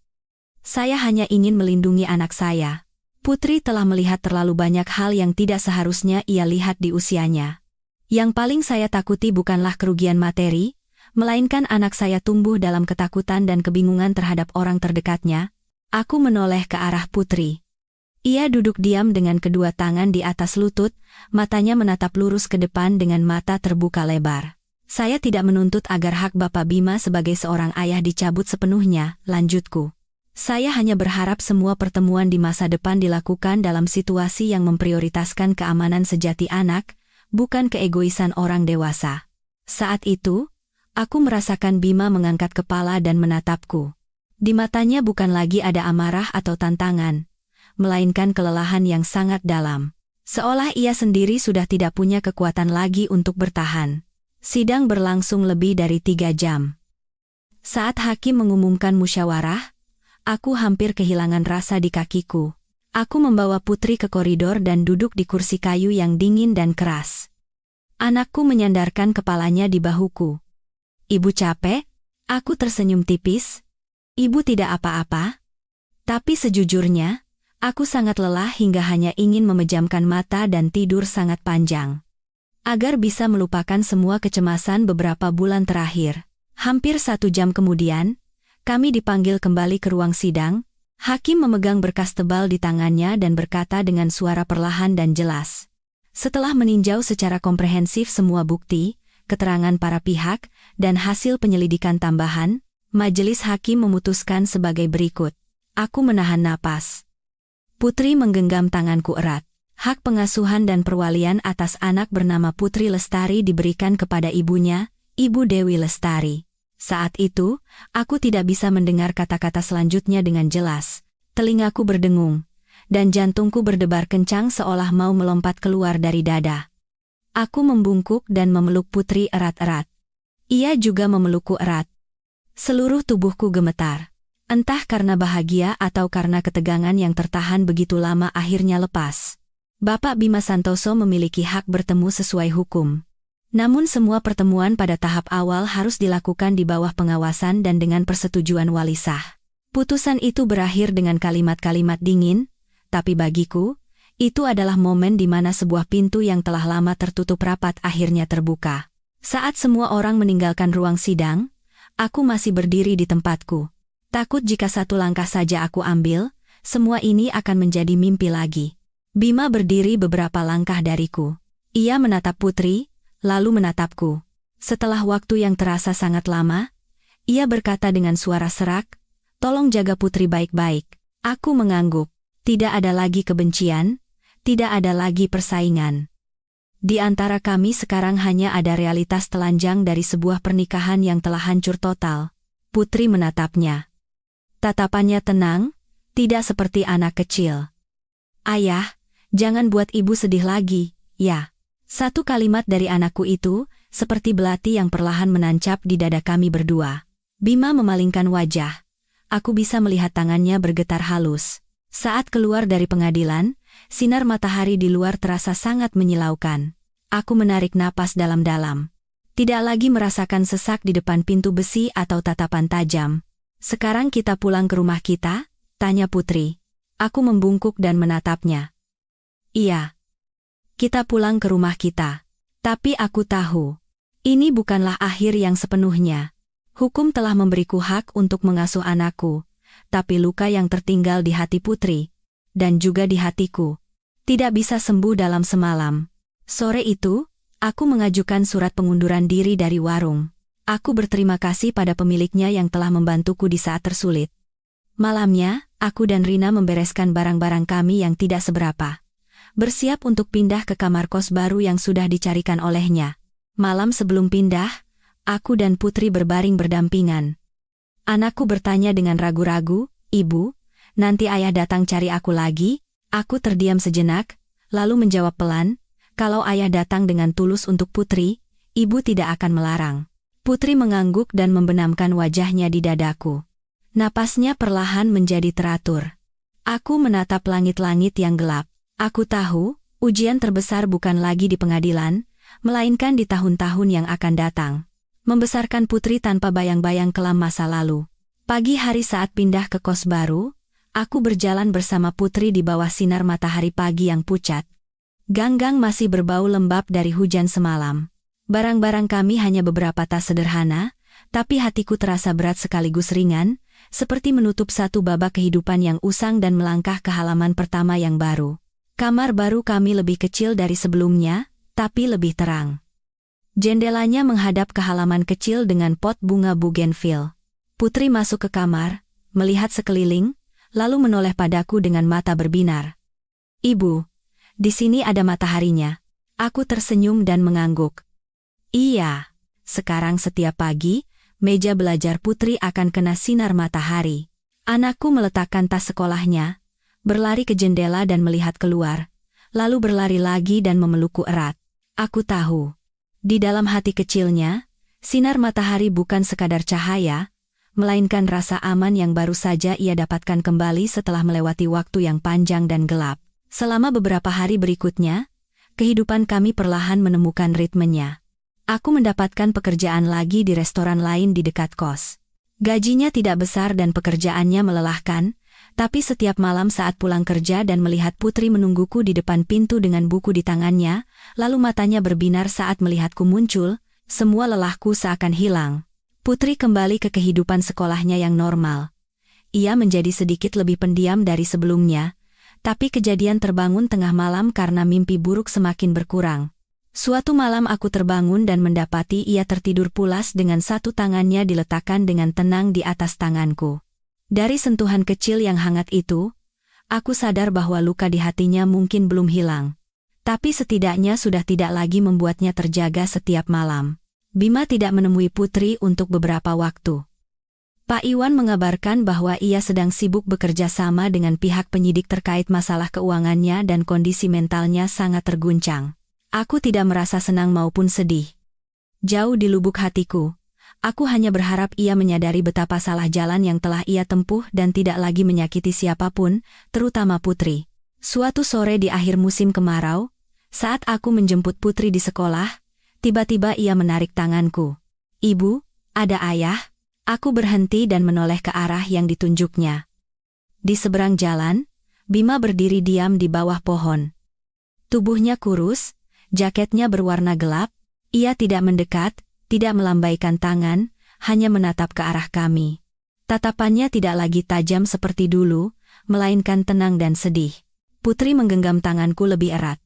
Saya hanya ingin melindungi anak saya. Putri telah melihat terlalu banyak hal yang tidak seharusnya ia lihat di usianya. Yang paling saya takuti bukanlah kerugian materi, melainkan anak saya tumbuh dalam ketakutan dan kebingungan terhadap orang terdekatnya. Aku menoleh ke arah Putri. Ia duduk diam dengan kedua tangan di atas lutut, matanya menatap lurus ke depan dengan mata terbuka lebar. Saya tidak menuntut agar hak Bapak Bima sebagai seorang ayah dicabut sepenuhnya, lanjutku. Saya hanya berharap semua pertemuan di masa depan dilakukan dalam situasi yang memprioritaskan keamanan sejati anak, bukan keegoisan orang dewasa. Saat itu, aku merasakan Bima mengangkat kepala dan menatapku. Di matanya bukan lagi ada amarah atau tantangan, melainkan kelelahan yang sangat dalam. Seolah ia sendiri sudah tidak punya kekuatan lagi untuk bertahan. Sidang berlangsung lebih dari 3 jam. Saat hakim mengumumkan musyawarah, aku hampir kehilangan rasa di kakiku. Aku membawa Putri ke koridor dan duduk di kursi kayu yang dingin dan keras. Anakku menyandarkan kepalanya di bahuku. Ibu capek? Aku tersenyum tipis. Ibu tidak apa-apa. Tapi sejujurnya, aku sangat lelah hingga hanya ingin memejamkan mata dan tidur sangat panjang. Agar bisa melupakan semua kecemasan beberapa bulan terakhir. Hampir 1 jam kemudian, kami dipanggil kembali ke ruang sidang. Hakim memegang berkas tebal di tangannya dan berkata dengan suara perlahan dan jelas. Setelah meninjau secara komprehensif semua bukti, keterangan para pihak, dan hasil penyelidikan tambahan, majelis hakim memutuskan sebagai berikut. Aku menahan napas. Putri menggenggam tanganku erat. Hak pengasuhan dan perwalian atas anak bernama Putri Lestari diberikan kepada ibunya, Ibu Dewi Lestari. Saat itu, aku tidak bisa mendengar kata-kata selanjutnya dengan jelas. Telingaku berdengung, dan jantungku berdebar kencang seolah mau melompat keluar dari dada. Aku membungkuk dan memeluk Putri erat-erat. Ia juga memelukku erat. Seluruh tubuhku gemetar. Entah karena bahagia atau karena ketegangan yang tertahan begitu lama akhirnya lepas. Bapak Bima Santoso memiliki hak bertemu sesuai hukum. Namun semua pertemuan pada tahap awal harus dilakukan di bawah pengawasan dan dengan persetujuan wali sah. Putusan itu berakhir dengan kalimat-kalimat dingin, tapi bagiku, itu adalah momen di mana sebuah pintu yang telah lama tertutup rapat akhirnya terbuka. Saat semua orang meninggalkan ruang sidang, aku masih berdiri di tempatku. Takut jika satu langkah saja aku ambil, semua ini akan menjadi mimpi lagi. Bima berdiri beberapa langkah dariku. Ia menatap Putri, lalu menatapku. Setelah waktu yang terasa sangat lama, ia berkata dengan suara serak, "Tolong jaga Putri baik-baik." Aku mengangguk. Tidak ada lagi kebencian, tidak ada lagi persaingan. Di antara kami sekarang hanya ada realitas telanjang dari sebuah pernikahan yang telah hancur total. Putri menatapnya. Tatapannya tenang, tidak seperti anak kecil. "Ayah, jangan buat ibu sedih lagi, ya." Satu kalimat dari anakku itu, seperti belati yang perlahan menancap di dada kami berdua. Bima memalingkan wajah. Aku bisa melihat tangannya bergetar halus. Saat keluar dari pengadilan, sinar matahari di luar terasa sangat menyilaukan. Aku menarik napas dalam-dalam. Tidak lagi merasakan sesak di depan pintu besi atau tatapan tajam. Sekarang kita pulang ke rumah kita? Tanya Putri. Aku membungkuk dan menatapnya. Iya. Kita pulang ke rumah kita. Tapi aku tahu, ini bukanlah akhir yang sepenuhnya. Hukum telah memberiku hak untuk mengasuh anakku, tapi luka yang tertinggal di hati Putri, dan juga di hatiku, tidak bisa sembuh dalam semalam. Sore itu, aku mengajukan surat pengunduran diri dari warung. Aku berterima kasih pada pemiliknya yang telah membantuku di saat tersulit. Malamnya, aku dan Rina membereskan barang-barang kami yang tidak seberapa. Bersiap untuk pindah ke kamar kos baru yang sudah dicarikan olehnya. Malam sebelum pindah, aku dan Putri berbaring berdampingan. Anakku bertanya dengan ragu-ragu, "Ibu, nanti ayah datang cari aku lagi?" Aku terdiam sejenak, lalu menjawab pelan, "Kalau ayah datang dengan tulus untuk Putri, ibu tidak akan melarang." Putri mengangguk dan membenamkan wajahnya di dadaku. Napasnya perlahan menjadi teratur. Aku menatap langit-langit yang gelap. Aku tahu, ujian terbesar bukan lagi di pengadilan, melainkan di tahun-tahun yang akan datang. Membesarkan Putri tanpa bayang-bayang kelam masa lalu. Pagi hari saat pindah ke kos baru, aku berjalan bersama Putri di bawah sinar matahari pagi yang pucat. Gang-gang masih berbau lembab dari hujan semalam. Barang-barang kami hanya beberapa tas sederhana, tapi hatiku terasa berat sekaligus ringan, seperti menutup satu babak kehidupan yang usang dan melangkah ke halaman pertama yang baru. Kamar baru kami lebih kecil dari sebelumnya, tapi lebih terang. Jendelanya menghadap ke halaman kecil dengan pot bunga bougainville. Putri masuk ke kamar, melihat sekeliling, lalu menoleh padaku dengan mata berbinar. "Ibu, di sini ada mataharinya." Aku tersenyum dan mengangguk. "Iya, sekarang setiap pagi, meja belajar Putri akan kena sinar matahari." Anakku meletakkan tas sekolahnya, berlari ke jendela dan melihat keluar, lalu berlari lagi dan memelukku erat. Aku tahu, di dalam hati kecilnya, sinar matahari bukan sekadar cahaya, melainkan rasa aman yang baru saja ia dapatkan kembali setelah melewati waktu yang panjang dan gelap. Selama beberapa hari berikutnya, kehidupan kami perlahan menemukan ritmenya. Aku mendapatkan pekerjaan lagi di restoran lain di dekat kos. Gajinya tidak besar dan pekerjaannya melelahkan, tapi setiap malam saat pulang kerja dan melihat Putri menungguku di depan pintu dengan buku di tangannya, lalu matanya berbinar saat melihatku muncul, semua lelahku seakan hilang. Putri kembali ke kehidupan sekolahnya yang normal. Ia menjadi sedikit lebih pendiam dari sebelumnya, tapi kejadian terbangun tengah malam karena mimpi buruk semakin berkurang. Suatu malam aku terbangun dan mendapati ia tertidur pulas dengan satu tangannya diletakkan dengan tenang di atas tanganku. Dari sentuhan kecil yang hangat itu, aku sadar bahwa luka di hatinya mungkin belum hilang. Tapi setidaknya sudah tidak lagi membuatnya terjaga setiap malam. Bima tidak menemui Putri untuk beberapa waktu. Pak Iwan mengabarkan bahwa ia sedang sibuk bekerja sama dengan pihak penyidik terkait masalah keuangannya dan kondisi mentalnya sangat terguncang. Aku tidak merasa senang maupun sedih. Jauh di lubuk hatiku, aku hanya berharap ia menyadari betapa salah jalan yang telah ia tempuh dan tidak lagi menyakiti siapapun, terutama Putri. Suatu sore di akhir musim kemarau, saat aku menjemput Putri di sekolah, tiba-tiba ia menarik tanganku. "Ibu, ada ayah?" Aku berhenti dan menoleh ke arah yang ditunjuknya. Di seberang jalan, Bima berdiri diam di bawah pohon. Tubuhnya kurus, jaketnya berwarna gelap, ia tidak mendekat, tidak melambaikan tangan, hanya menatap ke arah kami. Tatapannya tidak lagi tajam seperti dulu, melainkan tenang dan sedih. Putri menggenggam tanganku lebih erat.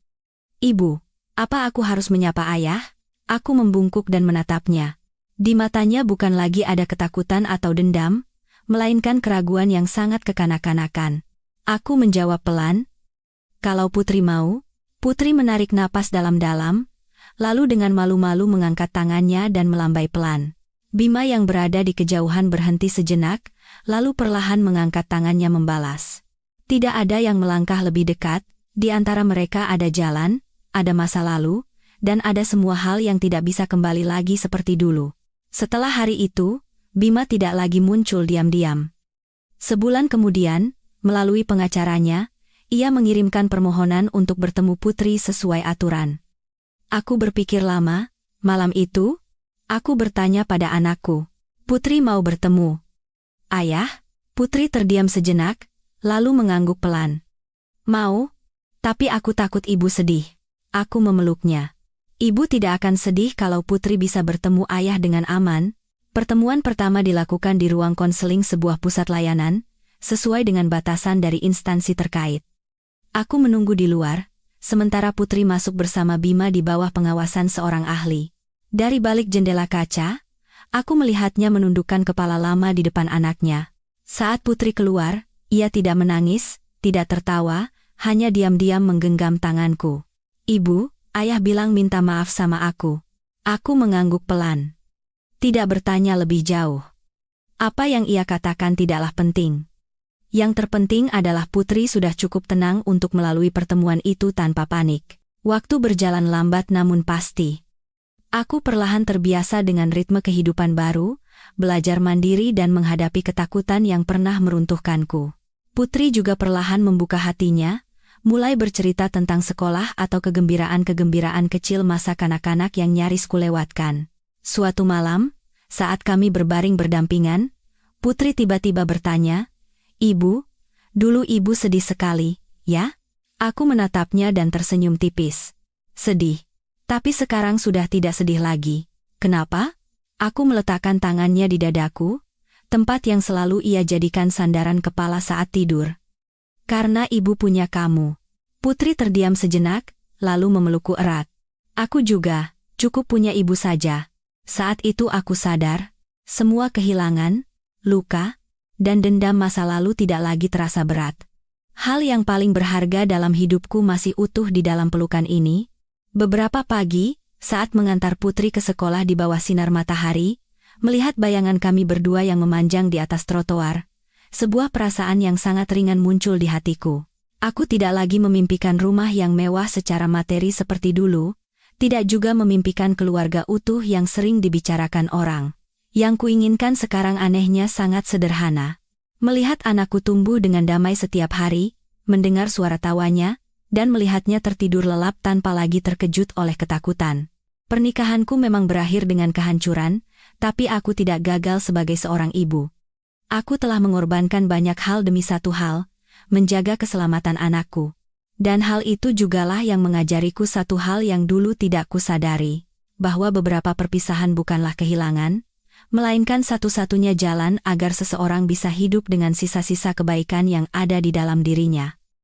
"Ibu, apa aku harus menyapa ayah?" Aku membungkuk dan menatapnya. Di matanya bukan lagi ada ketakutan atau dendam, melainkan keraguan yang sangat kekanak-kanakan. Aku menjawab pelan, "Kalau Putri mau." Putri menarik napas dalam-dalam, lalu dengan malu-malu mengangkat tangannya dan melambai pelan. Bima yang berada di kejauhan berhenti sejenak, lalu perlahan mengangkat tangannya membalas. Tidak ada yang melangkah lebih dekat, di antara mereka ada jalan, ada masa lalu, dan ada semua hal yang tidak bisa kembali lagi seperti dulu. Setelah hari itu, Bima tidak lagi muncul diam-diam. Sebulan kemudian, melalui pengacaranya, ia mengirimkan permohonan untuk bertemu Putri sesuai aturan. Aku berpikir lama, malam itu, Aku bertanya pada anakku. Putri mau bertemu. Ayah? Putri terdiam sejenak, lalu mengangguk pelan. Mau? Tapi aku takut ibu sedih. Aku memeluknya. Ibu tidak akan sedih kalau Putri bisa bertemu ayah dengan aman. Pertemuan pertama dilakukan di ruang konseling sebuah pusat layanan, sesuai dengan batasan dari instansi terkait. Aku menunggu di luar, sementara Putri masuk bersama Bima di bawah pengawasan seorang ahli. Dari balik jendela kaca, aku melihatnya menundukkan kepala lama di depan anaknya. Saat Putri keluar, ia tidak menangis, tidak tertawa, hanya diam-diam menggenggam tanganku. Ibu, ayah bilang minta maaf sama aku. Aku mengangguk pelan. Tidak bertanya lebih jauh. Apa yang ia katakan tidaklah penting. Yang terpenting adalah Putri sudah cukup tenang untuk melalui pertemuan itu tanpa panik. Waktu berjalan lambat namun pasti. Aku perlahan terbiasa dengan ritme kehidupan baru, belajar mandiri dan menghadapi ketakutan yang pernah meruntuhkanku. Putri juga perlahan membuka hatinya, mulai bercerita tentang sekolah atau kegembiraan-kegembiraan kecil masa kanak-kanak yang nyaris kulewatkan. Suatu malam, saat kami berbaring berdampingan, Putri tiba-tiba bertanya, "Ibu, dulu ibu sedih sekali, ya?" Aku menatapnya dan tersenyum tipis. Sedih. Tapi sekarang sudah tidak sedih lagi. Kenapa? Aku meletakkan tangannya di dadaku, tempat yang selalu ia jadikan sandaran kepala saat tidur. Karena ibu punya kamu. Putri terdiam sejenak, lalu memelukku erat. Aku juga, cukup punya ibu saja. Saat itu aku sadar, semua kehilangan, luka, dan dendam masa lalu tidak lagi terasa berat. Hal yang paling berharga dalam hidupku masih utuh di dalam pelukan ini. Beberapa pagi, saat mengantar Putri ke sekolah di bawah sinar matahari, melihat bayangan kami berdua yang memanjang di atas trotoar, sebuah perasaan yang sangat ringan muncul di hatiku. Aku tidak lagi memimpikan rumah yang mewah secara materi seperti dulu, tidak juga memimpikan keluarga utuh yang sering dibicarakan orang. Yang kuinginkan sekarang anehnya sangat sederhana. Melihat anakku tumbuh dengan damai setiap hari, mendengar suara tawanya, dan melihatnya tertidur lelap tanpa lagi terkejut oleh ketakutan. Pernikahanku memang berakhir dengan kehancuran, tapi aku tidak gagal sebagai seorang ibu. Aku telah mengorbankan banyak hal demi satu hal, menjaga keselamatan anakku. Dan hal itu jugalah yang mengajariku satu hal yang dulu tidak kusadari, bahwa beberapa perpisahan bukanlah kehilangan, melainkan satu-satunya jalan agar seseorang bisa hidup dengan sisa-sisa kebaikan yang ada di dalam dirinya.